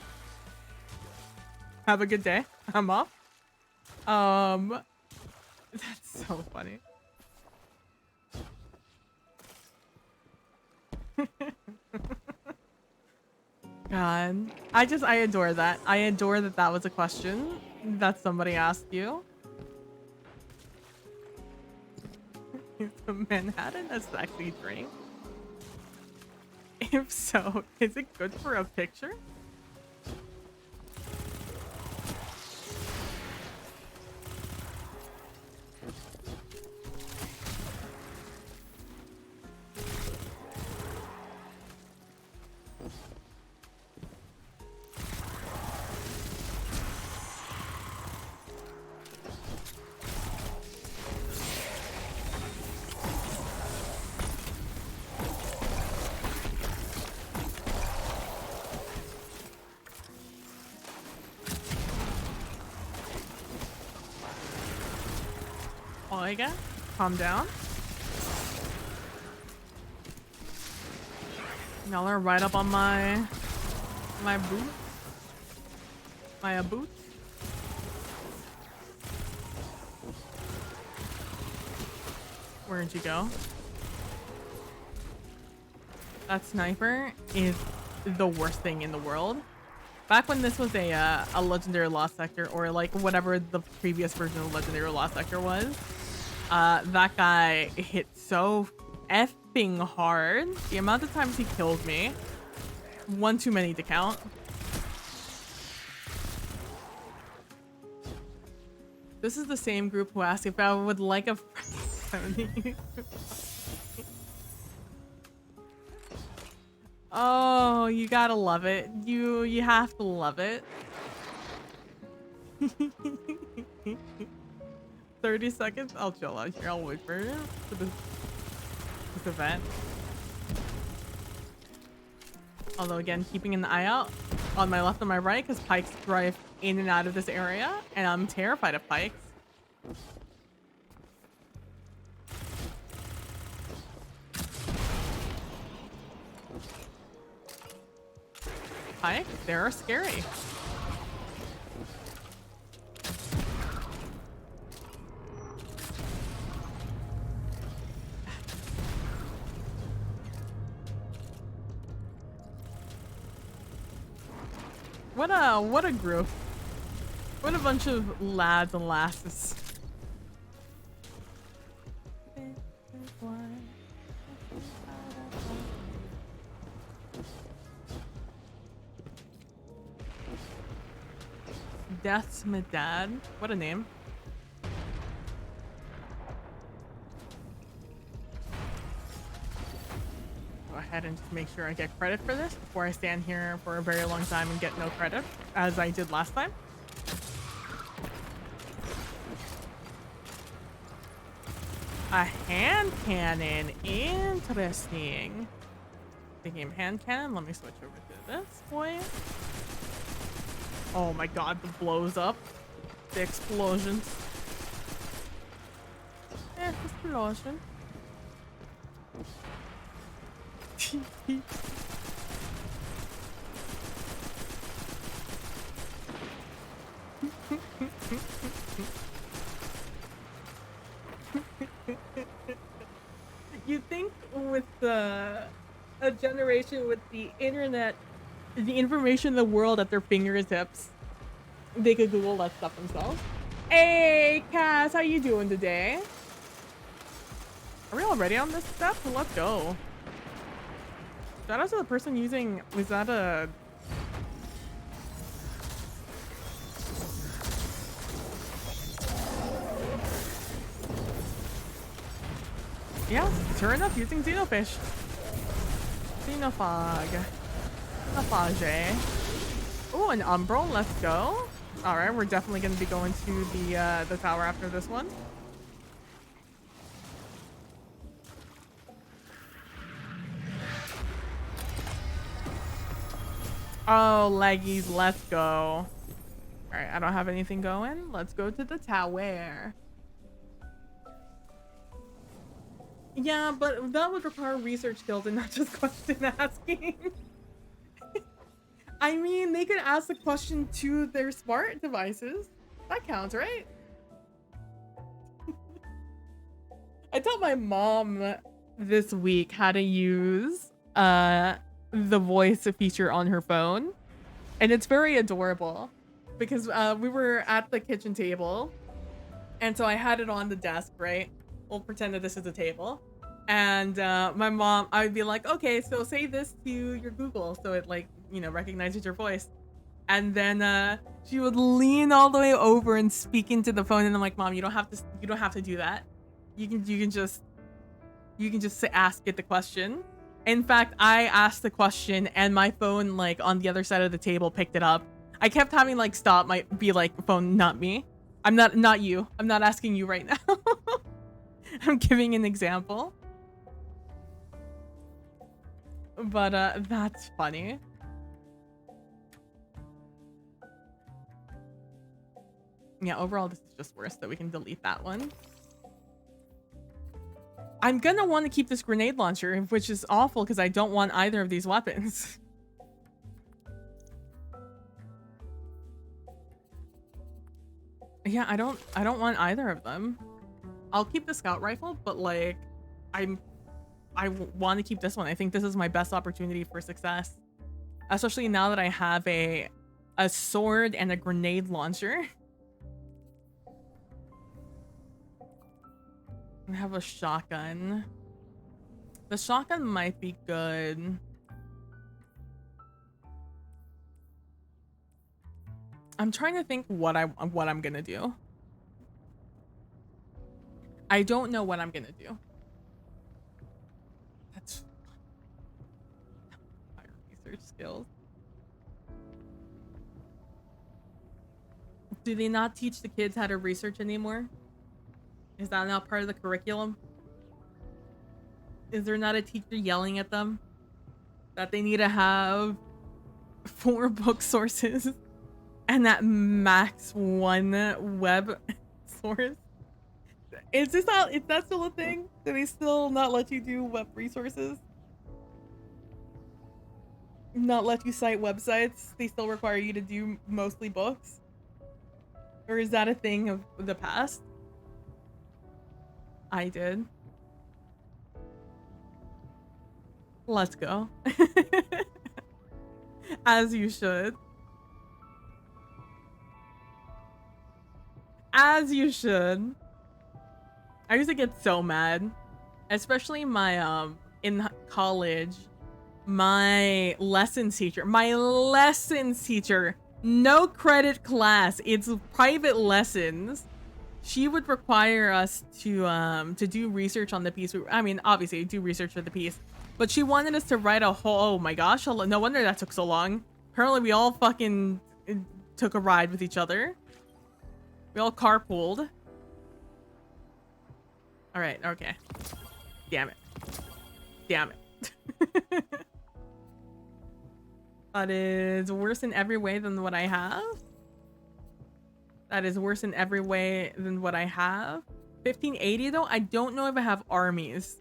Have a good day. I'm off. That's so funny. God, I adore that. I adore that that was a question that somebody asked you. Is a Manhattan a sexy drink? If so, is it good for a picture? Oiga, calm down. Y'all are right up on my boot. My boot. Where'd you go? That sniper is the worst thing in the world. Back when this was a legendary lost sector, or like whatever the previous version of legendary lost sector was, that guy hit so effing hard. The amount of times he killed me, one too many to count. This is the same group who asked if I would like a Oh, you gotta love it. You have to love it. 30 seconds? I'll chill out here. I'll wait for this event. Although again, keeping an eye out on my left and my right because pikes drive in and out of this area, and I'm terrified of pikes. Pike, they're scary. What a group. What a bunch of lads and lasses. Death's my dad. What a name. Go ahead and just make sure I get credit for this before I stand here for a very long time and get no credit, as I did last time. A hand cannon. Interesting. The game hand cannon. Let me switch over to this boy. Oh my god, the blows up. The explosions. Explosion. You think with a generation with the internet, the information in the world at their fingertips, they could Google that stuff themselves. Hey, Cass, how you doing today? Are we already on this step? Let's go. Shout out to the person using, was that a... Yeah, sure enough, using Xenofish. Xenofog. Xenophage. Oh, an Umbral, let's go. Alright, we're definitely going to be going to the tower after this one. Oh, leggies, let's go. Alright, I don't have anything going. Let's go to the tower. Yeah, but that would require research skills and not just question asking. I mean, they could ask the question to their smart devices. That counts, right? I taught my mom this week how to use the voice feature on her phone. And it's very adorable because we were at the kitchen table. And so I had it on the desk, right? We'll pretend that this is a table. And my mom, I'd be like, okay, so say this to your Google. So it like, you know, recognizes your voice. And then she would lean all the way over and speak into the phone. And I'm like, Mom, you don't have to do that. You can just ask it the question. In fact, I asked the question and my phone like on the other side of the table picked it up. I kept having like stop, might be like phone, not me. I'm not you. I'm not asking you right now. I'm giving an example. But that's funny. Yeah, overall this is just worse, so we can delete that one. I'm gonna want to keep this grenade launcher, which is awful because I don't want either of these weapons. Yeah, I don't want either of them. I'll keep the scout rifle, but like I want to keep this one. I think this is my best opportunity for success. Especially now that I have a sword and a grenade launcher. I have a shotgun. The shotgun might be good. I'm trying to think what I'm gonna do. I don't know what I'm gonna do. That's fire research skills. Do they not teach the kids how to research anymore? Is that not part of the curriculum? Is there not a teacher yelling at them that they need to have 4 book sources and that max 1 web source? Is that still a thing? Do they still not let you do web resources? Not let you cite websites? They still require you to do mostly books? Or is that a thing of the past? I did. Let's go. As you should. As you should. I used to get so mad. Especially my, in college, my lessons teacher, no credit class, it's private lessons. She would require us to do research on the piece. I mean, obviously do research for the piece, but she wanted us to write a whole, oh my gosh, no wonder that took so long. Apparently we all fucking took a ride with each other. We all carpooled. All right, okay. Damn it. Damn it. That is worse in every way than what I have. That is worse in every way than what I have. 1580 though, I don't know if I have armies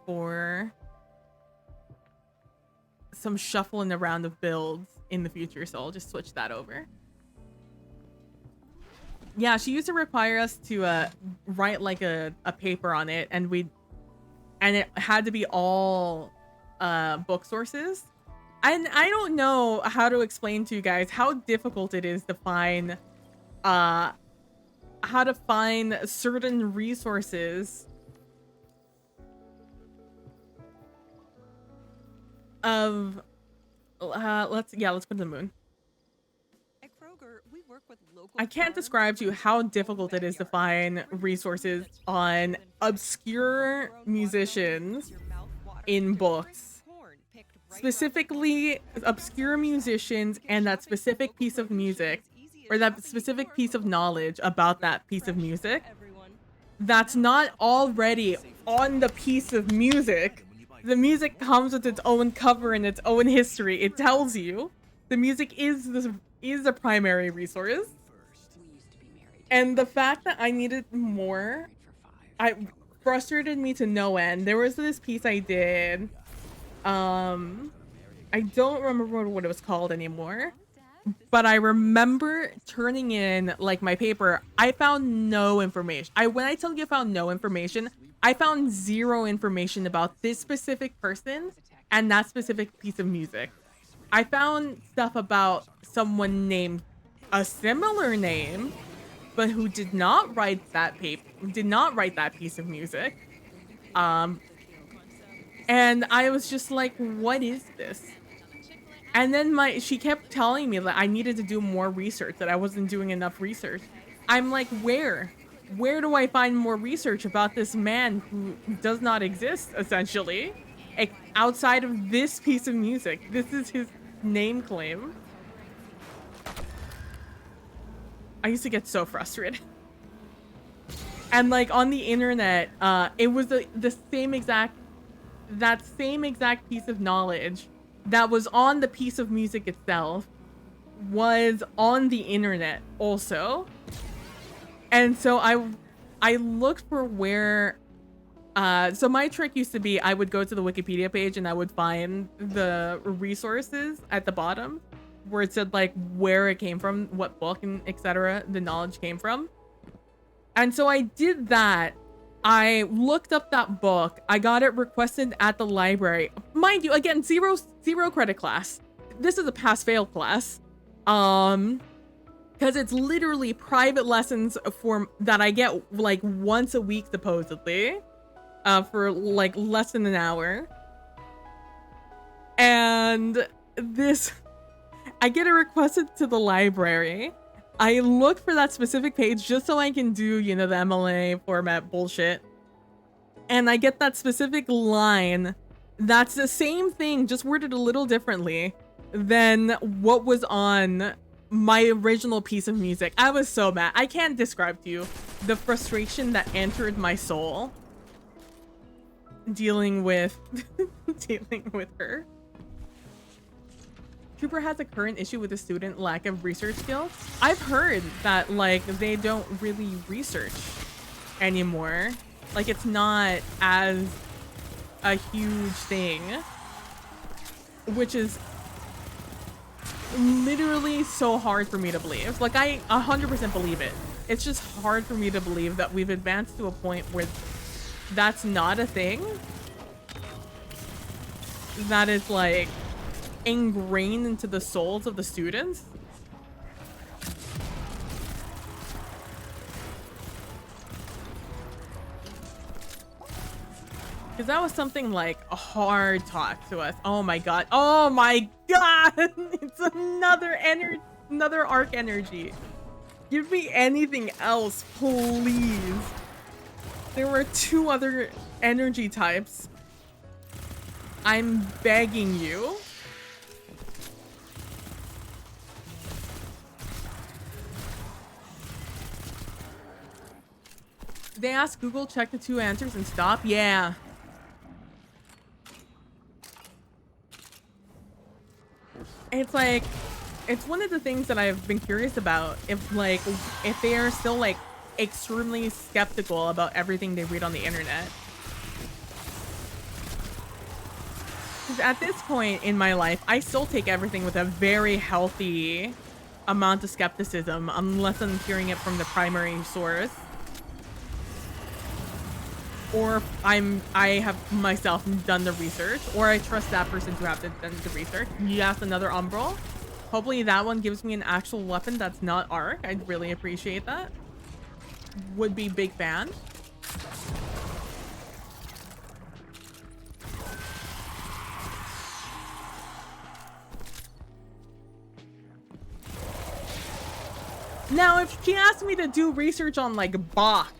for some shuffling around of builds in the future, so I'll just switch that over. Yeah, she used to require us to write like a paper on it, and it had to be all book sources. And I don't know how to explain to you guys how difficult it is to find how to find certain resources of let's put the moon. At Kroger, we work with local I can't describe to you how difficult it is to find resources on obscure musicians in books. Specifically obscure musicians and that specific piece of music, or that specific piece of knowledge about that piece of music that's not already on the piece of music. The music comes with its own cover and its own history. It tells you the music is the primary resource. And the fact that I needed more, frustrated me to no end. There was this piece I did. I don't remember what it was called anymore. But I remember turning in like my paper. I found no information. When I tell you I found no information, I found zero information about this specific person and that specific piece of music. I found stuff about someone named a similar name, but who did not write that piece of music. And I was just like, what is this? And then she kept telling me that I needed to do more research, that I wasn't doing enough research. I'm like, where? Where do I find more research about this man who does not exist, essentially? Outside of this piece of music. This is his name claim. I used to get so frustrated. And like on the internet, it was that same exact piece of knowledge that was on the piece of music itself was on the internet also. And so I looked for where so my trick used to be I would go to the Wikipedia page and I would find the resources at the bottom where it said like where it came from, what book and etc. the knowledge came from. And so I did that. I looked up that book. I got it requested at the library. Mind you, again, zero credit class. This is a pass-fail class. Because it's literally private lessons that I get like once a week, supposedly. For like less than an hour. And I get it requested to the library. I look for that specific page just so I can do, the MLA format bullshit. And I get that specific line that's the same thing, just worded a little differently than what was on my original piece of music. I was so mad. I can't describe to you the frustration that entered my soul dealing with her. Cooper has a current issue with the student lack of research skills. I've heard that like they don't really research anymore. Like it's not as a huge thing, which is literally so hard for me to believe. Like I 100% believe it. It's just hard for me to believe that we've advanced to a point where that's not a thing. That is like ingrained into the souls of the students. Because that was something like a hard talk to us. Oh my god. Oh my god. It's another arc energy. Give me anything else, please. There were 2 other energy types. I'm begging you. They asked Google, check the 2 answers and stop? Yeah. it's like, it's one of the things that I've been curious about, if they are still like extremely skeptical about everything they read on the internet. 'Cause at this point in my life, I still take everything with a very healthy amount of skepticism, unless I'm hearing it from the primary source. Or I have myself done the research, or I trust that person to have done the research. Yes, another Umbral. Hopefully that one gives me an actual weapon that's not Arc. I'd really appreciate that. Would be big fan. Now, if she asked me to do research on like Bach,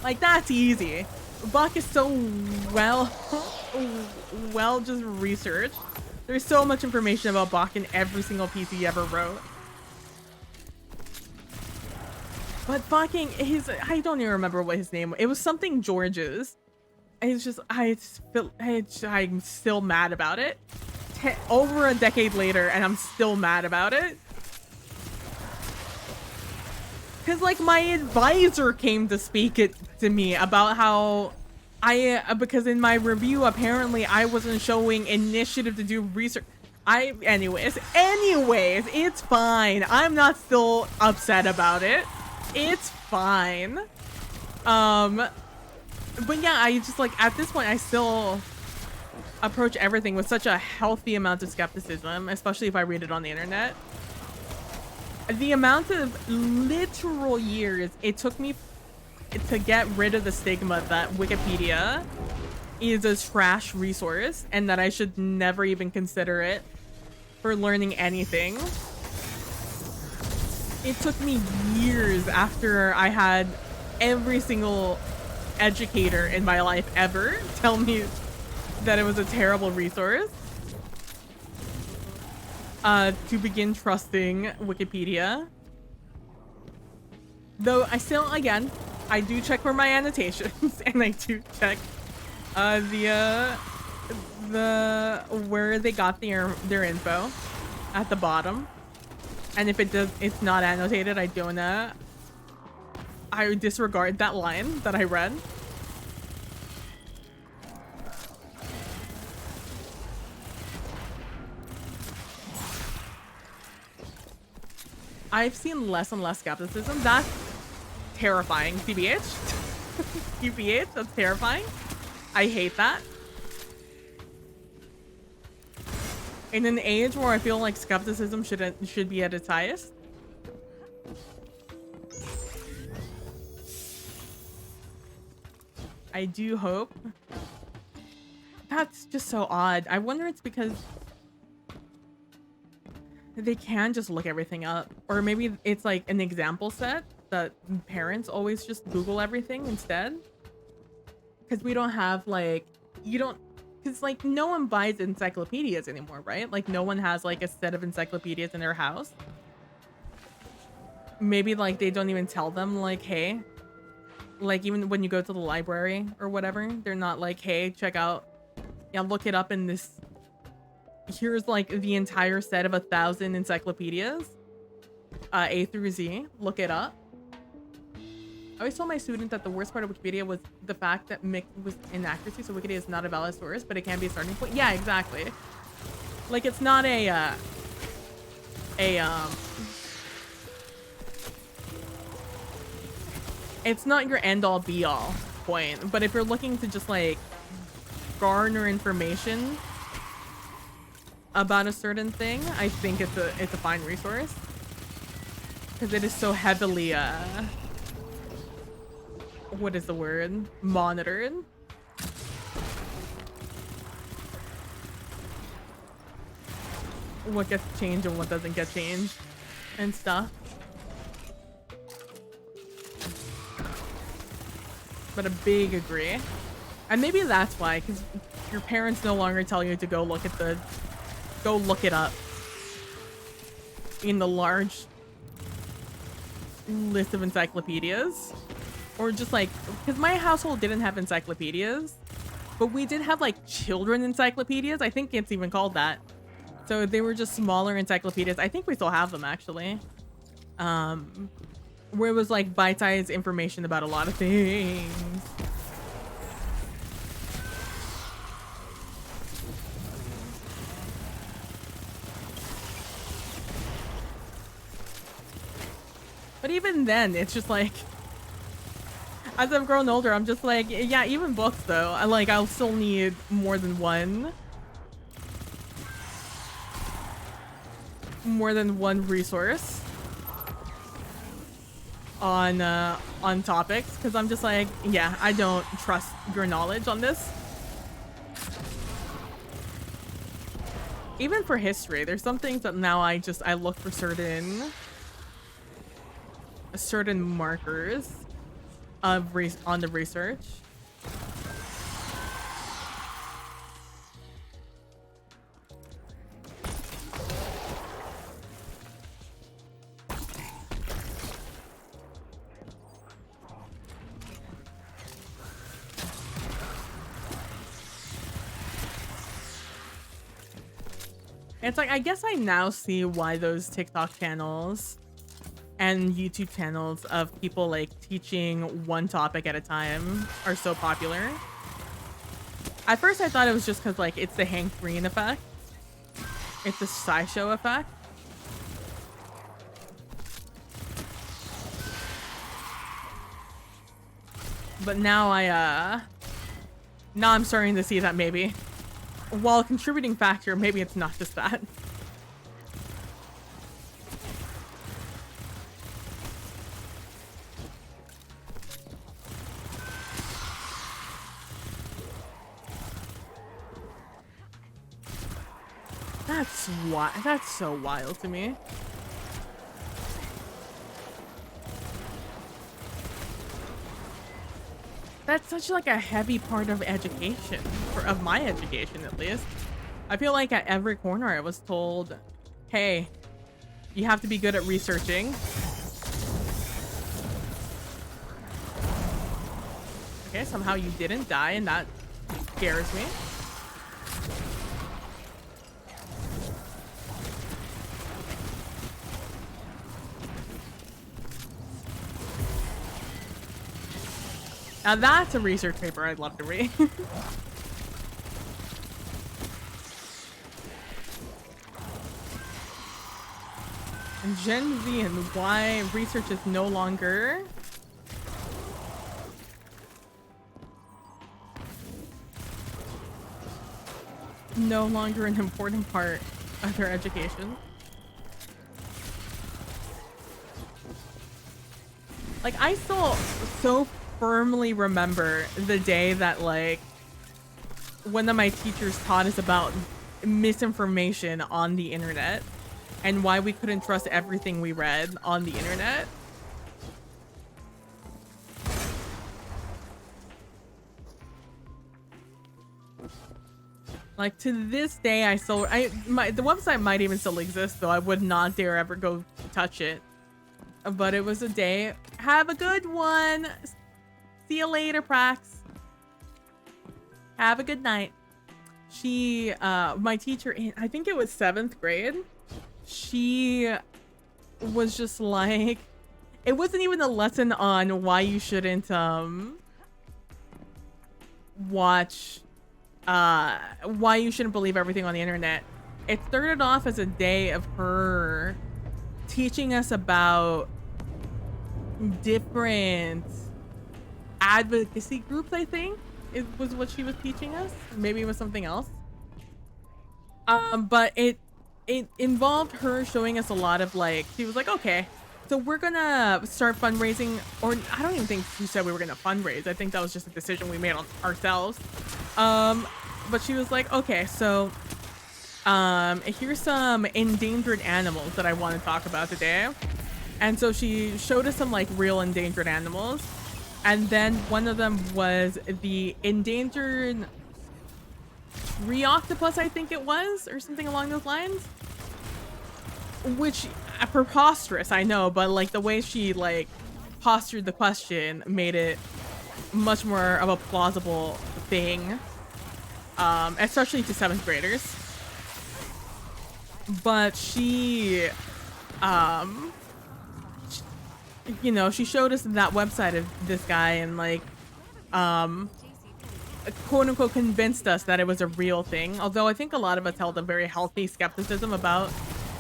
like that's easy. Bach is so well just researched. There's so much information about Bach in every single piece he ever wrote. But fucking I don't even remember what his name was. It was something George's. It's just, I'm still mad about it. Over a decade later, and I'm still mad about it. Because, like, my advisor came to speak it to me about how because in my review, apparently I wasn't showing initiative to do research. Anyways, it's fine. I'm not still upset about it. It's fine. But yeah, I just, like, at this point, I still approach everything with such a healthy amount of skepticism, especially if I read it on the internet. The amount of literal years it took me to get rid of the stigma that Wikipedia is a trash resource and that I should never even consider it for learning anything. It took me years after I had every single educator in my life ever tell me that it was a terrible resource to begin trusting Wikipedia. Though I still, again, I do check for my annotations and I do check the where they got their info at the bottom. And if it's not annotated, I disregard that line that I read. I've seen less and less skepticism. That's terrifying, TBH. TBH, that's terrifying. I hate that. In an age where I feel like skepticism should be at its highest. I do hope. That's just so odd. I wonder it's because they can just look everything up, or maybe it's like an example set that parents always just Google everything instead, because we don't have like, because like no one buys encyclopedias anymore, right? Like no one has like a set of encyclopedias in their house. Maybe like they don't even tell them like, hey, like even when you go to the library or whatever, they're not like, hey, check out, yeah, look it up in this. Here's like the entire set of 1,000 encyclopedias, A through Z. Look it up. I always told my student that the worst part of Wikipedia was the fact that mixed with inaccuracy. So Wikipedia is not a valid source, but it can be a starting point. Yeah, exactly. Like it's not it's not your end all be all point. But if you're looking to just like garner information about a certain thing, I think it's a fine resource because it is so heavily what is the word, monitored. What gets changed and what doesn't get changed and stuff. But a big agree. And maybe that's why, because your parents no longer tell you to go look it up in the large list of encyclopedias. Or just like, because my household didn't have encyclopedias, but we did have like children encyclopedias. I think it's even called that. So they were just smaller encyclopedias. I think we still have them actually. Where it was like bite-sized information about a lot of things. But even then, it's just like, as I've grown older, I'm just like, yeah, even books though, I'll still need more than one resource on topics, because I'm just like, yeah, I don't trust your knowledge on this. Even for history, there's some things that now I look for certain markers of on the research. It's like, I guess I now see why those TikTok channels and YouTube channels of people like teaching one topic at a time are so popular. At first I thought it was just because like it's the Hank Green effect. It's the SciShow effect. But now now I'm starting to see that maybe, while a contributing factor, maybe it's not just that. That's so wild to me. That's such like a heavy part of education, of my education at least. I feel like at every corner I was told, hey, you have to be good at researching. Okay, somehow you didn't die, and that scares me. Now that's a research paper I'd love to read. And Gen Z and why research is no longer an important part of their education. Like, I still so firmly remember the day that like one of my teachers taught us about misinformation on the internet and why we couldn't trust everything we read on the internet. Like, to this day, the website might even still exist, though I would not dare ever go touch it. But it was a day. Have a good one. See you later, Prax. Have a good night. She, my teacher in, I think it was 7th grade, she was just like, it wasn't even a lesson on why you shouldn't, why you shouldn't believe everything on the internet. It started off as a day of her teaching us about different advocacy groups, I think it was what she was teaching us. Maybe it was something else. But it involved her showing us a lot of like, she was like, okay, so we're gonna start fundraising, or I don't even think she said we were gonna fundraise. I think that was just a decision we made on ourselves. But she was like, okay, so here's some endangered animals that I want to talk about today. And so she showed us some like real endangered animals. And then one of them was the endangered tree octopus, I think it was, or something along those lines. Which, preposterous, I know, but like the way she like postured the question made it much more of a plausible thing, especially to 7th graders. but she, um, you know, she showed us that website of this guy and like, quote unquote convinced us that it was a real thing. Although I think a lot of us held a very healthy skepticism about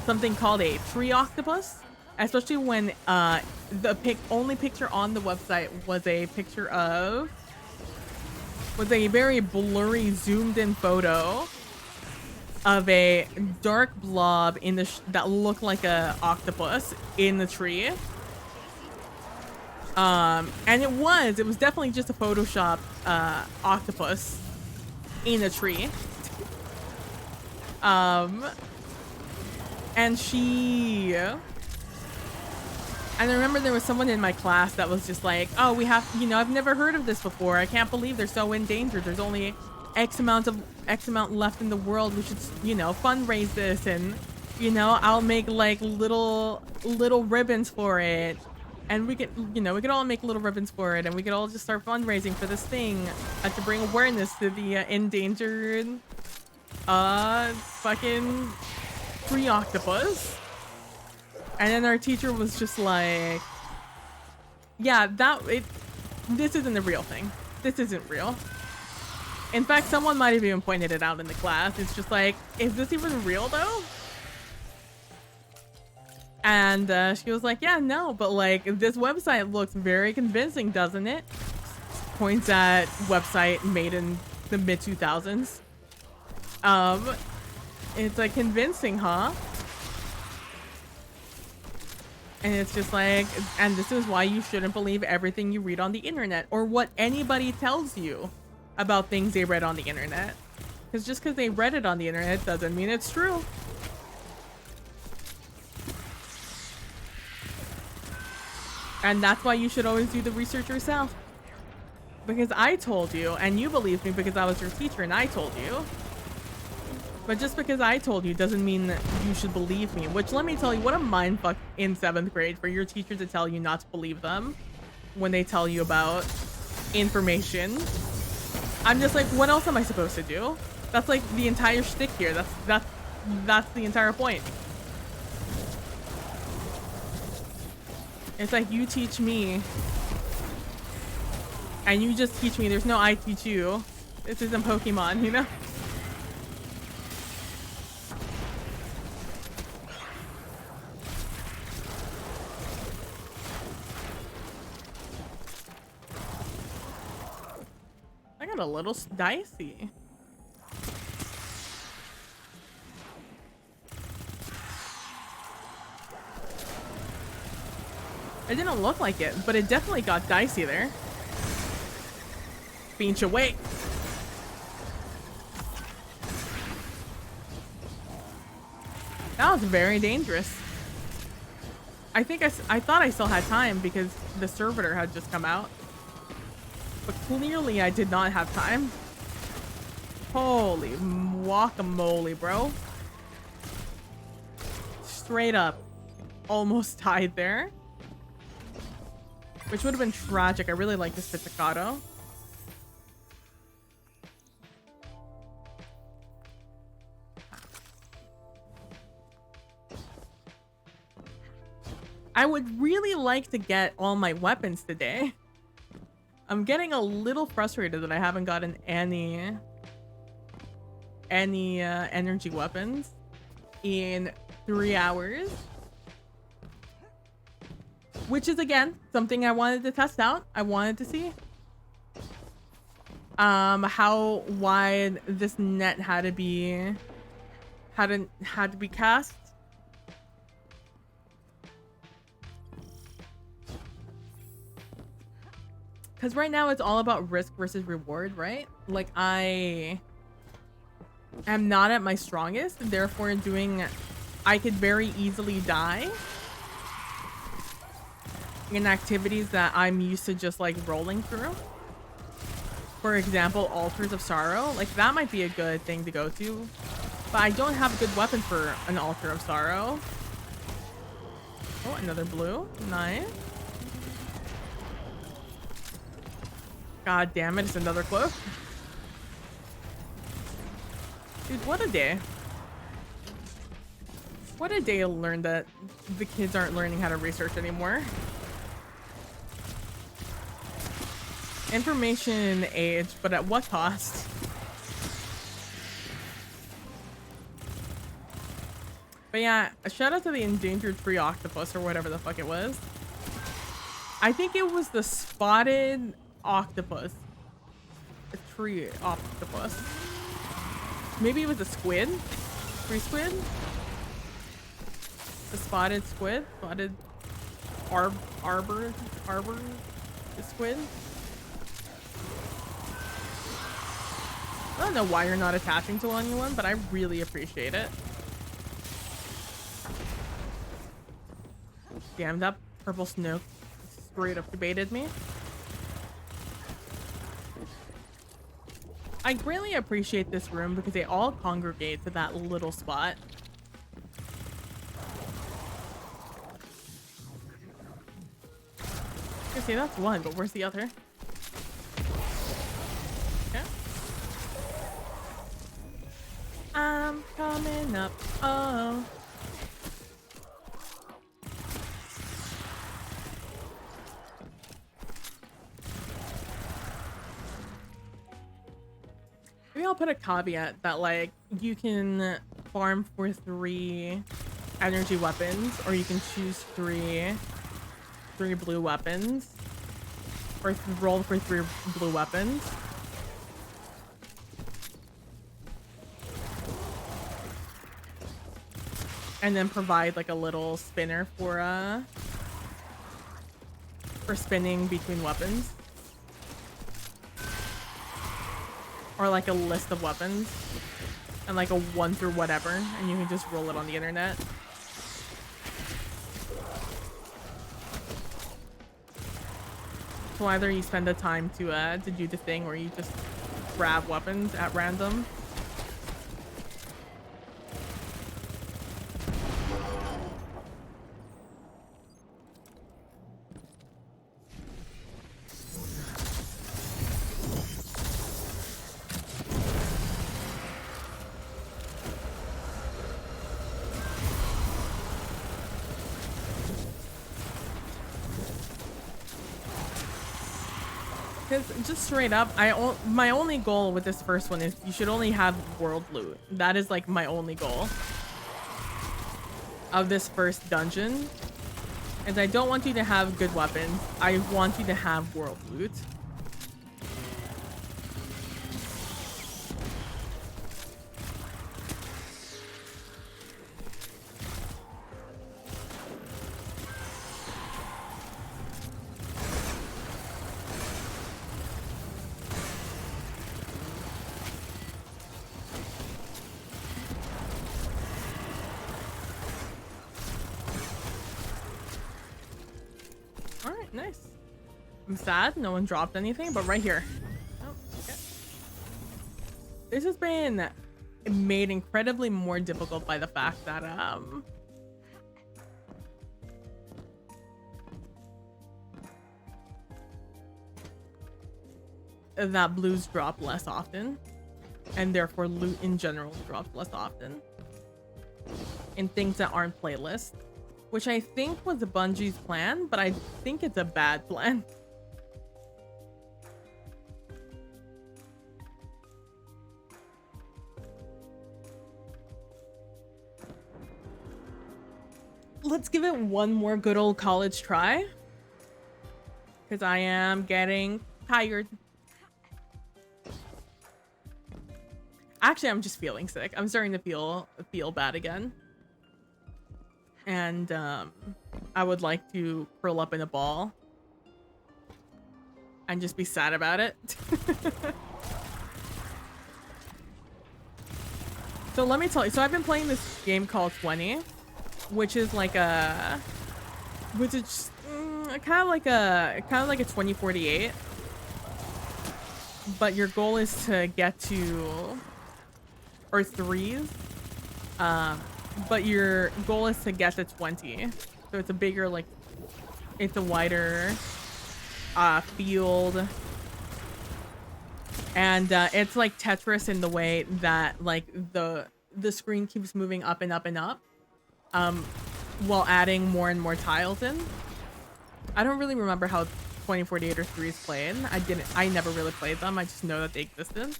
something called a tree octopus, especially when the only picture on the website was a picture of a very blurry zoomed in photo of a dark blob in the that looked like a octopus in the tree. And it was definitely just a Photoshop octopus in a tree. And I remember there was someone in my class that was just like, oh, we have, you know, I've never heard of this before. I can't believe they're so endangered. There's only X amount left in the world. We should, you know, fundraise this, and, you know, I'll make like little ribbons for it. And we could, you know, we could all make little ribbons for it, and we could all just start fundraising for this thing to bring awareness to the endangered fucking tree octopus. And then our teacher was just like, yeah, this isn't a real thing. This isn't real. In fact, someone might have even pointed it out in the class. It's just like, is this even real though? And she was like, yeah, no, but like this website looks very convincing, doesn't it? Points at website made in the mid 2000s. It's like convincing, huh? And it's just like, and this is why you shouldn't believe everything you read on the internet or what anybody tells you about things they read on the internet. Because just because they read it on the internet doesn't mean it's true. And that's why you should always do the research yourself. Because I told you, and you believed me because I was your teacher and I told you. But just because I told you doesn't mean that you should believe me. Which, let me tell you, what a mindfuck in 7th grade for your teacher to tell you not to believe them when they tell you about information. I'm just like, what else am I supposed to do? That's like the entire shtick here. That's the entire point. It's like you teach me, and you just teach me. There's no I teach you. This isn't Pokemon, you know? I got a little dicey. It didn't look like it, but it definitely got dicey there. Beach away. That was very dangerous. I think I thought I still had time because the servitor had just come out. But clearly I did not have time. Holy guacamole, bro. Straight up. Almost died there. Which would have been tragic. I really like this pizzicato. I would really like to get all my weapons today. I'm getting a little frustrated that I haven't gotten any energy weapons in 3 hours. Which is, again, something I wanted to test out. I wanted to see how wide this net had to be cast. Because right now it's all about risk versus reward, right? Like, I am not at my strongest, and therefore I could very easily die in activities that I'm used to just like rolling through. For example, Altars of Sorrow. Like, that might be a good thing to go to. But I don't have a good weapon for an Altar of Sorrow. Oh, another blue. Nice. God damn it, it's another cloak. Dude, what a day. What a day to learn that the kids aren't learning how to research anymore. Information age, but at what cost? But yeah, a shout out to the endangered tree octopus or whatever the fuck it was. I think it was the spotted octopus. A tree octopus. Maybe it was a squid? Tree squid? The spotted squid? Spotted arbor squid? I don't know why you're not attaching to anyone, but I really appreciate it. Damn, that purple snook straight up debated me. I greatly appreciate this room because they all congregate to that little spot. I see that's one, but where's the other? Okay. I'm coming up. Oh. Maybe I'll put a caveat that like you can farm for 3 energy weapons, or you can choose 3 blue weapons, or roll for 3 blue weapons. And then provide like a little spinner for spinning between weapons. Or like a list of weapons. And like a 1 through whatever. And you can just roll it on the internet. So either you spend the time to do the thing, or you just grab weapons at random. Just straight up, my only goal with this first one is you should only have world loot. That is like my only goal of this first dungeon. Is I don't want you to have good weapons. I want you to have world loot. Nice. I'm sad no one dropped anything, but right here. Oh, okay. This has been made incredibly more difficult by the fact that that blues drop less often, and therefore loot in general drops less often in things that aren't playlists. Which I think was Bungie's plan, but I think it's a bad plan. Let's give it one more good old college try. Because I am getting tired. Actually, I'm just feeling sick. I'm starting to feel bad again. And I would like to curl up in a ball and just be sad about it. So let me tell you. So I've been playing this game called 20, which is like a, which is kind of like a 2048. But your goal is to get to, or 3s. But your goal is to get to 20. So it's a bigger, like, it's a wider field. And it's like Tetris in the way that, like, the screen keeps moving up and up and up. while adding more and more tiles in. I don't really remember how 2048 or 3 is played. I never really played them. I just know that they existed.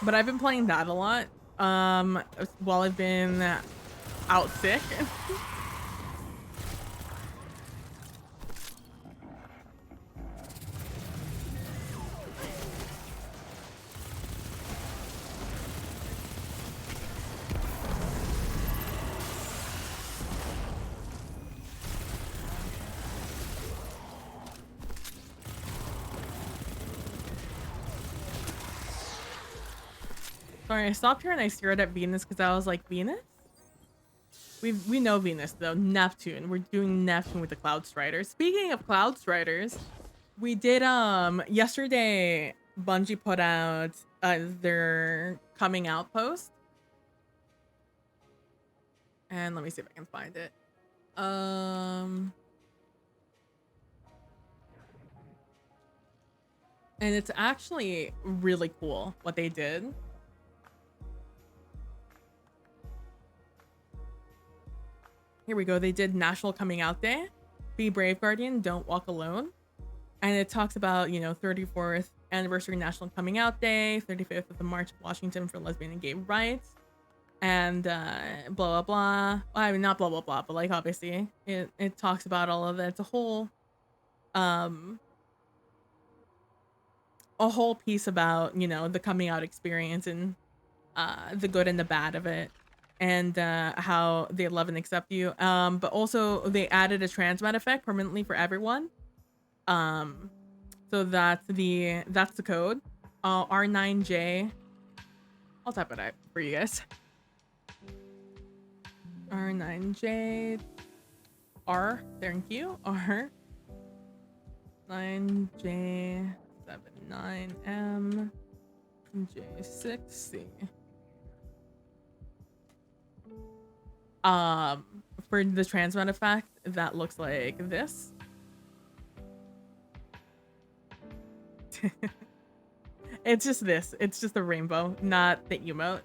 But I've been playing that a lot while I've been out sick. Sorry, I stopped here and I stared at Venus because I was like, Venus? We know Venus though. Neptune. We're doing Neptune with the Cloud Striders. Speaking of Cloud Striders, we did yesterday Bungie put out their coming out post. And let me see if I can find it. And it's actually really cool what they did. Here we go. They did National Coming Out Day. Be brave, Guardian. Don't walk alone. And it talks about, you know, 34th anniversary National Coming Out Day, 35th of the March of Washington for lesbian and gay rights, and blah, blah, blah. Well, I mean, not blah, blah, blah, but like, obviously, it talks about all of that. It's a whole piece about, you know, the coming out experience and the good and the bad of it. And how they love and accept you. But also they added a transmat effect permanently for everyone. So that's the code. R9J. I'll type it out for you guys. R9J R. Thank you. R9J79M J6C. For the transmat effect, that looks like this. It's just this. It's just a rainbow, not the emote.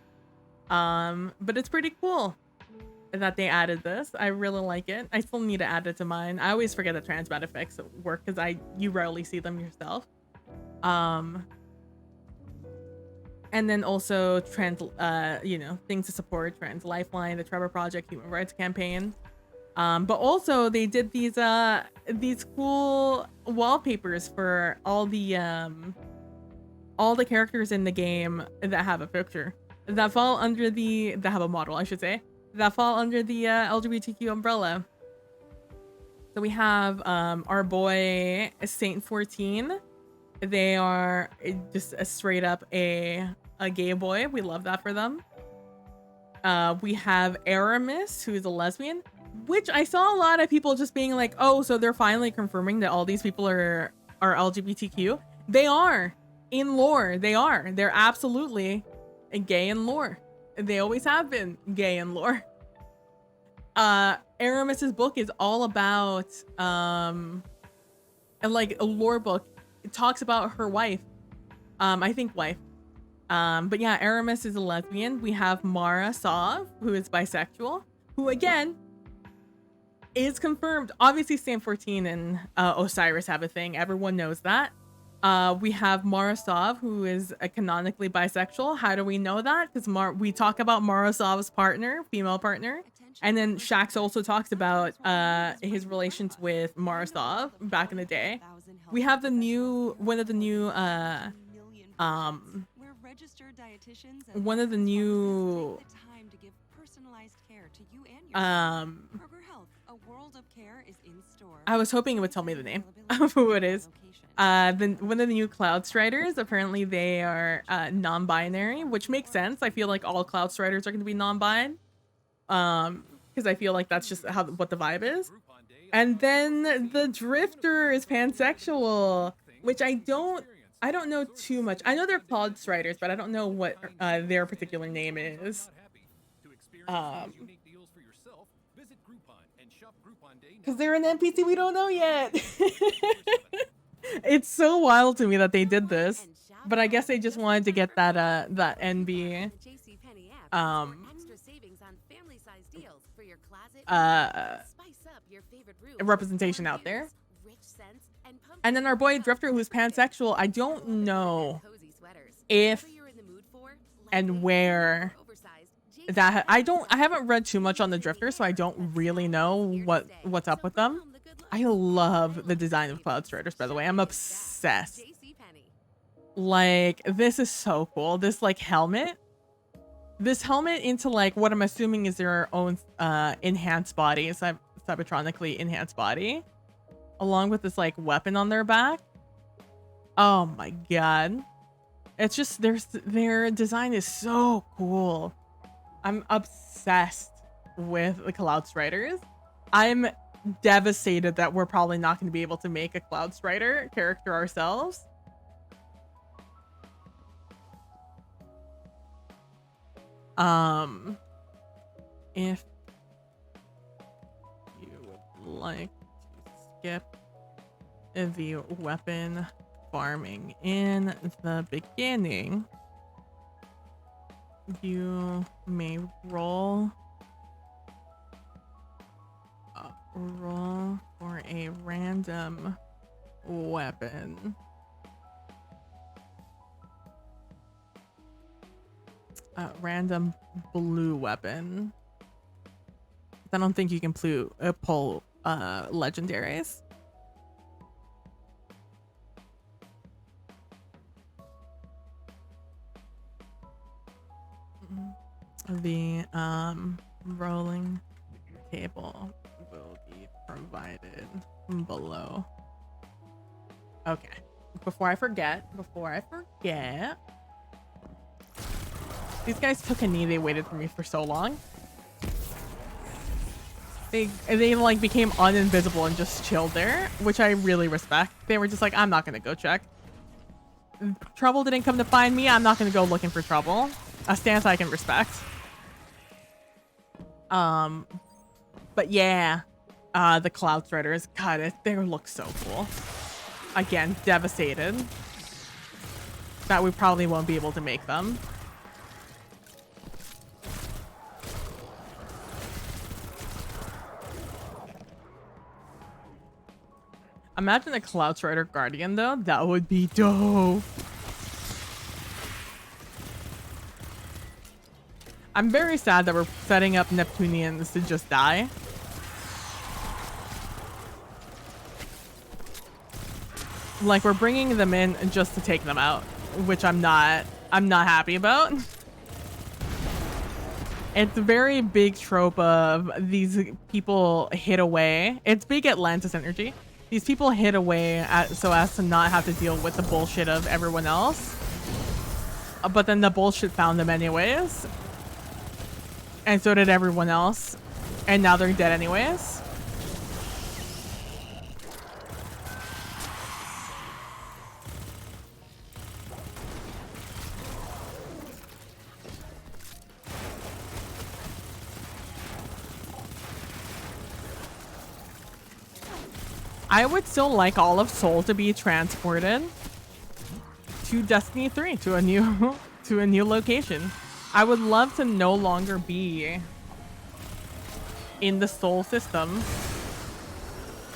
But it's pretty cool that they added this. I really like it. I still need to add it to mine. I always forget that transmat effects work because you rarely see them yourself. And then also you know, things to support Trans Lifeline, the Trevor Project, Human Rights Campaign. But also they did these cool wallpapers for all the characters in the game that have a picture that fall under that have a model, I should say, that fall under the LGBTQ umbrella. So we have our boy Saint 14. They are just a straight up a gay boy. We love that for them. We have Aramis, who is a lesbian, which I saw a lot of people just being like, oh, so they're finally confirming that all these people are LGBTQ. They are. In lore, they are. They're absolutely gay in lore. They always have been gay in lore. Aramis's book is all about like a lore book. It talks about her wife. I think wife. But yeah, Aramis is a lesbian. We have Mara Sov, who is bisexual, who again is confirmed. Obviously, Sam 14 and Osiris have a thing. Everyone knows that. We have Mara Sov, who is a canonically bisexual. How do we know that? Because we talk about Mara Sov's partner, female partner. And then Shax also talks about his relations with Mara Sov back in the day. We have one of the new I was hoping it would tell me the name of who it is. Then one of the new Cloud Striders, apparently they are non-binary, which makes sense. I feel like all Cloud Striders are going to be non-bin. Because I feel like that's just what the vibe is. And then the Drifter is pansexual, which I don't know too much. I know they're Cloud Striders, but I don't know what their particular name is. Because they're an NPC we don't know yet. It's so wild to me that they did this, but I guess they just wanted to get that that NB representation out there. And then our boy Drifter, who's pansexual, I don't know if and where that I haven't read too much on the Drifter, so I don't really know what's up with them. I love the design of Cloud Striders, by the way. I'm obsessed. Like, this is so cool. This like helmet. This helmet into like what I'm assuming is their own enhanced body, cybertronically enhanced body, along with this like weapon on their back. Oh my god. It's just their design is so cool. I'm obsessed with the Cloud Striders. I'm devastated that we're probably not going to be able to make a Cloud Strider character ourselves. If you would like to skip the weapon farming in the beginning, you may roll for a random weapon. Random blue weapon. I don't think you can pull legendaries. The rolling table will be provided below. Okay. Before I forget. These guys took a knee. They waited for me for so long. They like became uninvisible and just chilled there, which I really respect. They were just like, I'm not gonna go check. Trouble didn't come to find me. I'm not gonna go looking for trouble. A stance I can respect. But yeah, the Cloud Striders, God, they look so cool. Again, devastated that we probably won't be able to make them. Imagine a Cloud Strider Guardian though. That would be dope. I'm very sad that we're setting up Neptunians to just die. Like, we're bringing them in just to take them out, which I'm not happy about. It's a very big trope of these people hid away. It's big Atlantis energy. These people hid away so as to not have to deal with the bullshit of everyone else. But then the bullshit found them anyways. And so did everyone else. And now they're dead anyways. I would still like all of Seoul to be transported to Destiny 3, to a new location. I would love to no longer be in the Soul system.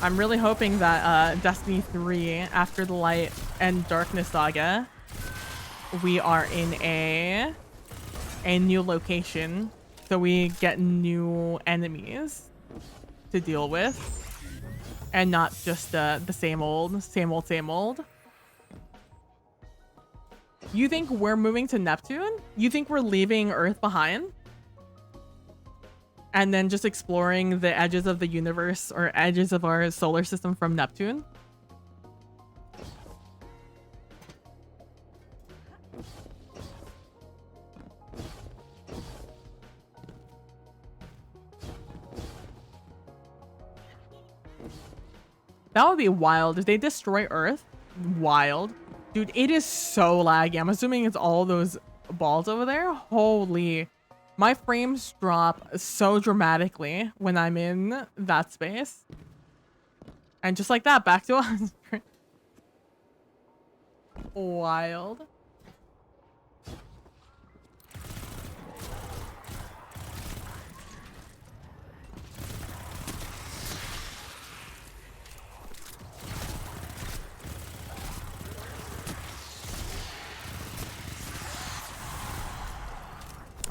I'm really hoping that Destiny 3, after the Light and Darkness saga, we are in a new location, so we get new enemies to deal with, and not just the same old. You think we're moving to Neptune? You think we're leaving Earth behind? And then just exploring the edges of the universe or edges of our solar system from Neptune? That would be wild. If they destroy Earth, wild. Dude, it is so laggy. I'm assuming it's all those balls over there. Holy. My frames drop so dramatically when I'm in that space. And just like that, back to 100. Wild.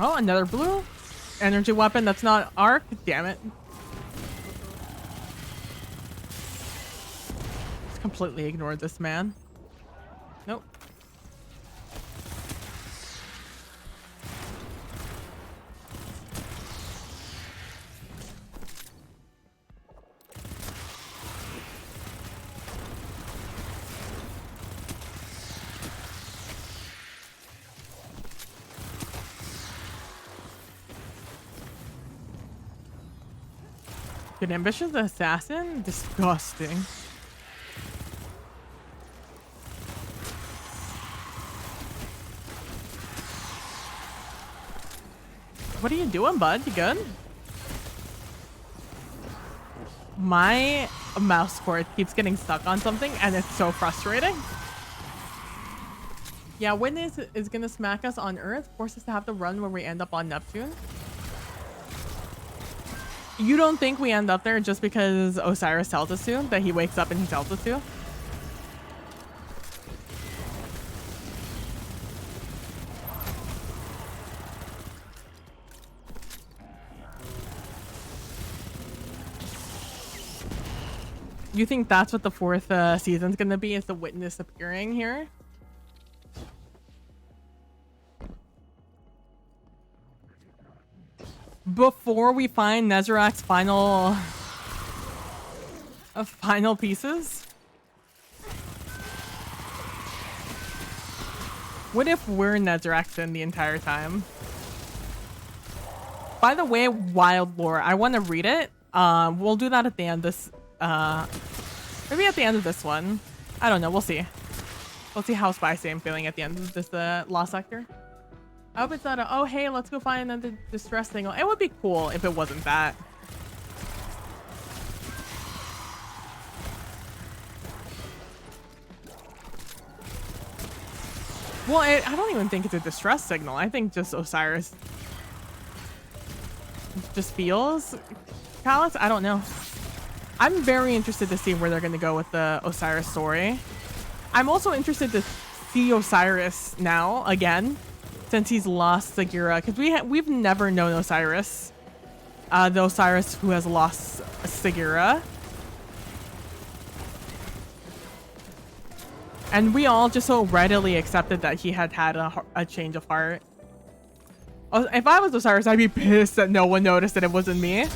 Oh, another blue energy weapon that's not arc. Damn it. Just completely ignored this man. Nope. An ambitious assassin? Disgusting. What are you doing, bud? You good? My mouse cord keeps getting stuck on something and it's so frustrating. Yeah, Witness is gonna smack us on Earth, force us to have to run when we end up on Neptune. You don't think we end up there just because Osiris tells us to? That he wakes up and he tells us to? You think that's what the fourth season's gonna be? Is the Witness appearing here? Before we find Nezarek's final pieces? What if we're Nezarek's in the entire time? By the way, wild lore. I want to read it. We'll do that at the end of this. Maybe at the end of this one. I don't know. We'll see. We'll see how spicy I'm feeling at the end of this Lost Sector. I hope it's not a, oh, hey, let's go find another distress signal. It would be cool if it wasn't that. Well, I don't even think it's a distress signal. I think just Osiris just feels callous. I don't know. I'm very interested to see where they're going to go with the Osiris story. I'm also interested to see Osiris now again, since he's lost Sagira, because we've never known Osiris, the Osiris who has lost Sagira, and we all just so readily accepted that he had a change of heart. If I was Osiris, I'd be pissed that no one noticed that it wasn't me.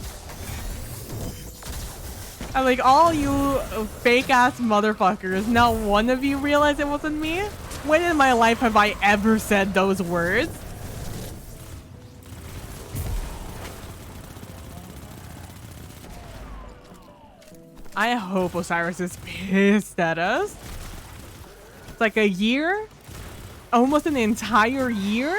I'm like, all you fake ass motherfuckers, not one of you realized it wasn't me? When in my life have I ever said those words? I hope Osiris is pissed at us. It's like a year? Almost an entire year?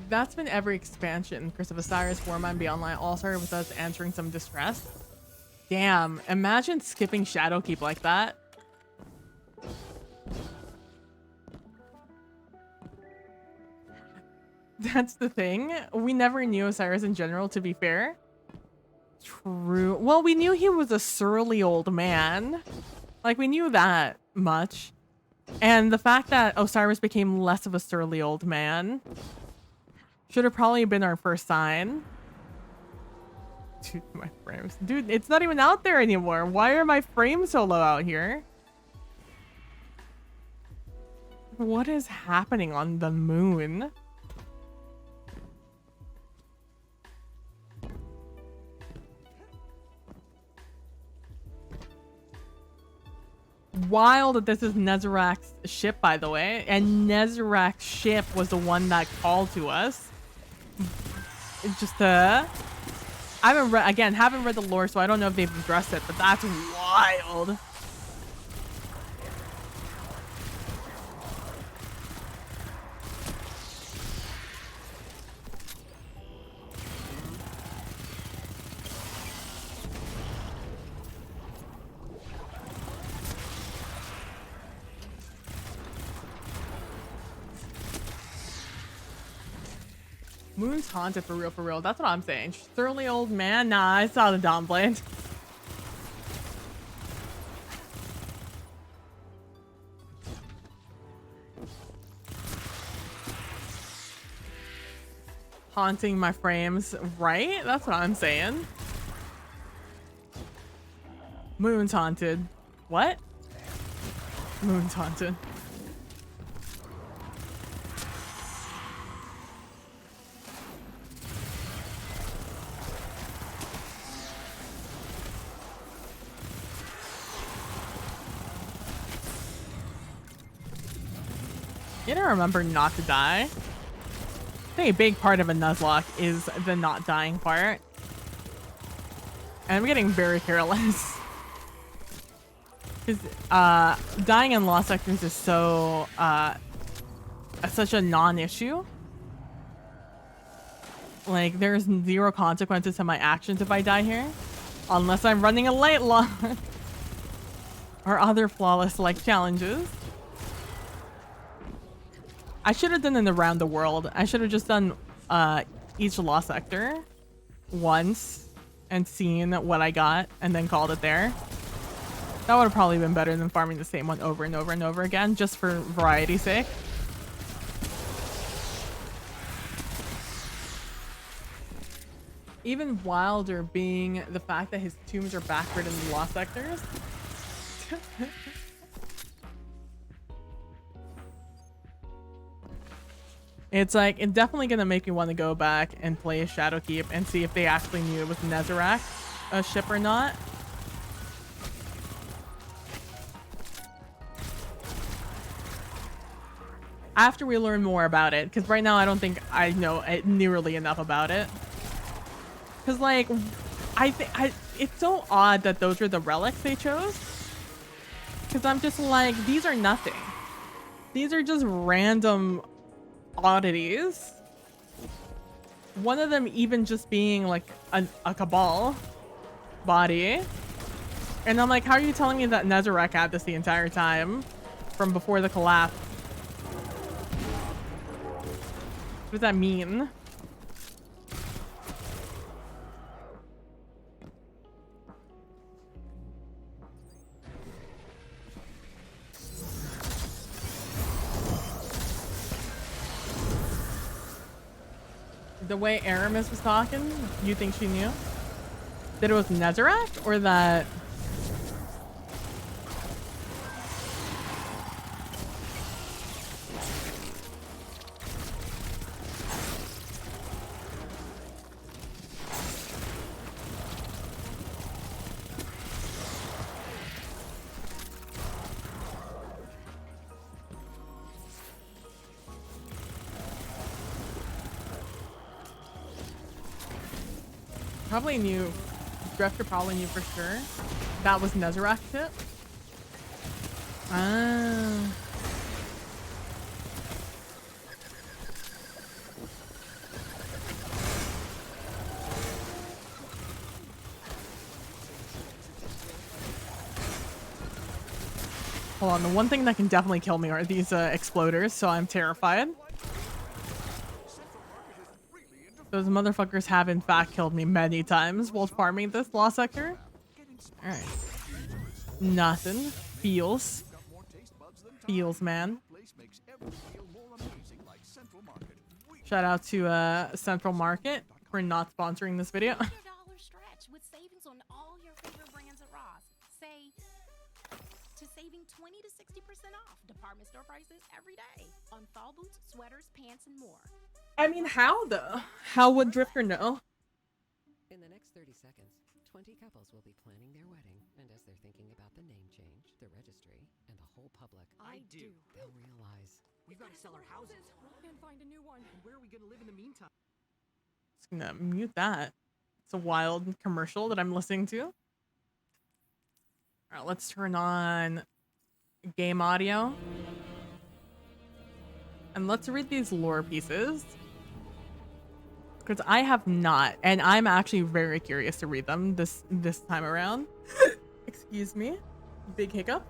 That's been every expansion. Curse of Osiris, Warmind, Beyond Light, all started with us answering some distress. Damn, imagine skipping Shadowkeep like that. That's the thing. We never knew Osiris in general, to be fair. True. Well, we knew he was a surly old man. Like, we knew that much. And the fact that Osiris became less of a surly old man should have probably been our first sign. Dude, my frames. Dude, it's not even out there anymore. Why are my frames so low out here? What is happening on the moon? wild that this is Nezarek's ship, by the way, and Nezarek's ship was the one that called to us. It's just I haven't read the lore, so I don't know if they've addressed it, but that's wild. Moon's haunted for real. That's what I'm saying. Surly old man. Nah, I saw the Dawnblade. Haunting my frames, right? That's what I'm saying. Moon's haunted. What? Moon's haunted. You gotta remember not to die. I think a big part of a Nuzlocke is the not dying part. And I'm getting very careless. Because dying in Lost Sectors is so such a non-issue. Like, there's zero consequences to my actions if I die here. Unless I'm running a Lightlocke. Or other flawless like challenges. I should have done it around the world. I should have just done each Lost Sector once and seen what I got and then called it there. That would have probably been better than farming the same one over and over and over again, just for variety's sake. Even wilder being the fact that his tombs are backward in the Lost Sectors. It's like, it's definitely gonna make me want to go back and play Shadowkeep and see if they actually knew it was Nezarec a ship or not. After we learn more about it, because right now I don't think I know nearly enough about it. Because like, it's so odd that those are the relics they chose. Because I'm just like, these are nothing. These are just random oddities. One of them even just being like a Cabal body. And I'm like, how are you telling me that Nezarec had this the entire time from before the collapse? What does that mean? The way Aramis was talking, you think she knew? That it was Nezarec or that... Probably knew, Drifter probably knew for sure that was Nezarec ship. Ah. Hold on, the one thing that can definitely kill me are these exploders, so I'm terrified. Those motherfuckers have in fact killed me many times while farming this Lost Sector. Alright. Nothing. Feels. Feels, man. Shout out to Central Market for not sponsoring this video. $100 stretch with savings on all your favorite brands at Ross. Say to saving 20 to 60% off department store prices every day on fall boots, sweaters, pants, and more. I mean, how though? How would Drifter know? In the next 30 seconds, 20 couples will be planning their wedding, and as they're thinking about the name change, the registry, public. I do. They'll realize. We've got to sell our houses. And find a new one. Where are we going to live in the meantime? Just gonna mute that. It's a wild commercial that I'm listening to. All right, let's turn on game audio. And let's read these lore pieces. Because I have not, and I'm actually very curious to read them this time around. Excuse me. Big hiccup.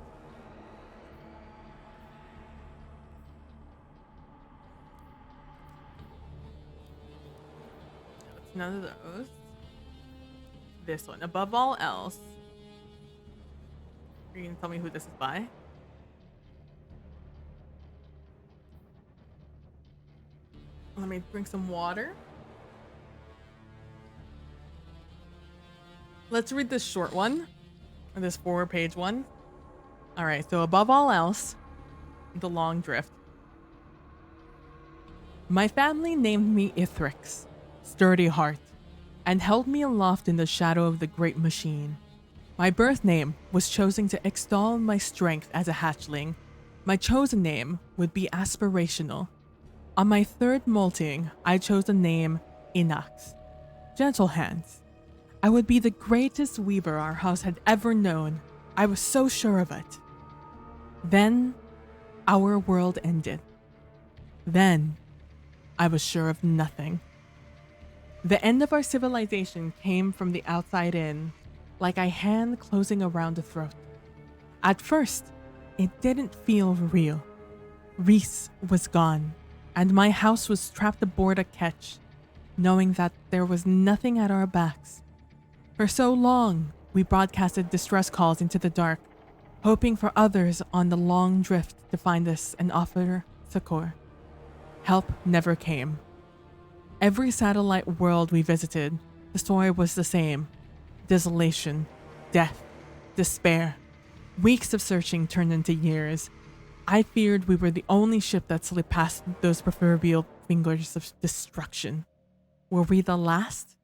It's none of those. This one. Above all else. Are you going to tell me who this is by? Let me drink some water. Let's read this short one, or this 4-page one. All right, so above all else, the long drift. My family named me Ithrix, sturdy heart, and held me aloft in the shadow of the great machine. My birth name was chosen to extol my strength as a hatchling. My chosen name would be aspirational. On my third molting, I chose the name Inax, gentle hands. I would be the greatest weaver our house had ever known. I was so sure of it. Then, our world ended. Then, I was sure of nothing. The end of our civilization came from the outside in, like a hand closing around a throat. At first, it didn't feel real. Reese was gone, and my house was trapped aboard a ketch, knowing that there was nothing at our backs. For so long, we broadcasted distress calls into the dark, hoping for others on the long drift to find us and offer succor. Help never came. Every satellite world we visited, the story was the same. Desolation, death, despair. Weeks of searching turned into years. I feared we were the only ship that slipped past those proverbial fingers of destruction. Were we the last?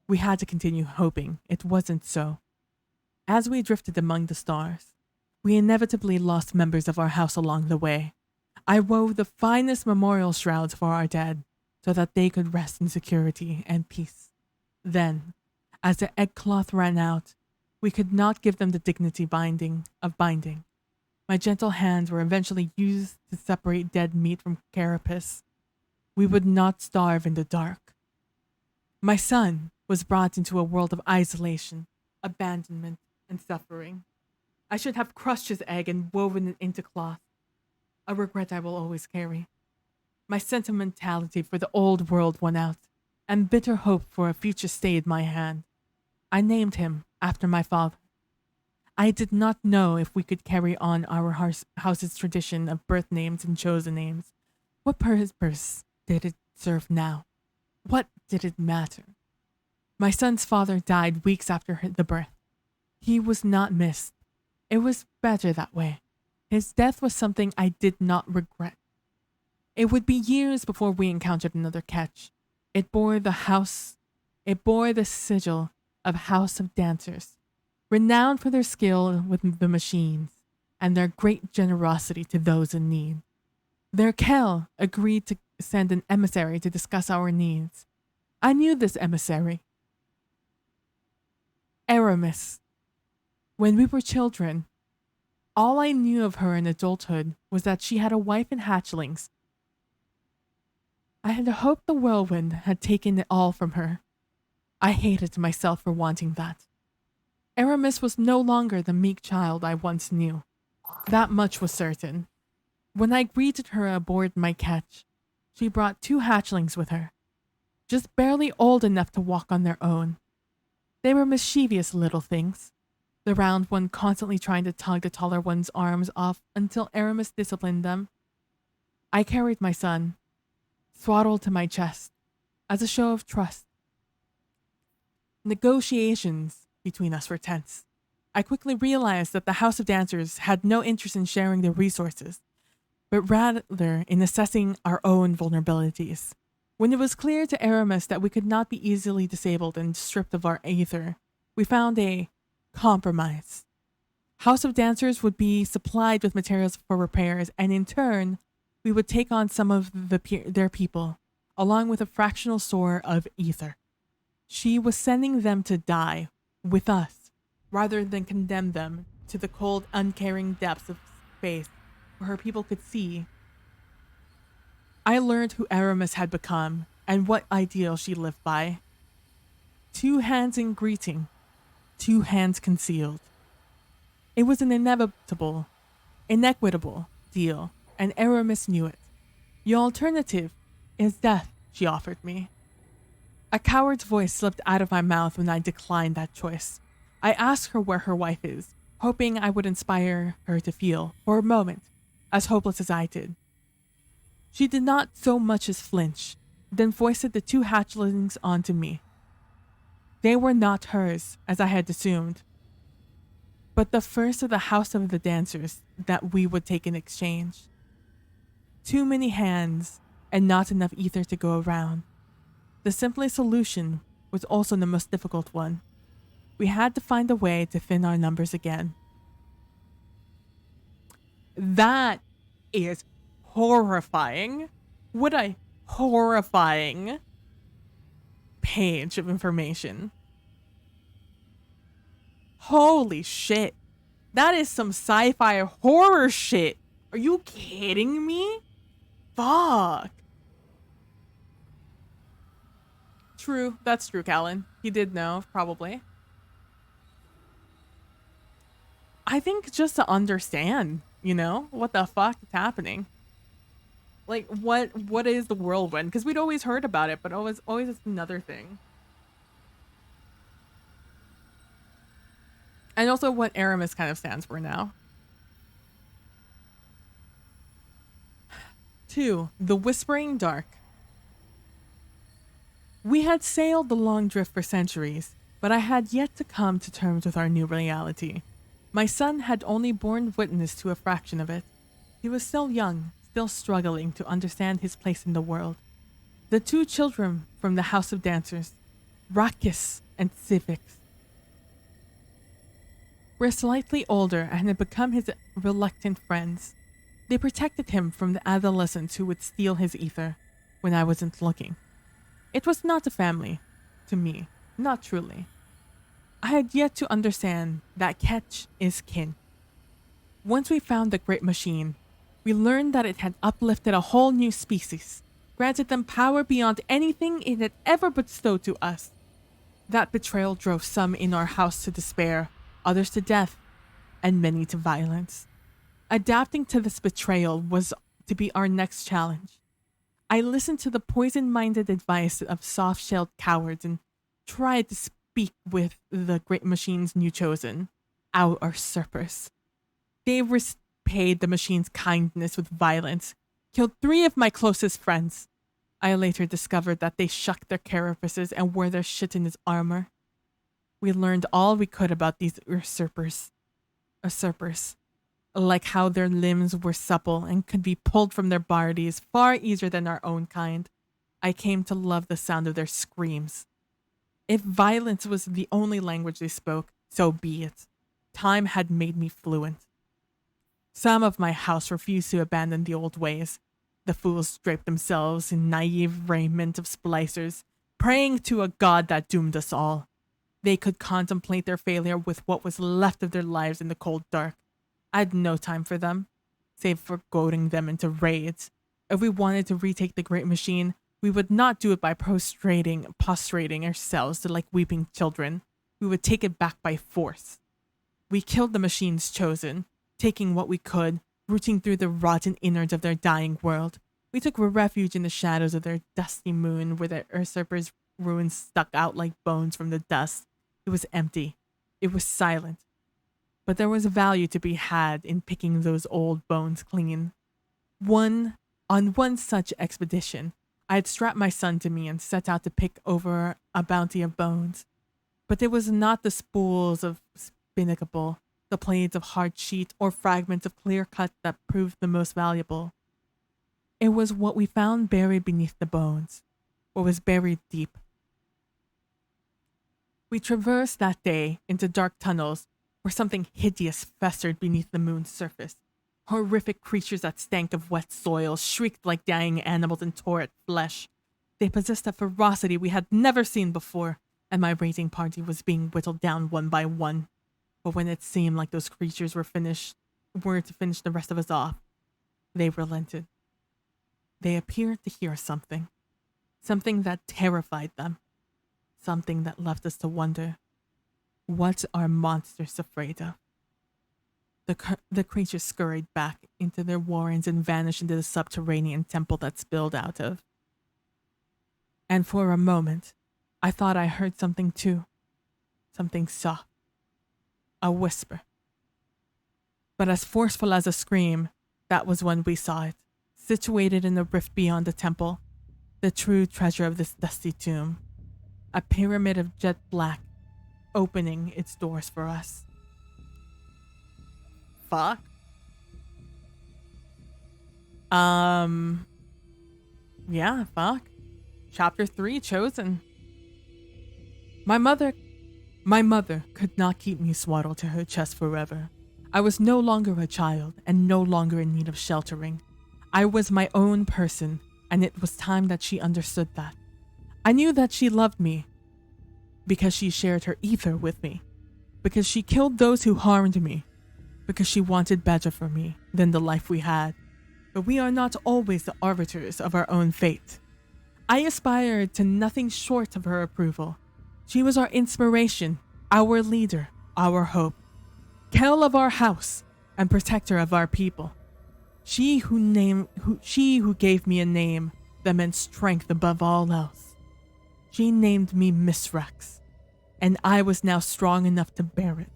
We had to continue hoping it wasn't so. As we drifted among the stars, we inevitably lost members of our house along the way. I wove the finest memorial shrouds for our dead so that they could rest in security and peace. Then, as the egg cloth ran out, we could not give them the dignity of binding. My gentle hands were eventually used to separate dead meat from carapace. We would not starve in the dark. My son was brought into a world of isolation, abandonment, and suffering. I should have crushed his egg and woven it into cloth, a regret I will always carry. My sentimentality for the old world won out, and bitter hope for a future stayed my hand. I named him after my father. I did not know if we could carry on our house's tradition of birth names and chosen names. What purpose did it serve now? What did it matter? My son's father died weeks after the birth. He was not missed. It was better that way. His death was something I did not regret. It would be years before we encountered another catch. It bore the sigil of House of Dancers, renowned for their skill with the machines and their great generosity to those in need. Their Kel agreed to send an emissary to discuss our needs. I knew this emissary. Aramis. When we were children, all I knew of her in adulthood was that she had a wife and hatchlings. I had hoped the whirlwind had taken it all from her. I hated myself for wanting that. Aramis was no longer the meek child I once knew. That much was certain. When I greeted her aboard my ketch, she brought 2 hatchlings with her, just barely old enough to walk on their own. They were mischievous little things, the round one constantly trying to tug the taller one's arms off until Aramis disciplined them. I carried my son, swaddled to my chest, as a show of trust. Negotiations between us were tense. I quickly realized that the House of Dancers had no interest in sharing their resources, but rather in assessing our own vulnerabilities. When it was clear to Aramis that we could not be easily disabled and stripped of our aether, we found a compromise. House of Dancers would be supplied with materials for repairs, and in turn, we would take on some of their people, along with a fractional store of ether. She was sending them to die with us, rather than condemn them to the cold, uncaring depths of space where her people could see. I learned who Aramis had become and what ideal she lived by. 2 hands in greeting, 2 hands concealed. It was an inevitable, inequitable deal, and Aramis knew it. The alternative is death, she offered me. A coward's voice slipped out of my mouth when I declined that choice. I asked her where her wife is, hoping I would inspire her to feel, for a moment, as hopeless as I did. She did not so much as flinch, then foisted the 2 hatchlings onto me. They were not hers, as I had assumed, but the first of the House of the Dancers that we would take in exchange. Too many hands, and not enough ether to go around. The simplest solution was also the most difficult one. We had to find a way to thin our numbers again. That is horrifying. What a horrifying page of information. Holy shit. That is some sci-fi horror shit. Are you kidding me? Fuck. True, that's true, Callan. He did know, probably. I think just to understand, what the fuck is happening. Like, what is the whirlwind? Because we'd always heard about it, but always it's another thing. And also what Aramis kind of stands for now. 2. The Whispering Dark. We had sailed the long drift for centuries, but I had yet to come to terms with our new reality. My son had only borne witness to a fraction of it. He was still young, still struggling to understand his place in the world. The 2 children from the House of Dancers, Rakis and Civix, were slightly older and had become his reluctant friends. They protected him from the adolescents who would steal his ether when I wasn't looking. It was not a family, to me, not truly. I had yet to understand that catch is kin. Once we found the great machine, we learned that it had uplifted a whole new species, granted them power beyond anything it had ever bestowed to us. That betrayal drove some in our house to despair, others to death, and many to violence. Adapting to this betrayal was to be our next challenge. I listened to the poison-minded advice of soft-shelled cowards and tried to speak with the great machine's new chosen, our usurpers. They repaid the machine's kindness with violence, killed 3 of my closest friends. I later discovered that they shucked their carapaces and wore their shit in his armor. We learned all we could about these usurpers, like how their limbs were supple and could be pulled from their bodies far easier than our own kind. I came to love the sound of their screams. If violence was the only language they spoke, so be it. Time had made me fluent. Some of my house refused to abandon the old ways. The fools draped themselves in naive raiment of splicers, praying to a god that doomed us all. They could contemplate their failure with what was left of their lives in the cold dark. I had no time for them, save for goading them into raids. If we wanted to retake the great machine, we would not do it by prostrating ourselves to like weeping children. We would take it back by force. We killed the machine's chosen, taking what we could, rooting through the rotten innards of their dying world. We took refuge in the shadows of their dusty moon where the usurpers' ruins stuck out like bones from the dust. It was empty. It was silent. But there was value to be had in picking those old bones clean. On one such expedition, I had strapped my son to me and set out to pick over a bounty of bones. But it was not the spools of spinnacle, the blades of hard sheet, or fragments of clear cut that proved the most valuable. It was what we found buried beneath the bones, what was buried deep. We traversed that day into dark tunnels where something hideous festered beneath the moon's surface. Horrific creatures that stank of wet soil, shrieked like dying animals, and tore at flesh. They possessed a ferocity we had never seen before, and my raiding party was being whittled down one by one. But when it seemed like those creatures were to finish the rest of us off, they relented. They appeared to hear something. Something that terrified them. Something that left us to wonder, what are monsters afraid of? The creatures scurried back into their warrens and vanished into the subterranean temple that spilled out of. And for a moment, I thought I heard something too. Something soft. A whisper. But as forceful as a scream, that was when we saw it, situated in the rift beyond the temple, the true treasure of this dusty tomb. A pyramid of jet black, opening its doors for us. Fuck. Yeah, fuck. Chapter 3 chosen. My mother could not keep me swaddled to her chest forever. I was no longer a child and no longer in need of sheltering. I was my own person, and it was time that she understood that. I knew that she loved me because she shared her ether with me, because she killed those who harmed me, because she wanted better for me than the life we had. But we are not always the arbiters of our own fate. I aspired to nothing short of her approval. She was our inspiration, our leader, our hope. Kel of our house and protector of our people. She who gave me a name that meant strength above all else. She named me Miss Rex, and I was now strong enough to bear it.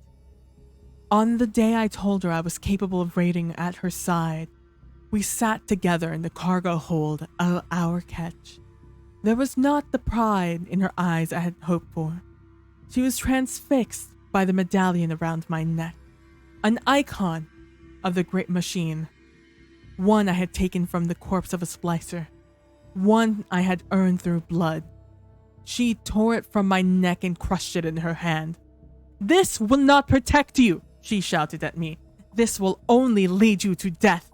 On the day I told her I was capable of raiding at her side, we sat together in the cargo hold of our ketch. There was not the pride in her eyes I had hoped for. She was transfixed by the medallion around my neck, an icon of the great machine, one I had taken from the corpse of a splicer, one I had earned through blood. She tore it from my neck and crushed it in her hand. "This will not protect you," she shouted at me. "This will only lead you to death."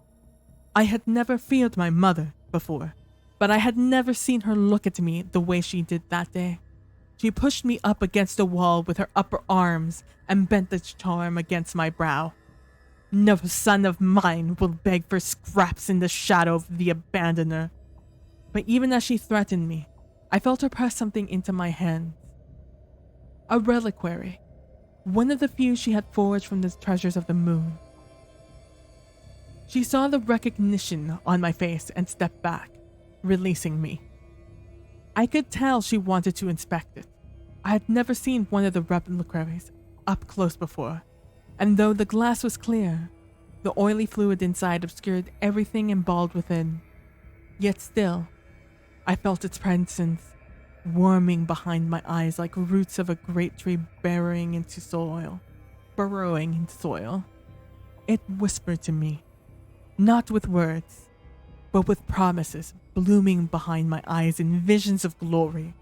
I had never feared my mother before, but I had never seen her look at me the way she did that day. She pushed me up against a wall with her upper arms and bent the charm against my brow. "No son of mine will beg for scraps in the shadow of the abandoner." But even as she threatened me, I felt her press something into my hands. A reliquary, one of the few she had forged from the treasures of the moon. She saw the recognition on my face and stepped back, releasing me. I could tell she wanted to inspect it. I had never seen one of the reliquaries up close before, and though the glass was clear, the oily fluid inside obscured everything emballed within. Yet still, I felt its presence warming behind my eyes like roots of a great tree burrowing into soil. It whispered to me, not with words, but with promises blooming behind my eyes in visions of glory.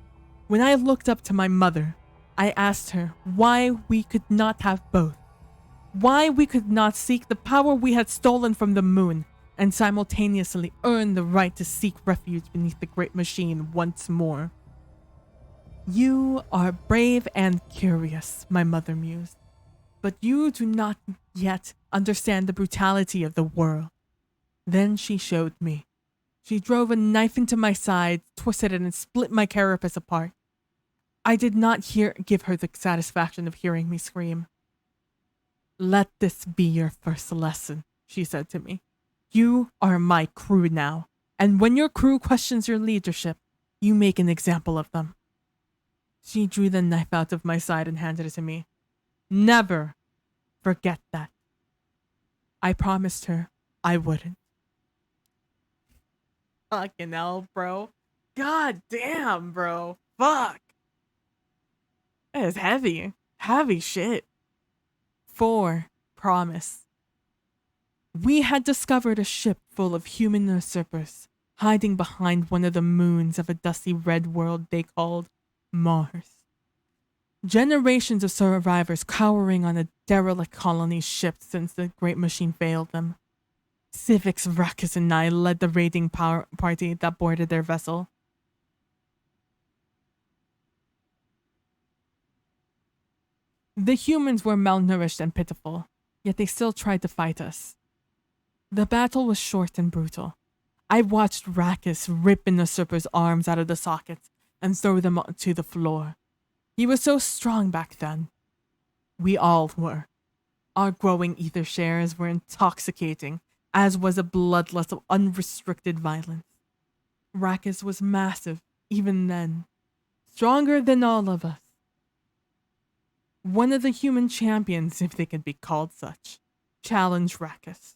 When I looked up to my mother, I asked her why we could not have both. Why we could not seek the power we had stolen from the moon and simultaneously earn the right to seek refuge beneath the great machine once more. "You are brave and curious," my mother mused, "but you do not yet understand the brutality of the world." Then she showed me. She drove a knife into my side, twisted it, and split my carapace apart. I did not give her the satisfaction of hearing me scream. "Let this be your first lesson," she said to me. "You are my crew now, and when your crew questions your leadership, you make an example of them." She drew the knife out of my side and handed it to me. "Never forget that." I promised her I wouldn't. Fucking hell, bro. God damn, bro. Fuck. That is heavy. Heavy shit. 4. Promise. We had discovered a ship full of human usurpers, hiding behind one of the moons of a dusty red world they called Mars. Generations of survivors cowering on a derelict colony ship since the great machine failed them. Civix, Ruckus, and I led the raiding party that boarded their vessel. The humans were malnourished and pitiful, yet they still tried to fight us. The battle was short and brutal. I watched Ruckus rip an usurper's arms out of the sockets and throw them to the floor. He was so strong back then. We all were. Our growing ether shares were intoxicating, as was a bloodlust of unrestricted violence. Ruckus was massive, even then. Stronger than all of us. One of the human champions, if they could be called such, challenged Ruckus.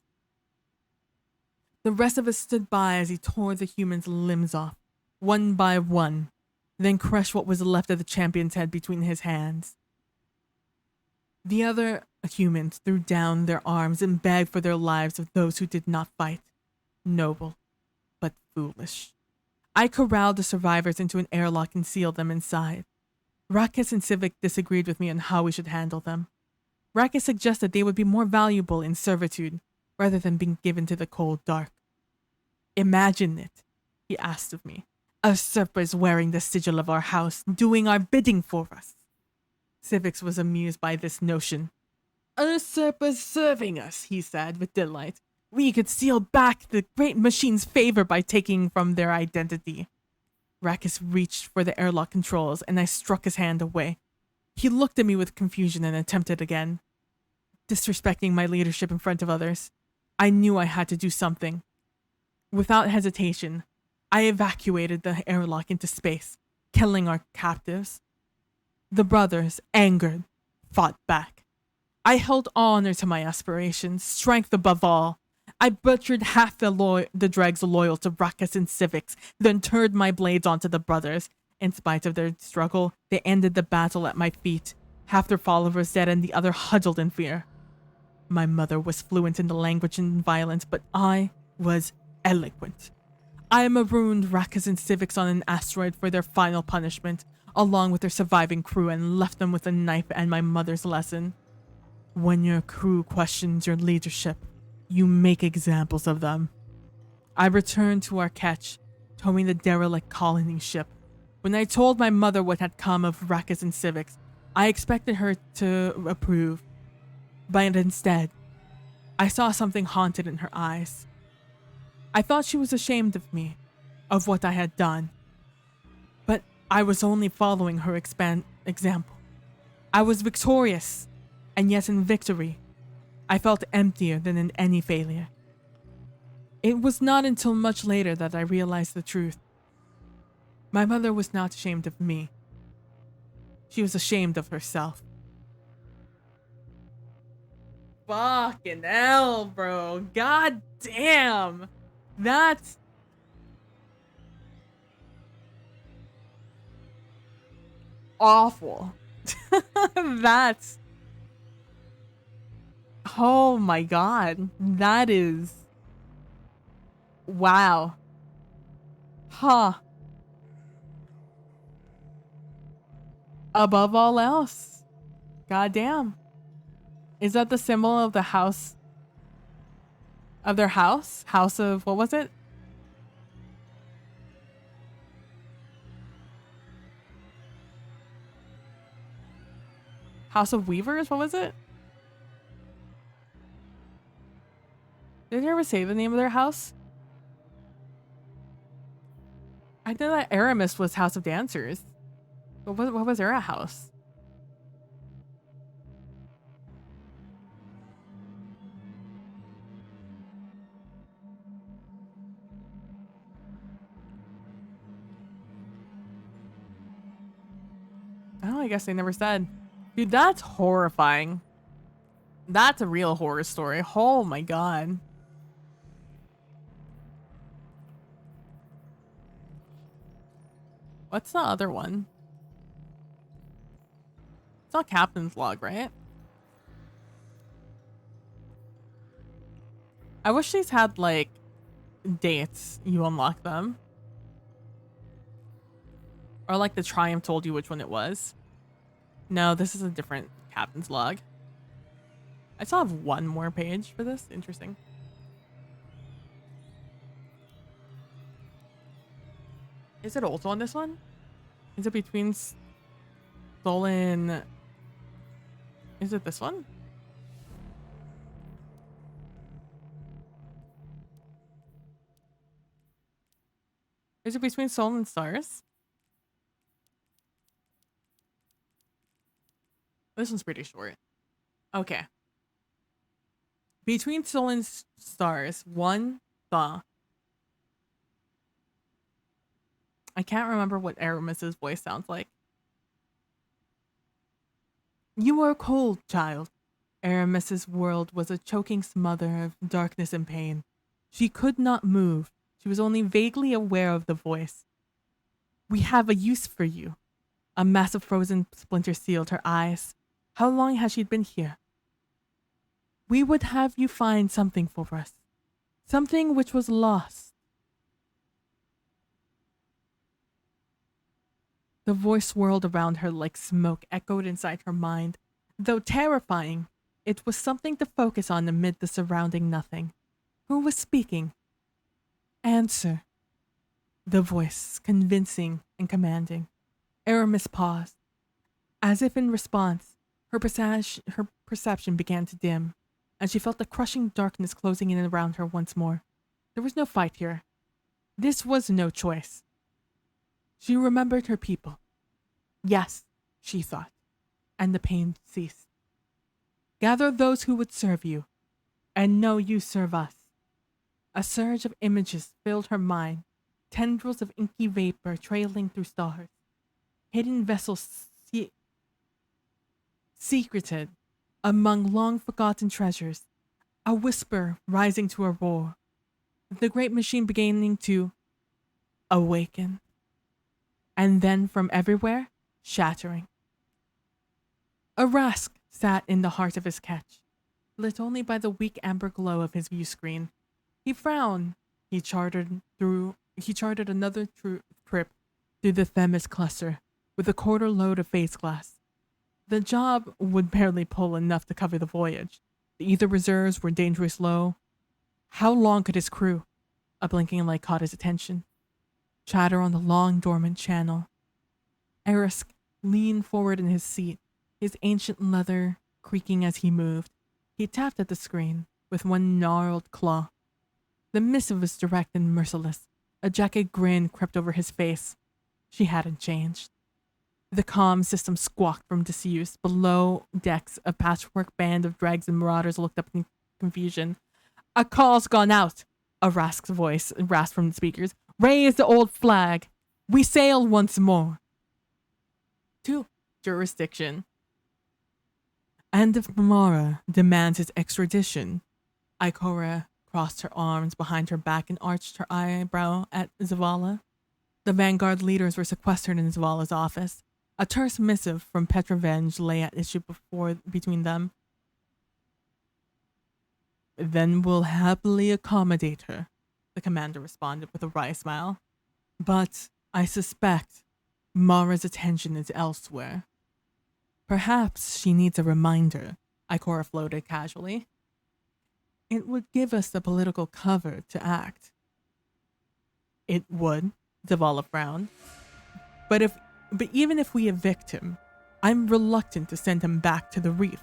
The rest of us stood by as he tore the human's limbs off, one by one, then crushed what was left of the champion's head between his hands. The other humans threw down their arms and begged for their lives of those who did not fight. Noble, but foolish. I corralled the survivors into an airlock and sealed them inside. Ruckus and Civic disagreed with me on how we should handle them. Ruckus suggested they would be more valuable in servitude rather than being given to the cold dark. Imagine it, he asked of me. Usurpers wearing the sigil of our house, doing our bidding for us. Civix was amused by this notion. Usurpers serving us, he said with delight. We could seal back the great machine's favor by taking from their identity. Ruckus reached for the airlock controls, and I struck his hand away. He looked at me with confusion and attempted again. Disrespecting my leadership in front of others, I knew I had to do something. Without hesitation, I evacuated the airlock into space, killing our captives. The brothers, angered, fought back. I held honor to my aspirations, strength above all. I butchered half the dregs loyal to Ruckus and Civix, then turned my blades onto the brothers. In spite of their struggle, they ended the battle at my feet, half their followers dead and the other huddled in fear. My mother was fluent in the language and violence, but I was eloquent. I marooned Ruckus and Civix on an asteroid for their final punishment, along with their surviving crew, and left them with a knife and my mother's lesson. When your crew questions your leadership, you make examples of them. I returned to our catch, towing the derelict colony ship. When I told my mother what had come of Ruckus and Civix, I expected her to approve. But instead, I saw something haunted in her eyes. I thought she was ashamed of me, of what I had done. But I was only following her example. I was victorious, and yet in victory, I felt emptier than in any failure. It was not until much later that I realized the truth. My mother was not ashamed of me. She was ashamed of herself. Fucking hell, bro. God damn. That's... awful. That's... oh my god. That is... wow. Huh. Above all else. God damn. Is that the symbol of the house? Of their house? House of... what was it? House of Weavers? What was it? Did they ever say the name of their house? I know that Aramis was House of Dancers. But what was their house? Oh, I guess they never said. Dude, that's horrifying. That's a real horror story. Oh my god. What's the other one? It's not Captain's Log, right? I wish these had, like, dates you unlock them. Or like the Triumph told you which one it was. No, this is a different captain's log. I still have one more page for this. Interesting. Is it also on this one? Is it between stolen? Is it this one? Is it between stolen stars? This one's pretty short. Okay. Between stolen stars, one the. I can't remember what Aramis's voice sounds like. You are cold, child. Aramis's world was a choking smother of darkness and pain. She could not move. She was only vaguely aware of the voice. We have a use for you. A massive frozen splinter sealed her eyes. How long has she been here? We would have you find something for us. Something which was lost. The voice swirled around her like smoke, echoed inside her mind. Though terrifying, it was something to focus on amid the surrounding nothing. Who was speaking? Answer. The voice, convincing and commanding. Aramis paused. As if in response, her perception began to dim, and she felt the crushing darkness closing in around her once more. There was no fight here. This was no choice. She remembered her people. Yes, she thought, and the pain ceased. Gather those who would serve you, and know you serve us. A surge of images filled her mind, tendrils of inky vapor trailing through stars, hidden vessels secreted among long-forgotten treasures, a whisper rising to a roar, the great machine beginning to awaken. And then from everywhere, shattering. A Rask sat in the heart of his catch, lit only by the weak amber glow of his view screen. He frowned. He charted another trip through the Themis cluster with a quarter load of phase glass. The job would barely pull enough to cover the voyage. The ether reserves were dangerously low. How long could his crew? A blinking light caught his attention. Chatter on the long dormant channel. Erisk leaned forward in his seat, his ancient leather creaking as he moved. He tapped at the screen with one gnarled claw. The missive was direct and merciless. A jagged grin crept over his face. She hadn't changed. The comm system squawked from disuse. Below decks, a patchwork band of dregs and marauders looked up in confusion. A call's gone out, a Rask's voice rasped from the speakers. Raise the old flag. We sail once more. To jurisdiction. And if Mara demands his extradition, Ikora crossed her arms behind her back and arched her eyebrow at Zavala. The Vanguard leaders were sequestered in Zavala's office. A terse missive from Petrovenge lay at issue between them. Then we'll happily accommodate her, the commander responded with a wry smile. But I suspect Mara's attention is elsewhere. Perhaps she needs a reminder, Ikora floated casually. It would give us the political cover to act. It would, Zavala frowned. But even if we evict him, I'm reluctant to send him back to the reef.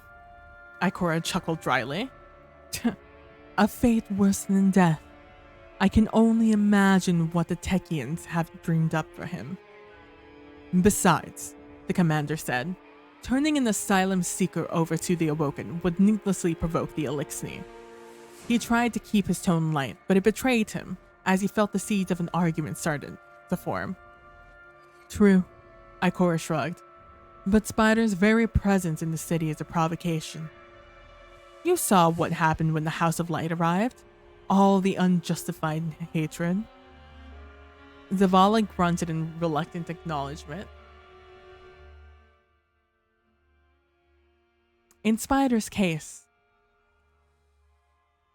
Ikora chuckled dryly. A fate worse than death. I can only imagine what the Techians have dreamed up for him. Besides, the commander said, turning an asylum seeker over to the Awoken would needlessly provoke the Elixni. He tried to keep his tone light, but it betrayed him as he felt the seeds of an argument started to form. True, Ikora shrugged, but Spider's very presence in the city is a provocation. You saw what happened when the House of Light arrived. All the unjustified hatred. Zavala grunted in reluctant acknowledgement. In Spider's case,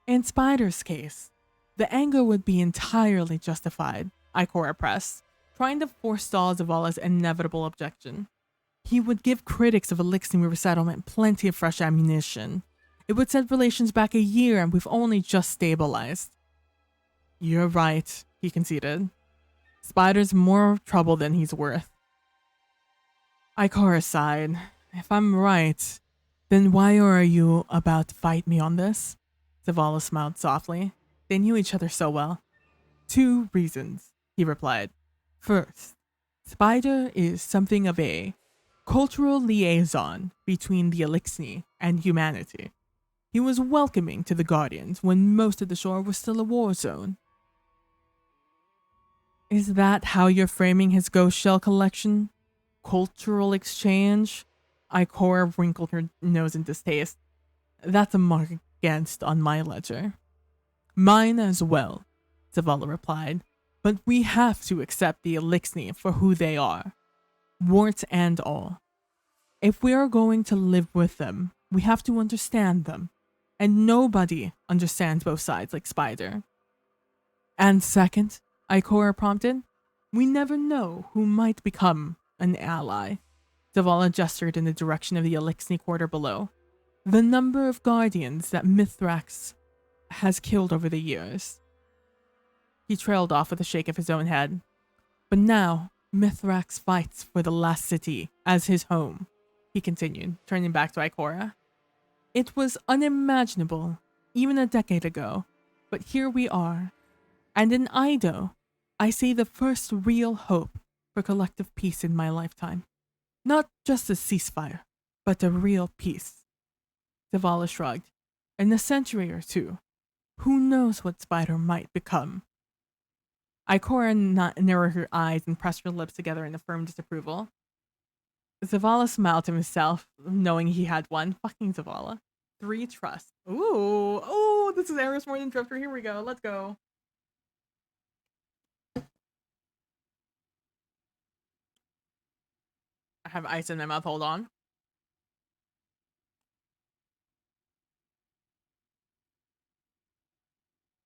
the anger would be entirely justified, Ikora pressed, trying to forestall Zavala's inevitable objection. He would give critics of Elixir resettlement plenty of fresh ammunition. It would set relations back a year, and we've only just stabilized. You're right, he conceded. Spider's more trouble than he's worth. Ikora sighed. If I'm right, then why are you about to fight me on this? Zavala smiled softly. They knew each other so well. 2 reasons, he replied. First, Spider is something of a cultural liaison between the Elixir and humanity. He was welcoming to the Guardians when most of the shore was still a war zone. Is that how you're framing his ghost shell collection? Cultural exchange? Ikora wrinkled her nose in distaste. That's a mark against on my ledger. Mine as well, Zavala replied. But we have to accept the Elixir for who they are. Warts and all. If we are going to live with them, we have to understand them. And nobody understands both sides like Spider. And second, Ikora prompted, we never know who might become an ally. Zavala gestured in the direction of the Elixir quarter below. The number of guardians that Mithrax has killed over the years. He trailed off with a shake of his own head. But now, Mithrax fights for the last city as his home, he continued, turning back to Ikora. It was unimaginable, even a decade ago, but here we are. And in Ido, I see the first real hope for collective peace in my lifetime. Not just a ceasefire, but a real peace. Zavala shrugged. In a century or two, who knows what Spider might become? Ikora narrowed her eyes and pressed her lips together in a firm disapproval. Zavala smiled to himself, knowing he had one. Fucking Zavala. 3 trust. Ooh, this is Eris more than Drifter. Here we go. Let's go. I have ice in my mouth. Hold on.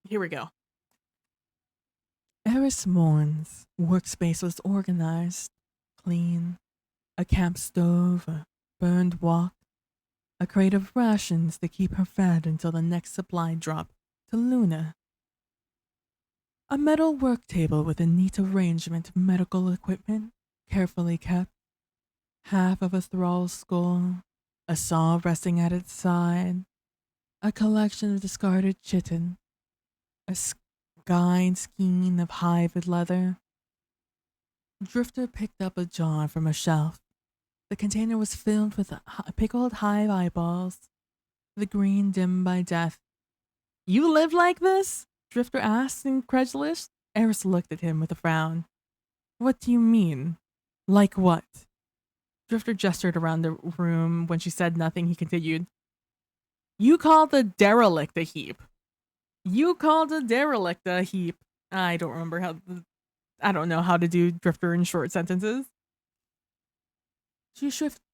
Here we go. Eris Morn's workspace was organized, clean. A camp stove, a burned wok, a crate of rations to keep her fed until the next supply drop to Luna. A metal work table with a neat arrangement of medical equipment, carefully kept. Half of a thrall's skull, a saw resting at its side, a collection of discarded chitin, a guide skein of hived leather. Drifter picked up a jar from a shelf. The container was filled with pickled hive eyeballs, the green dimmed by death. You live like this? Drifter asked, incredulous. Eris looked at him with a frown. What do you mean? Like what? Drifter gestured around the room. When she said nothing, he continued. You called the derelict a heap. You called a derelict a heap. I don't know how to do Drifter in short sentences.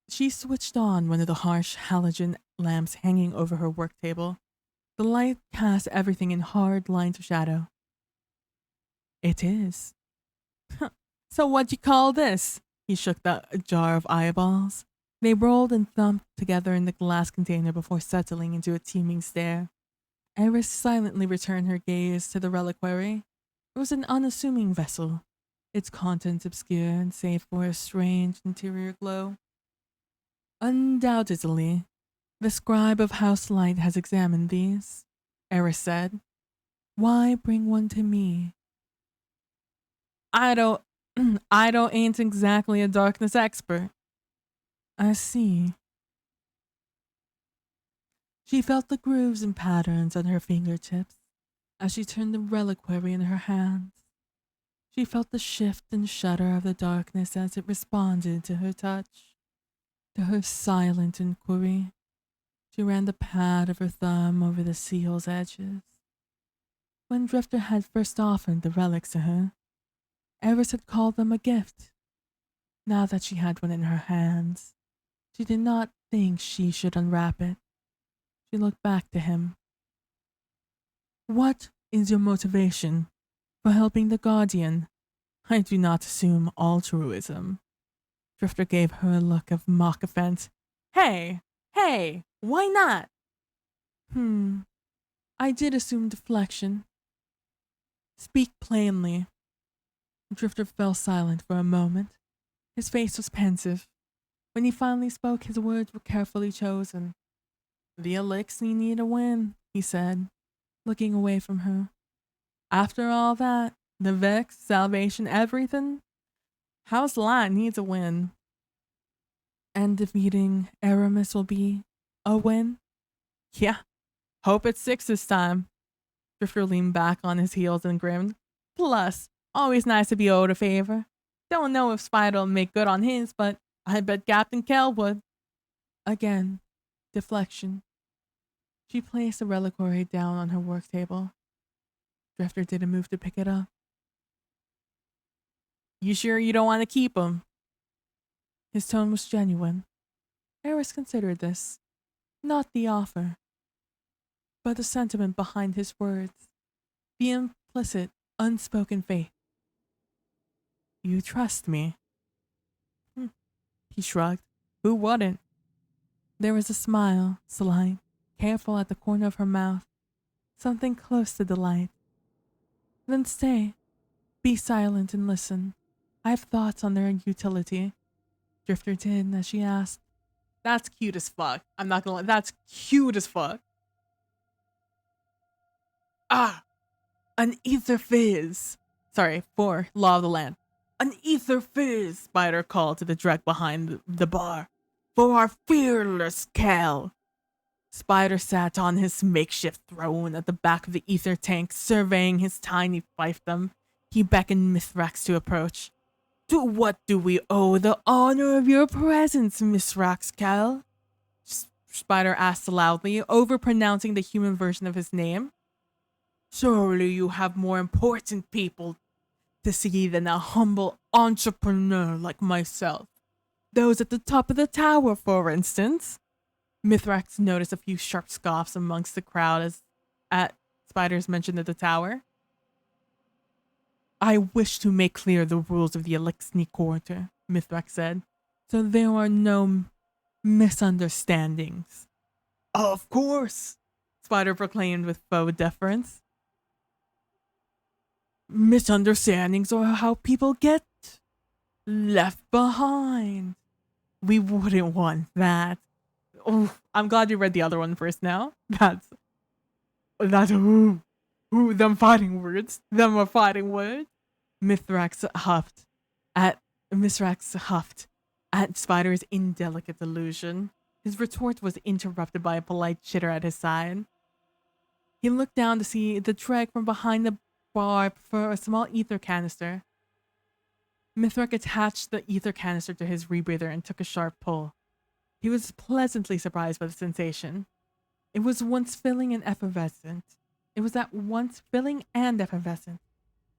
She switched on one of the harsh halogen lamps hanging over her work table. The light cast everything in hard lines of shadow. It is. So what'd you call this? He shook the jar of eyeballs. They rolled and thumped together in the glass container before settling into a teeming stare. Eris silently returned her gaze to the reliquary. It was an unassuming vessel, its contents obscured save for a strange interior glow. Undoubtedly, the scribe of House Light has examined these, Eris said. Why bring one to me? I ain't exactly a darkness expert. I see. She felt the grooves and patterns on her fingertips as she turned the reliquary in her hands. She felt the shift and shudder of the darkness as it responded to her touch, to her silent inquiry. She ran the pad of her thumb over the seal's edges. When Drifter had first offered the relics to her, Eris had called them a gift. Now that she had one in her hands, she did not think she should unwrap it. She looked back to him. What is your motivation for helping the Guardian? I do not assume altruism. Drifter gave her a look of mock offense. Hey, why not? I did assume deflection. Speak plainly. Drifter fell silent for a moment. His face was pensive. When he finally spoke, his words were carefully chosen. The Elixir need a win, he said, looking away from her. After all that, the Vex, salvation, everything, House Light needs a win. And defeating Aramis will be a win? Yeah, hope it's 6 this time. Drifter leaned back on his heels and grinned. Plus, always nice to be owed a favor. Don't know if Spider will make good on his, but I bet Captain Kell would. Again, deflection. She placed the reliquary down on her work table. Drifter didn't move to pick it up. You sure you don't want to keep him? His tone was genuine. Eris considered this. Not the offer, but the sentiment behind his words. The implicit, unspoken faith. You trust me? He shrugged. Who wouldn't? There was a smile, slight, careful at the corner of her mouth. Something close to delight. Then stay. Be silent and listen. I have thoughts on their utility. Drifter did as she asked. That's cute as fuck. I'm not gonna lie. That's cute as fuck. An ether fizz. Sorry, for Law of the Land. An ether fizz, Spider called to the Drek behind the bar. For our fearless Cal. Spider sat on his makeshift throne at the back of the ether tank, surveying his tiny fiefdom. He beckoned Mithrax to approach. To what do we owe the honor of your presence, Mithrax Cal? Spider asked loudly, overpronouncing the human version of his name. Surely you have more important people to see than a humble entrepreneur like myself. Those at the top of the tower, for instance. Mithrax noticed a few sharp scoffs amongst the crowd as at Spider's mention of the tower. I wish to make clear the rules of the Elixir Quarter, Mithrax said, so there are no misunderstandings. Of course, Spider proclaimed with faux deference. Misunderstandings are how people get left behind. We wouldn't want that. Oh, I'm glad you read the other one first now. That's ooh, them fighting words. Them are fighting words. Mithrax huffed at Spider's indelicate allusion. His retort was interrupted by a polite chitter at his side. He looked down to see the Dreg from behind the bar for a small ether canister. Mithrax attached the ether canister to his rebreather and took a sharp pull. He was pleasantly surprised by the sensation. It was once filling and effervescent. It was at once filling and effervescent.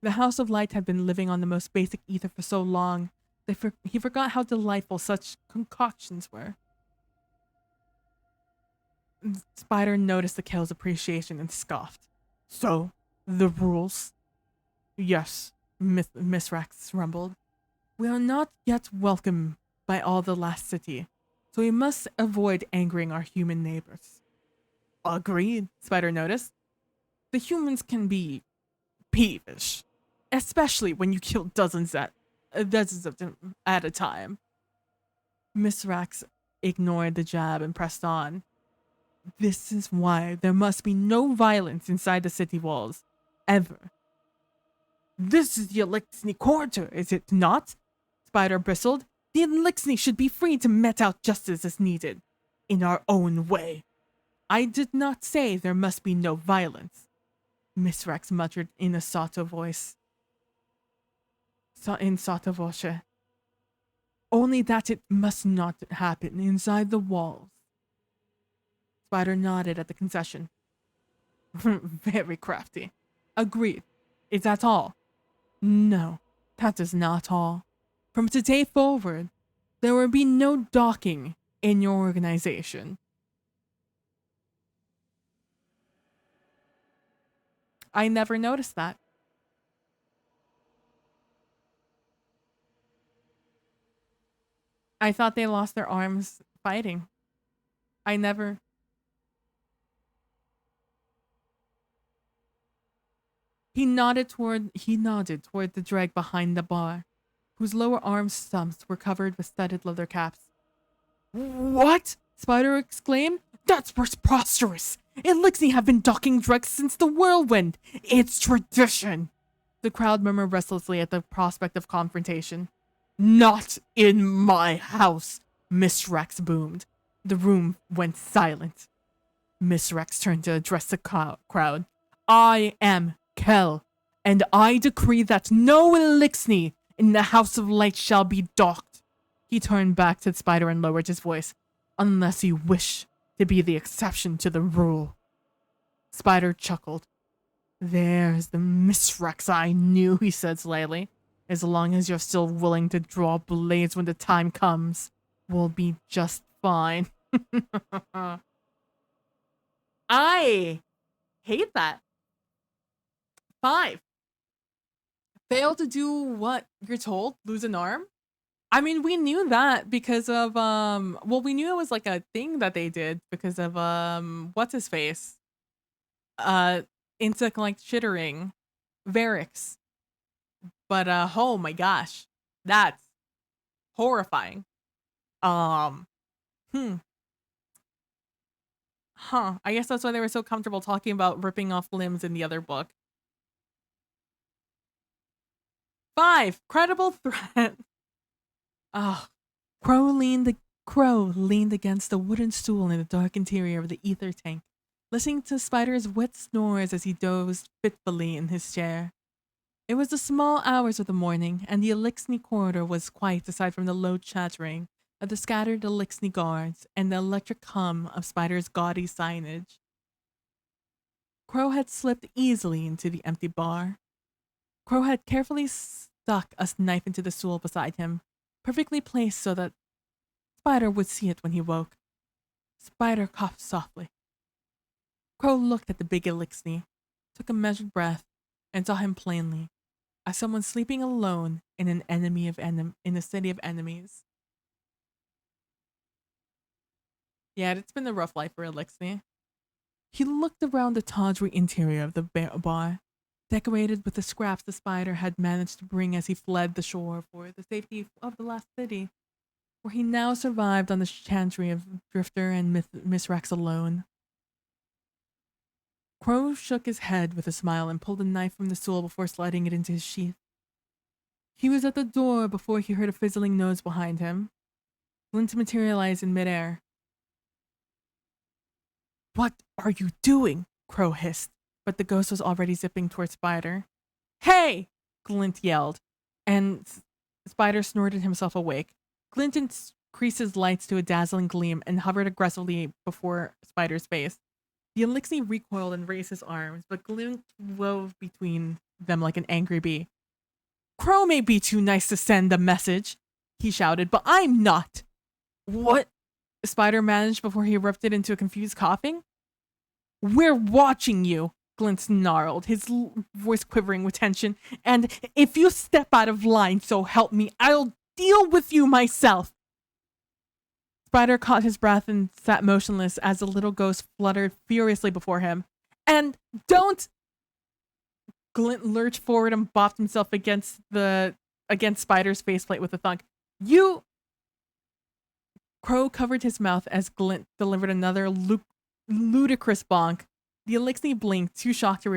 The House of Light had been living on the most basic ether for so long that he forgot how delightful such concoctions were. Spider noticed the Kell's appreciation and scoffed. So, the rules? Yes, Mithrax rumbled. We are not yet welcome by all the last city, so we must avoid angering our human neighbors. Agreed, Spider noticed. The humans can be peevish, especially when you kill dozens of them at a time. Mithrax ignored the jab and pressed on. This is why there must be no violence inside the city walls, ever. This is the Elixir Quarter, is it not? Spider bristled. The Elixir should be free to mete out justice as needed, in our own way. I did not say there must be no violence, Mithrax muttered in a sotto voice. In sotto voce. Only that it must not happen inside the walls. Spider nodded at the concession. Very crafty. Agreed. Is that all? No, that is not all. From today forward, there will be no docking in your organization. I never noticed that. I thought they lost their arms fighting. I never. He nodded toward the drag behind the bar, whose lower arm stumps were covered with studded leather caps. What? Spider exclaimed. That's preposterous. Elixir have been docking drugs since the whirlwind. It's tradition. The crowd murmured restlessly at the prospect of confrontation. Not in my house, Miss Rex boomed. The room went silent. Miss Rex turned to address the crowd. I am Kel, and I decree that no elixir in the House of Light shall be docked. He turned back to the spider and lowered his voice. Unless you wish to be the exception to the rule. Spider chuckled. There's the Miss Rex I knew, he said slyly. As long as you're still willing to draw blades when the time comes, we'll be just fine. I hate that. 5. Fail to do what you're told, lose an arm. I mean, we knew that because of well, we knew it was like a thing that they did because of what's his face? Insect like chittering Varix. But oh my gosh. That's horrifying. Huh. I guess that's why they were so comfortable talking about ripping off limbs in the other book. 5. Credible threat. Oh. Crow leaned against a wooden stool in the dark interior of the ether tank, listening to Spider's wet snores as he dozed fitfully in his chair. It was the small hours of the morning, and the Elixir corridor was quiet aside from the low chattering of the scattered Elixir guards and the electric hum of Spider's gaudy signage. Crow had slipped easily into the empty bar. Crow had carefully stuck a knife into the stool beside him, perfectly placed so that Spider would see it when he woke. Spider coughed softly. Crow looked at the big Elixir, took a measured breath, and saw him plainly, as someone sleeping alone in in a city of enemies. Yeah, it's been a rough life for Elixir. He looked around the tawdry interior of the bar, decorated with the scraps the spider had managed to bring as he fled the shore for the safety of the last city, where he now survived on the chantry of Drifter and Miss Rex alone. Crow shook his head with a smile and pulled a knife from the stool before sliding it into his sheath. He was at the door before he heard a fizzling noise behind him. Glint materialized in midair. What are you doing? Crow hissed, but the ghost was already zipping towards Spider. Hey! Glint yelled, and Spider snorted himself awake. Glint increased his lights to a dazzling gleam and hovered aggressively before Spider's face. The Elixir recoiled and raised his arms, but Glint wove between them like an angry bee. Crow may be too nice to send the message, he shouted, but I'm not. What? Spider managed before he erupted into a confused coughing. We're watching you, Glint snarled, his voice quivering with tension, and if you step out of line, so help me, I'll deal with you myself. Spider caught his breath and sat motionless as the little ghost fluttered furiously before him. And don't! Glint lurched forward and bopped himself against Spider's faceplate with a thunk. You! Crow covered his mouth as Glint delivered another ludicrous bonk. The Elixir blinked, too shocked to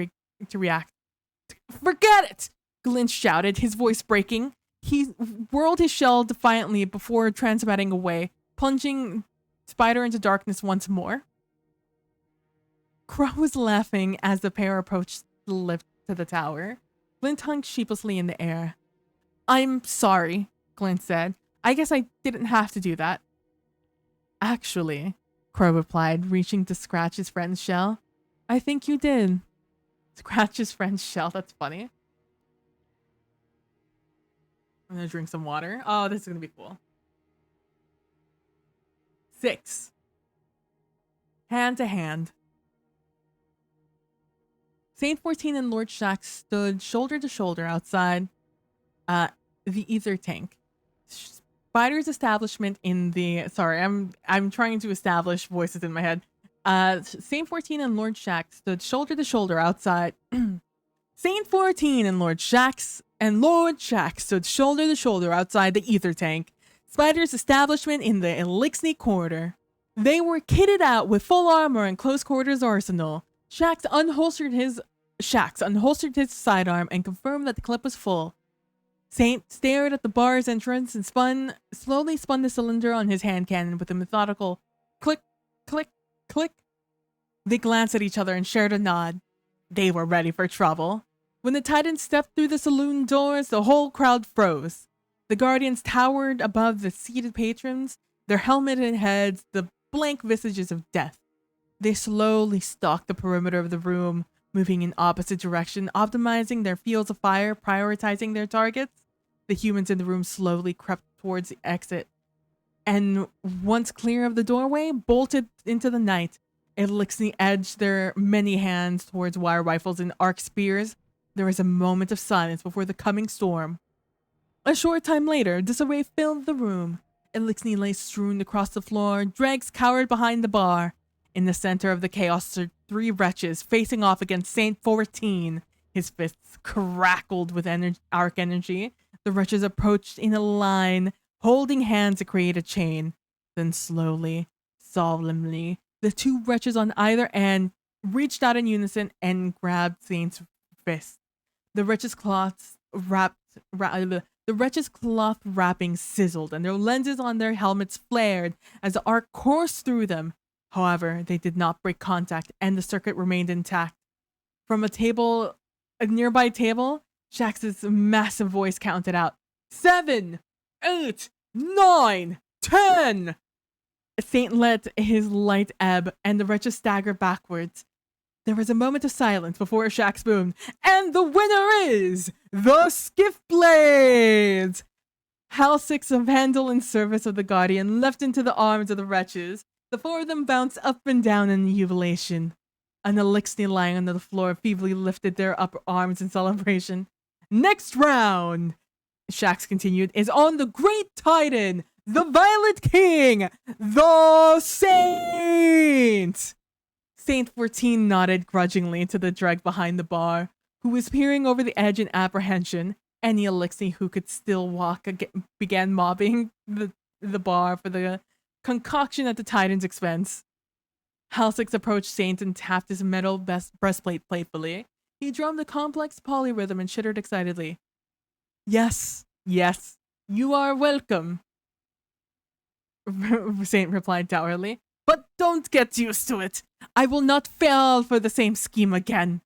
react. Forget it! Glint shouted, his voice breaking. He whirled his shell defiantly before transmatting away, plunging Spider into darkness once more. Crow was laughing as the pair approached the lift to the tower. Glint hung sheepishly in the air. I'm sorry, Glint said. I guess I didn't have to do that. Actually, Crow replied, reaching to scratch his friend's shell. I think you did. Scratch his friend's shell, that's funny. I'm gonna drink some water. Oh, this is gonna be cool. 6. Hand to hand. Saint 14 and Lord Shack stood shoulder to shoulder outside the ether tank. Spider's establishment in the sorry, I'm trying to establish voices in my head. Saint 14 and Lord Shax stood shoulder to shoulder outside. Saint 14 and Lord Shax stood shoulder to shoulder outside the ether tank, Spider's establishment in the Elixni Corridor. They were kitted out with full armor and close quarters arsenal. Shax unholstered his sidearm and confirmed that the clip was full. Saint stared at the bar's entrance and slowly spun the cylinder on his hand cannon with a methodical click, click, click. They glanced at each other and shared a nod. They were ready for trouble. When the Titans stepped through the saloon doors, the whole crowd froze. The Guardians towered above the seated patrons, their helmeted heads the blank visages of death. They slowly stalked the perimeter of the room, moving in opposite direction, optimizing their fields of fire, prioritizing their targets. The humans in the room slowly crept towards the exit, and once clear of the doorway, bolted into the night. Elixni edged their many hands towards wire rifles and arc spears. There was a moment of silence before the coming storm. A short time later, disarray filled the room. Elixni lay strewn across the floor. Dregs cowered behind the bar. In the center of the chaos stood 3 wretches facing off against Saint 14. His fists crackled with arc energy. The wretches approached in a line, holding hands to create a chain. Then slowly, solemnly, the 2 wretches on either end reached out in unison and grabbed Saint's fist. The wretches' cloth wrapping sizzled, and their lenses on their helmets flared as the arc coursed through them. However, they did not break contact, and the circuit remained intact. From a nearby table, Shax's massive voice counted out 7, 8, 9, 10. Saint let his light ebb, and the wretches staggered backwards. There was a moment of silence before Shax boomed, and the winner is the Skiff Blades! Hal 6 of Handle in service of the Guardian leapt into the arms of the wretches. The 4 of them bounced up and down in jubilation. An Elixni lying on the floor feebly lifted their upper arms in celebration. Next round, Shax continued, is on the Great Titan, the Violet King, the Saint! Saint 14 nodded grudgingly to the dreg behind the bar, who was peering over the edge in apprehension. Any Elixni who could still walk began mobbing the bar for the concoction at the Titan's expense. Halsix approached Saint and tapped his metal breastplate playfully. He drummed a complex polyrhythm and chittered excitedly. Yes, yes, you are welcome, Saint replied dourly. But don't get used to it. I will not fall for the same scheme again.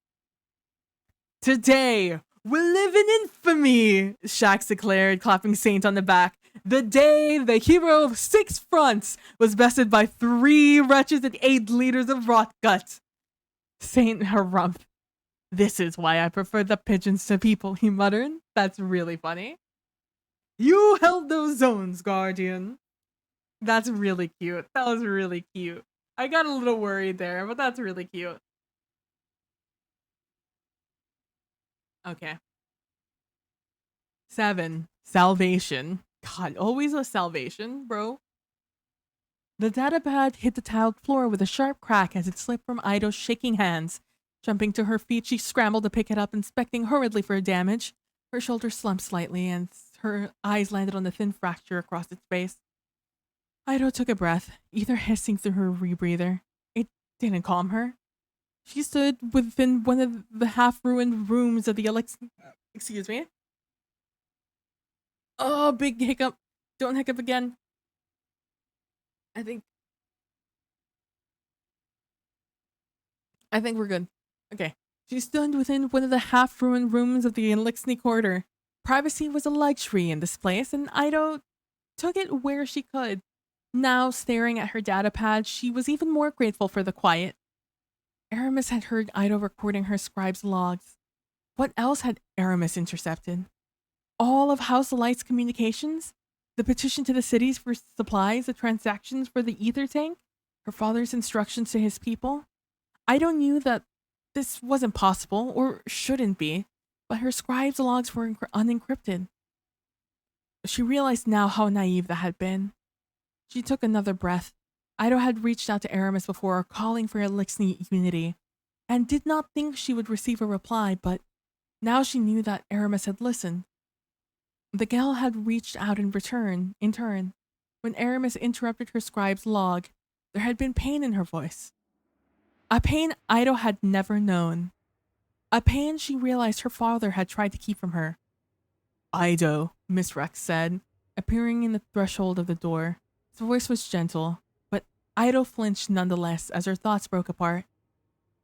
Today, we'll live in infamy, Shax declared, clapping Saint on the back. The day the hero of 6 fronts was bested by 3 wretches and 8 liters of rot gut. Saint harumphed. This is why I prefer the pigeons to people, he muttered. That's really funny. You held those zones, Guardian. That's really cute. That was really cute. I got a little worried there, but that's really cute. Okay. 7. Salvation. God, always a salvation, bro. The datapad hit the tiled floor with a sharp crack as it slipped from Ido's shaking hands. Jumping to her feet, she scrambled to pick it up, inspecting hurriedly for damage. Her shoulders slumped slightly, and her eyes landed on the thin fracture across its face. Ido took a breath, ether hissing through her rebreather. It didn't calm her. She stood within one of the half-ruined rooms of the Excuse me? Oh, big hiccup. Don't hiccup again. I think we're good. Okay. She stood within one of the half-ruined rooms of the Elixni Corridor. Privacy was a luxury in this place, and Ido took it where she could. Now, staring at her datapad, she was even more grateful for the quiet. Aramis had heard Ido recording her scribe's logs. What else had Aramis intercepted? All of House Light's communications? The petition to the cities for supplies, the transactions for the ether tank? Her father's instructions to his people? Ido knew that this wasn't possible, or shouldn't be, but her scribe's logs were unencrypted. She realized now how naive that had been. She took another breath. Ido had reached out to Aramis before, calling for Elixir unity, and did not think she would receive a reply, but now she knew that Aramis had listened. The gal had reached out in turn. When Aramis interrupted her scribe's log, there had been pain in her voice. A pain Ido had never known. A pain she realized her father had tried to keep from her. Ido, Miss Rex said, appearing in the threshold of the door. His voice was gentle, but Ido flinched nonetheless as her thoughts broke apart.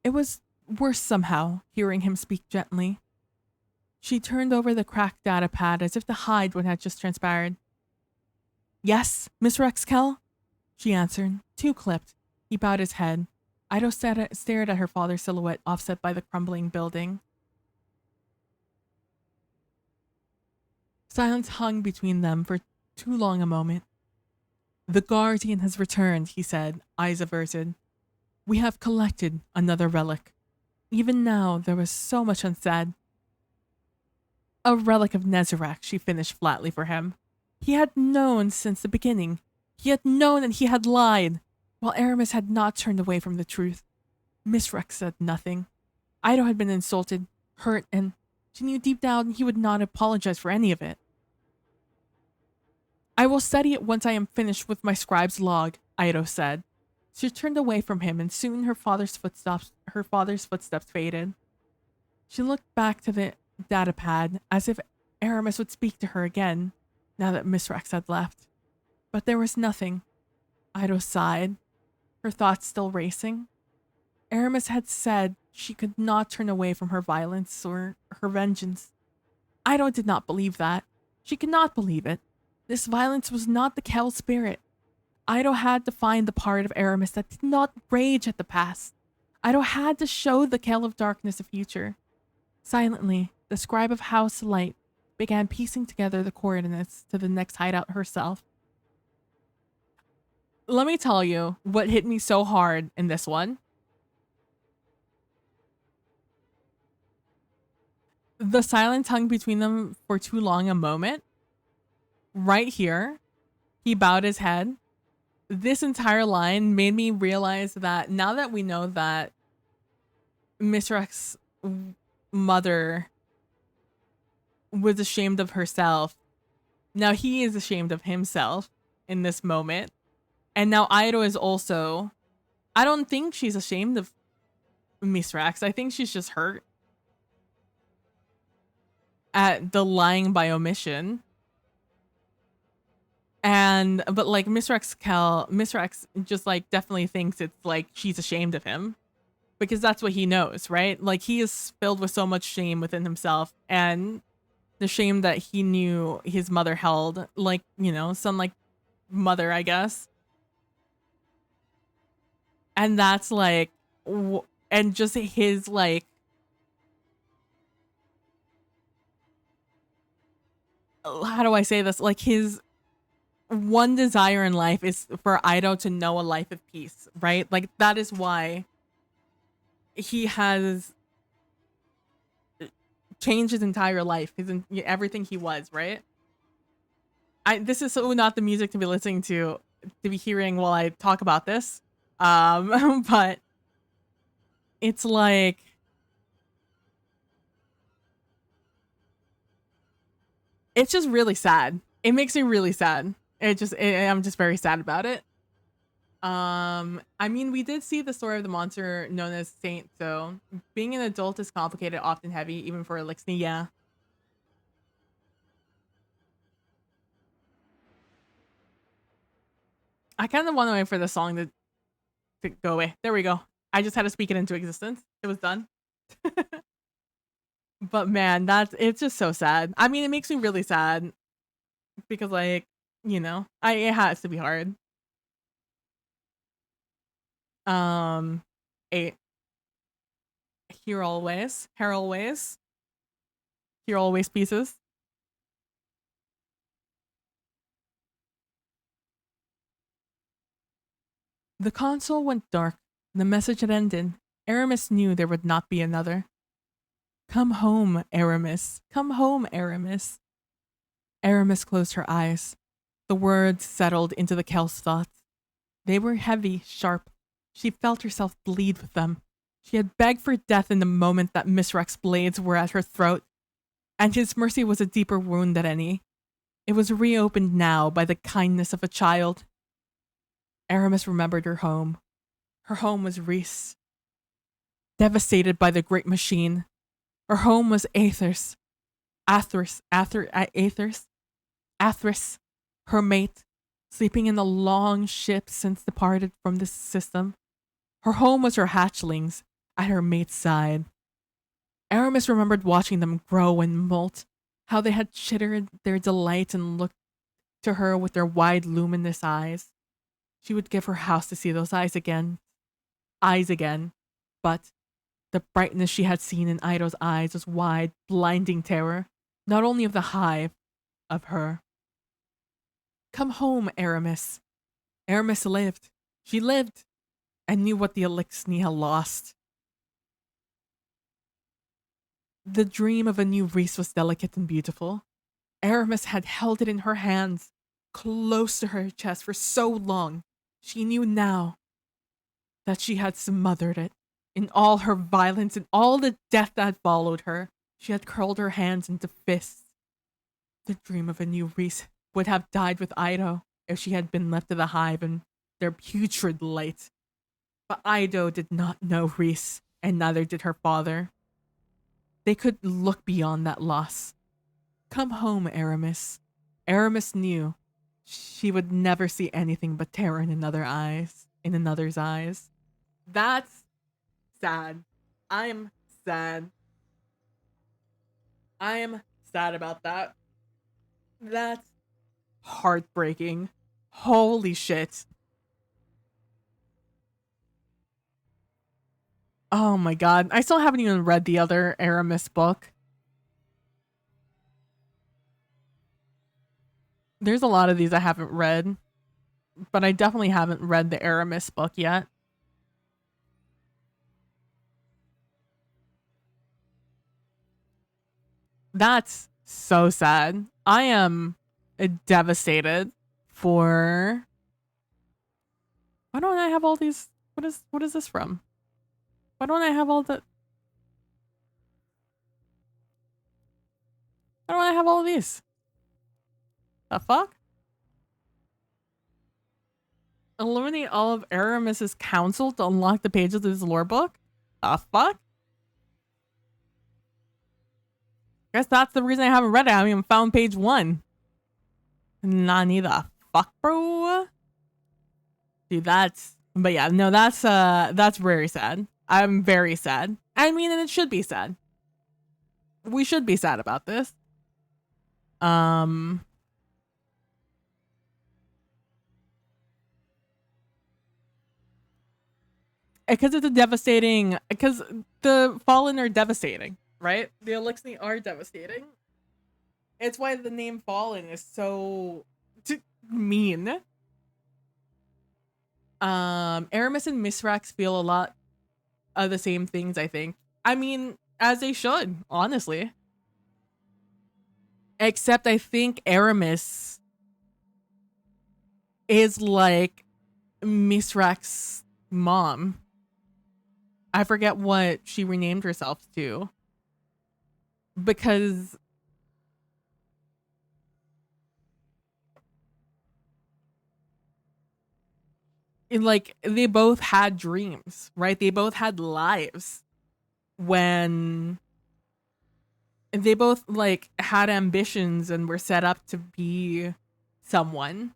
It was worse somehow, hearing him speak gently. She turned over the cracked data pad as if to hide what had just transpired. Yes, Miss Rexkel? She answered, too clipped. He bowed his head. Ido stared at her father's silhouette offset by the crumbling building. Silence hung between them for too long a moment. The guardian has returned, he said, eyes averted. We have collected another relic. Even now, there was so much unsaid. A relic of Nezarec, she finished flatly for him. He had known since the beginning. He had known and he had lied, while Aramis had not turned away from the truth. Miss Rex said nothing. Ido had been insulted, hurt, and she knew deep down he would not apologize for any of it. I will study it once I am finished with my scribe's log, Ido said. She turned away from him, and soon her father's footsteps faded. She looked back to the datapad as if Aramis would speak to her again, now that Miss Rex had left. But there was nothing. Ido sighed, her thoughts still racing. Aramis had said she could not turn away from her violence or her vengeance. Ido did not believe that. She could not believe it. This violence was not the Kell spirit. Ido had to find the part of Aramis that did not rage at the past. Ido had to show the Kell of Darkness a future. Silently, the scribe of House Light began piecing together the coordinates to the next hideout herself. Let me tell you what hit me so hard in this one. The silence hung between them for too long a moment. Right here, he bowed his head. This entire line made me realize that now that we know that Miss Rex's mother was ashamed of herself, now he is ashamed of himself in this moment. And now Ido is also, I don't think she's ashamed of Miss Rex. I think she's just hurt at the lying by omission. But like Miss Rex just like definitely thinks it's like she's ashamed of him, because that's what he knows, right? Like he is filled with so much shame within himself, and the shame that he knew his mother held, like, you know, some like mother, I guess. And that's like, and just his like, how do I say this? Like his one desire in life is for Ido to know a life of peace, right? Like that is why he has changed his entire life, everything he was, right? This is so not the music to be listening to be hearing while I talk about this. But it's like, it's just really sad. It makes me really sad. I'm just very sad about it. I mean, we did see the story of the monster known as Saint, so being an adult is complicated, often heavy, even for Elixir. Yeah. I kind of want to wait for the song to go away. There we go. I just had to speak it into existence. It was done. But man, it's just so sad. I mean, it makes me really sad because, like, you know, it has to be hard. Here always pieces. The console went dark. The message had ended. Aramis knew there would not be another. Come home, Aramis. Come home, Aramis. Aramis closed her eyes. The words settled into the Kel's thoughts. They were heavy, sharp. She felt herself bleed with them. She had begged for death in the moment that Misrak's blades were at her throat, and his mercy was a deeper wound than any. It was reopened now by the kindness of a child. Aramis remembered her home. Her home was Reese, devastated by the great machine. Her home was Aethers, Athris, her mate, sleeping in the long ship since departed from this system. Her home was her hatchlings at her mate's side. Aramis remembered watching them grow and molt, how they had chittered their delight and looked to her with their wide, luminous eyes. She would give her house to see those eyes again. But the brightness she had seen in Ido's eyes was wide, blinding terror, not only of the hive, of her. Come home, Aramis. Aramis lived. She lived, and knew what the Elixni had lost. The dream of a new Reese was delicate and beautiful. Aramis had held it in her hands, close to her chest for so long. She knew now that she had smothered it. In all her violence and all the death that had followed her, she had curled her hands into fists. The dream of a new Reese would have died with Ido if she had been left to the hive and their putrid light. But Ido did not know Reese, and neither did her father. They could look beyond that loss. Come home, Aramis. Aramis knew she would never see anything but terror in another's eyes. That's sad. I'm sad. I am sad about that. That's heartbreaking. Holy shit. Oh my god. I still haven't even read the other Aramis book. There's a lot of these I haven't read, but I definitely haven't read the Aramis book yet. That's so sad. I am devastated for... Why don't I have all these... What is this from? Why don't I have all the... Why don't I have all of these? The fuck? Eliminate all of Aramis's counsel to unlock the pages of his lore book? The fuck? Guess that's the reason I haven't read it. I haven't even found page 1. Nani the fuck, bro? Dude, that's... But yeah, no, that's very sad. I'm very sad. I mean, and it should be sad. We should be sad about this. Because it's a devastating... Because the Fallen are devastating, right? The Elixni are devastating. It's why the name Fallen is so mean. Aramis and Misrax feel a lot of the same things, I think. I mean, as they should, honestly. Except I think Aramis is like Misrax's mom. I forget what she renamed herself to. Because like they both had dreams, right? They both had lives when they both like had ambitions and were set up to be someone.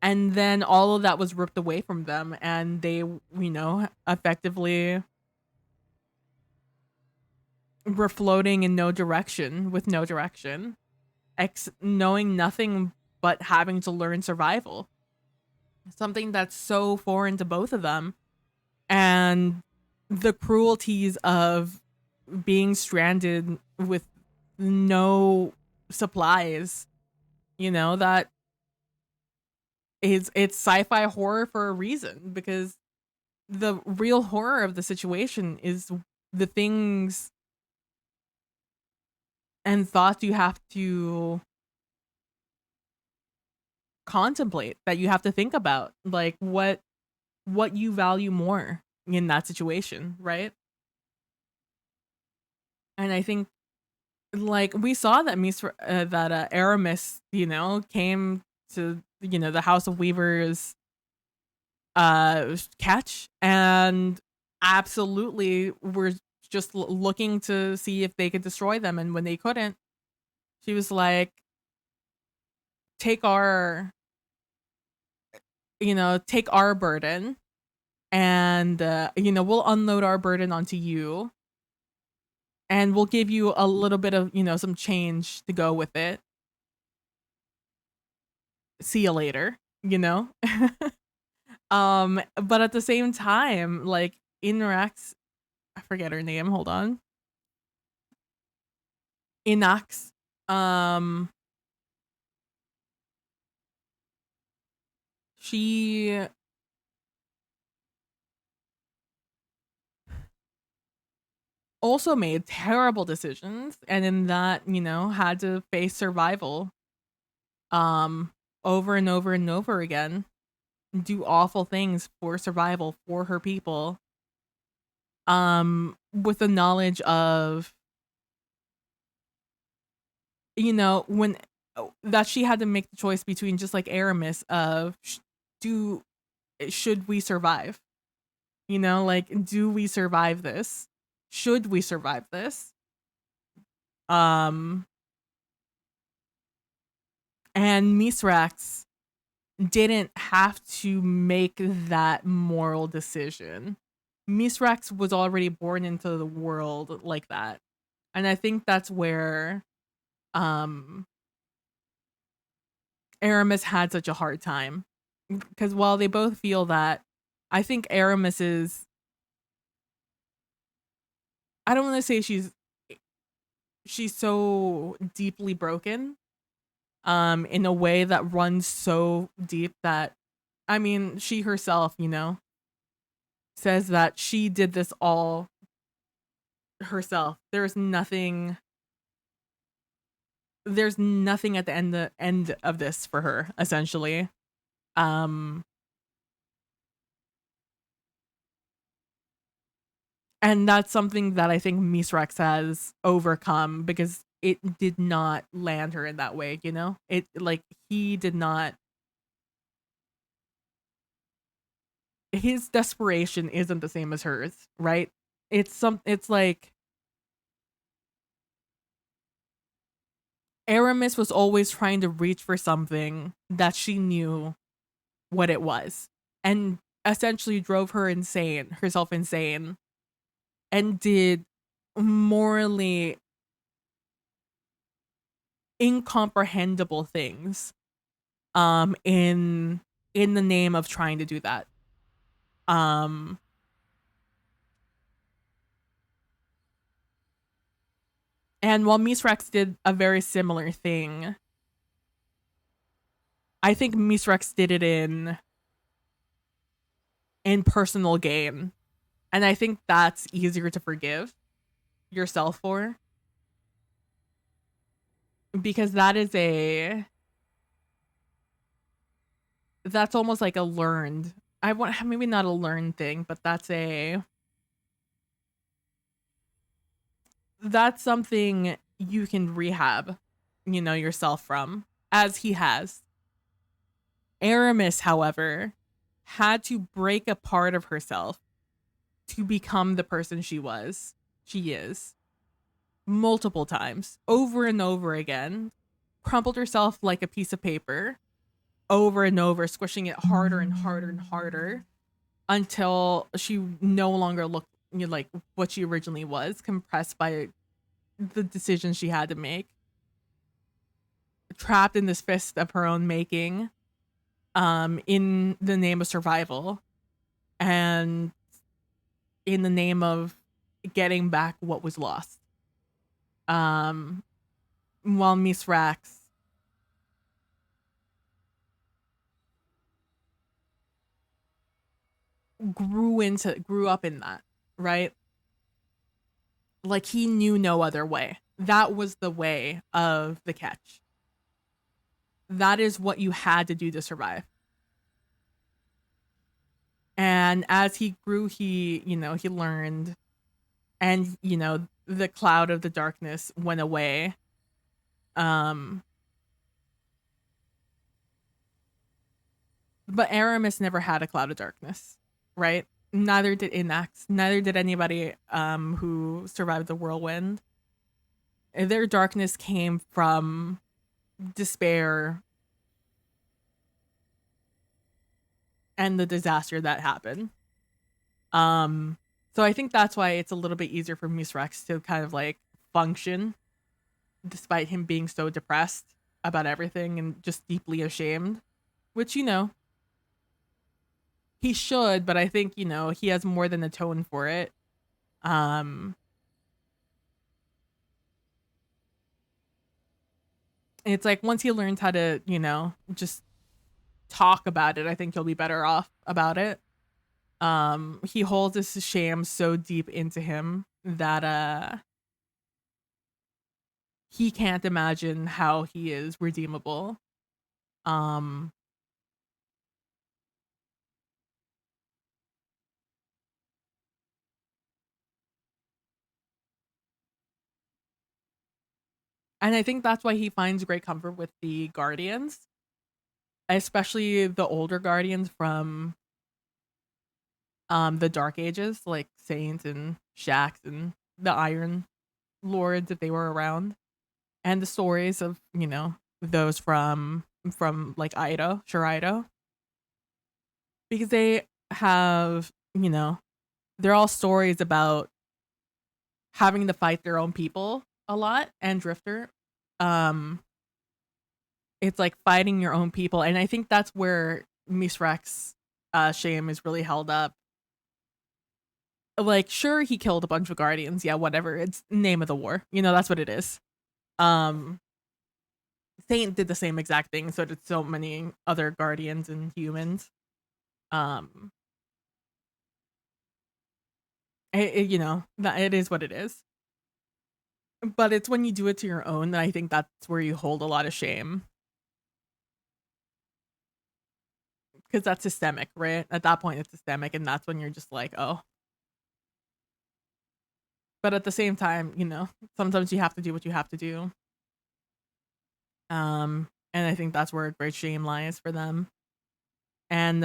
And then all of that was ripped away from them, and they, effectively were floating in no direction, with no direction, knowing nothing but having to learn survival. Something that's so foreign to both of them. And the cruelties of being stranded with no supplies, that it's sci-fi horror for a reason, because the real horror of the situation is the things and thoughts you have to contemplate, that you have to think about, like what you value more in that situation, right? And I think like we saw that Aramis, came to the House of Weavers catch, and absolutely were just looking to see if they could destroy them, and when they couldn't, she was like, take our take our burden, and we'll unload our burden onto you, and we'll give you a little bit of some change to go with it. See you later, but at the same time, like Inrax, I forget her name, hold on. Inax, she also made terrible decisions, and in that, had to face survival over and over and over again, do awful things for survival for her people, with the knowledge of when that she had to make the choice between, just like Aramis, of should we survive, like, do we survive this, should we survive this, and Misrax didn't have to make that moral decision. Misrax was already born into the world like that. And I think that's where Aramis had such a hard time. Because while they both feel that, I think Aramis is, I don't want to say she's so deeply broken, in a way that runs so deep that, I mean, she herself, says that she did this all herself. There's nothing at the end of this for her, essentially. And that's something that I think Misrax has overcome, because it did not land her in that way, It, like, he did not, his desperation isn't the same as hers, right? It's like Aramis was always trying to reach for something that she knew what it was, and essentially drove herself insane, and did morally incomprehensible things in the name of trying to do that. And while Misrax did a very similar thing, I think Misrax did it in personal gain. And I think that's easier to forgive yourself for, because that's almost like a learned, maybe not a learned thing, but that's something you can rehab, yourself from, as he has. Aramis, however, had to break a part of herself to become the person she is, multiple times, over and over again, crumpled herself like a piece of paper, over and over, squishing it harder and harder and harder, until she no longer looked like what she originally was, compressed by the decisions she had to make, trapped in this fist of her own making, in the name of survival, and in the name of getting back what was lost. While Misrax grew up in that, right? Like, he knew no other way. That was the way of the catch. that is what you had to do to survive. And as he grew, he learned, and, the cloud of the darkness went away. But Aramis never had a cloud of darkness, right? Neither did Inax. Neither did anybody who survived the whirlwind. Their darkness came from despair and the disaster that happened. So I think that's why it's a little bit easier for Misrex to kind of like function despite him being so depressed about everything and just deeply ashamed, which, he should, but I think, he has more than atoned for it. It's like once he learns how to, just talk about it, I think he'll be better off about it. He holds this shame so deep into him that he can't imagine how he is redeemable. And I think that's why he finds great comfort with the Guardians, especially the older Guardians from the Dark Ages, like Saint and Shax and the Iron Lords if they were around. And the stories of, those from like Ido, Shiraido. Because they have, they're all stories about having to fight their own people a lot, and Drifter. It's like fighting your own people, and I think that's where Misrex shame is really held up. Like, sure, he killed a bunch of Guardians, yeah, whatever. It's name of the war. That's what it is. Saint did the same exact thing, so did so many other Guardians and humans. That it is what it is. But it's when you do it to your own that I think that's where you hold a lot of shame. Because that's systemic, right? At that point, it's systemic, and that's when you're just like, oh. But at the same time, sometimes you have to do what you have to do. And I think that's where a great shame lies for them. And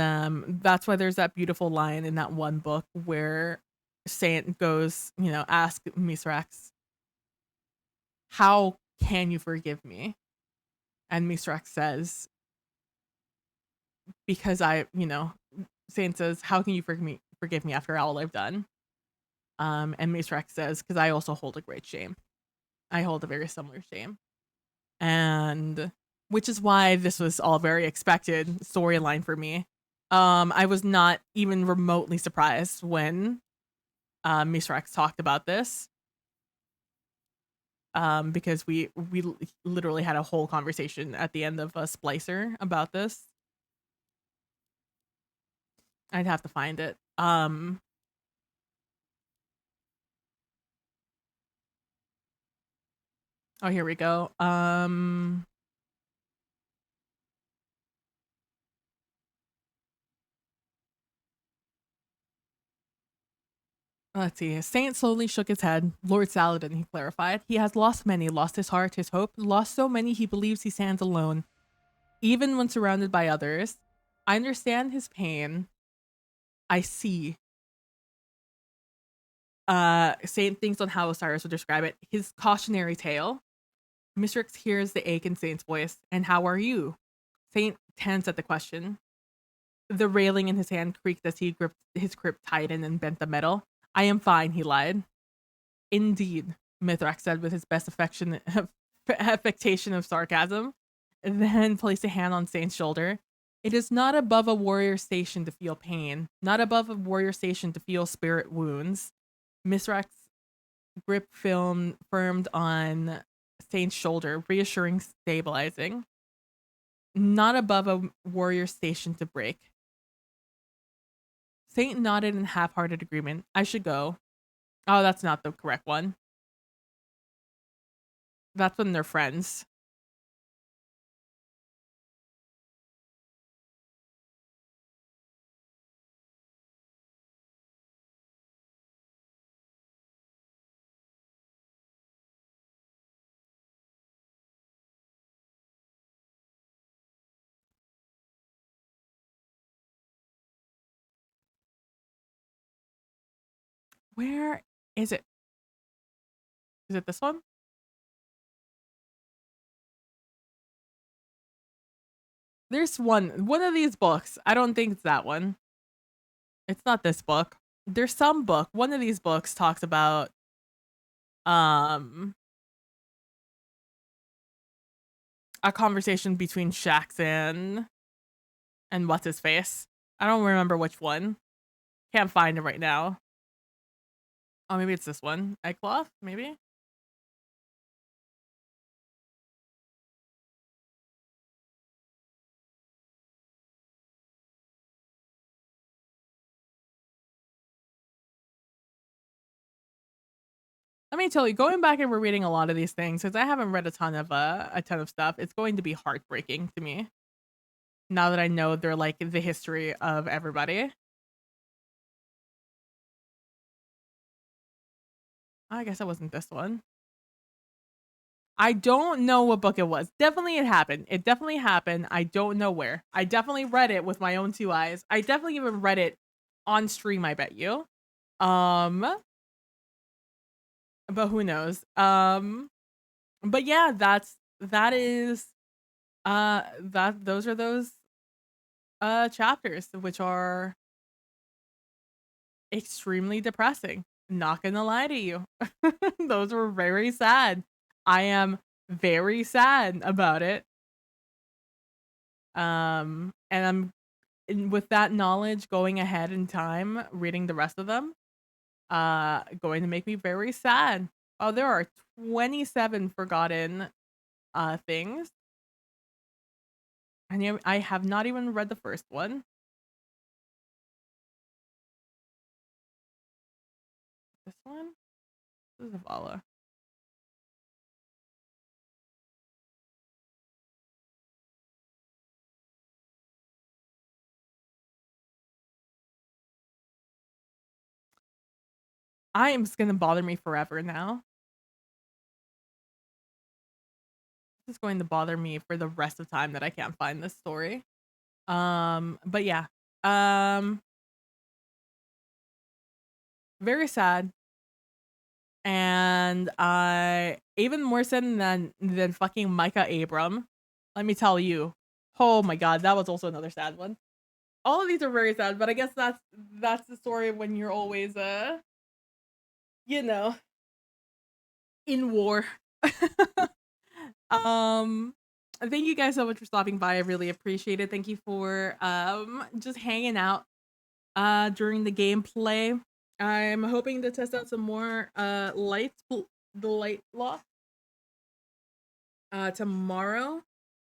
that's why there's that beautiful line in that one book where Saint goes, ask Misrex, how can you forgive me? And Misrex says, because Saint says, how can you forgive me after all I've done? And Misrex says, because I also hold a great shame. I hold a very similar shame. And which is why this was all very expected storyline for me. I was not even remotely surprised when Misrex talked about this. Because we literally had a whole conversation at the end of a Splicer about this. I'd have to find it. Oh, here we go. Let's see. Saint slowly shook his head. Lord Saladin, he clarified. He has lost many, lost his heart, his hope, lost so many he believes he stands alone, even when surrounded by others. I understand his pain. I see. Saint thinks on how Osiris would describe it. His cautionary tale. Mistrix hears the ache in Saint's voice. And how are you? Saint tensed at the question. The railing in his hand creaked as he gripped his grip tightened and bent the metal. I am fine, he lied. Indeed, Mithrax said with his best affectation of sarcasm, then placed a hand on Saint's shoulder. It is not above a warrior's station to feel pain, not above a warrior's station to feel spirit wounds. Mithrax's grip firmed on Saint's shoulder, reassuring, stabilizing. Not above a warrior's station to break. Saint nodded in half-hearted agreement. I should go. Oh, that's not the correct one. That's when they're friends. Where is it? Is it this one? There's one of these books. I don't think it's that one. It's not this book. There's some book. One of these books talks about a conversation between Shax and what's his face. I don't remember which one. Can't find it right now. Oh, maybe it's this one. Eggcloth, maybe? Let me tell you, going back and rereading a lot of these things, because I haven't read a ton of stuff, it's going to be heartbreaking to me. Now that I know they're like the history of everybody. I guess it wasn't this one. I don't know what book it was. Definitely it happened. It definitely happened. I don't know where. I definitely read it with my own 2 eyes. I definitely even read it on stream, I bet you. But who knows? But yeah, those are those chapters, which are extremely depressing. Not gonna lie to you. Those were very sad. I am very sad about it. And with that knowledge going ahead in time, reading the rest of them, going to make me very sad. Oh, there are 27 forgotten things. And I have not even read the first one. This one? This is a Vala. It's gonna bother me forever now. This is going to bother me for the rest of time that I can't find this story. But yeah. Very sad. And I even more sad than fucking Micah Abram. Let me tell you. Oh my god, that was also another sad one. All of these are very sad, but I guess that's the story when you're always you know, in war. Thank you guys so much for stopping by. I really appreciate it. Thank you for just hanging out during the gameplay. I'm hoping to test out some more the Lightlocke tomorrow.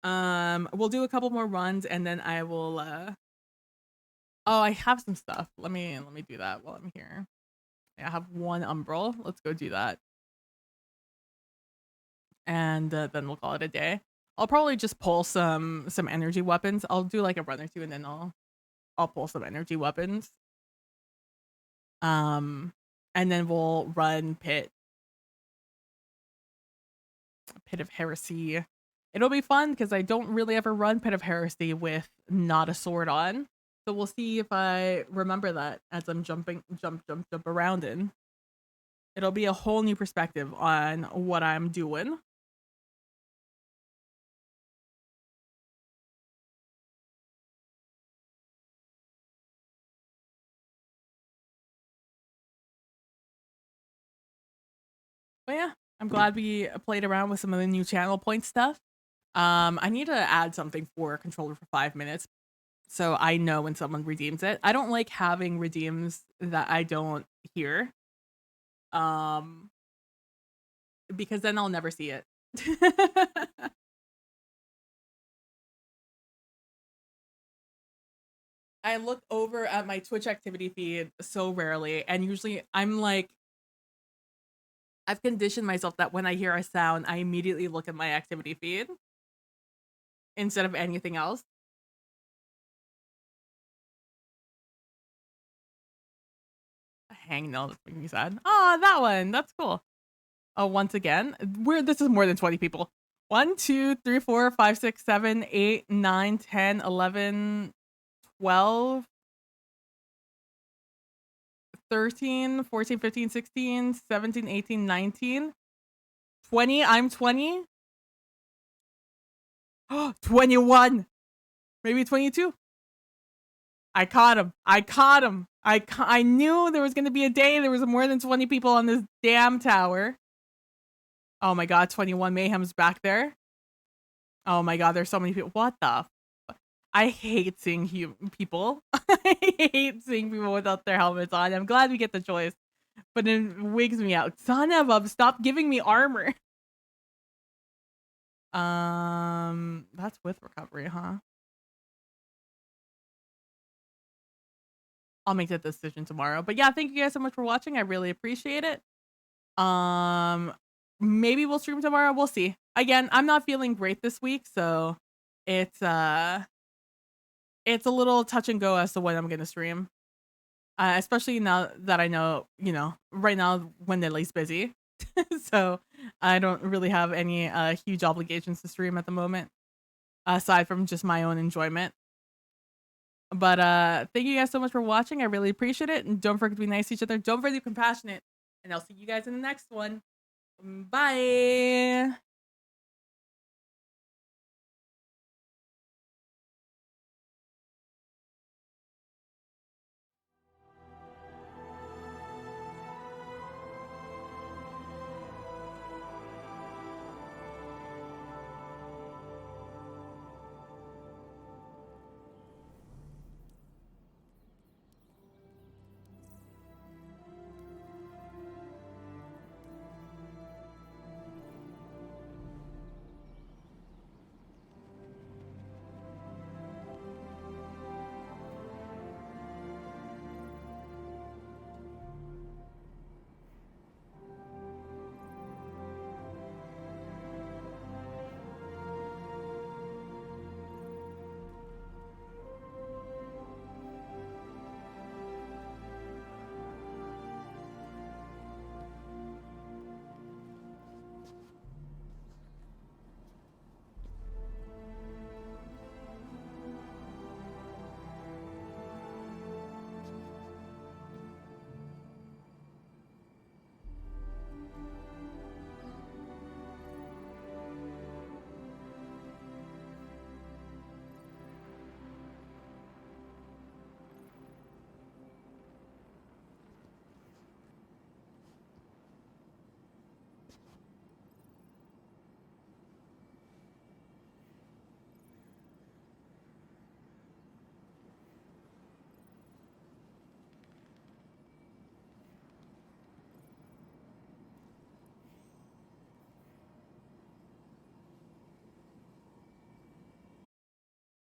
We'll do a couple more runs and then I will oh, I have some stuff. Let me do that while I'm here. I have one umbral. Let's go do that. And then we'll call it a day. I'll probably just pull some energy weapons. I'll do like a run or two and then I'll pull some energy weapons. And then we'll run Pit of Heresy. It'll be fun because I don't really ever run Pit of Heresy with not a sword on. So we'll see if I remember that as I'm jump around in. It'll be a whole new perspective on what I'm doing. But yeah, I'm glad we played around with some of the new channel point stuff. I need to add something for controller for 5 minutes so I know when someone redeems it. I don't like having redeems that I don't hear. Because then I'll never see it. I look over at my Twitch activity feed so rarely, and usually I'm like, I've conditioned myself that when I hear a sound, I immediately look at my activity feed instead of anything else. Hang no, that's making me sad. Oh, that one. That's cool. Oh, once again, this is more than 20 people. 1, 2, 3, 4, 5, 6, 7, 8, 9, 10, 11, 12, 13, 14, 15, 16, 17, 18, 19, 20. I'm 20. 21. Maybe 22. I caught him. I knew there was going to be a day there was more than 20 people on this damn tower. Oh my god, 21 Mayhem's back there. Oh my god, there's so many people. What the? I hate seeing people. I hate seeing people without their helmets on. I'm glad we get the choice, but it wigs me out. Son of a, stop giving me armor. That's with recovery, huh? I'll make that decision tomorrow. But yeah, thank you guys so much for watching. I really appreciate it. Maybe we'll stream tomorrow. We'll see. Again, I'm not feeling great this week, so it's a little touch and go as to when I'm gonna stream. Especially now that I know, right now when Lily's busy. So I don't really have any huge obligations to stream at the moment, aside from just my own enjoyment. But thank you guys so much for watching. I really appreciate it. And don't forget to be nice to each other. Don't forget to be compassionate. And I'll see you guys in the next one. Bye.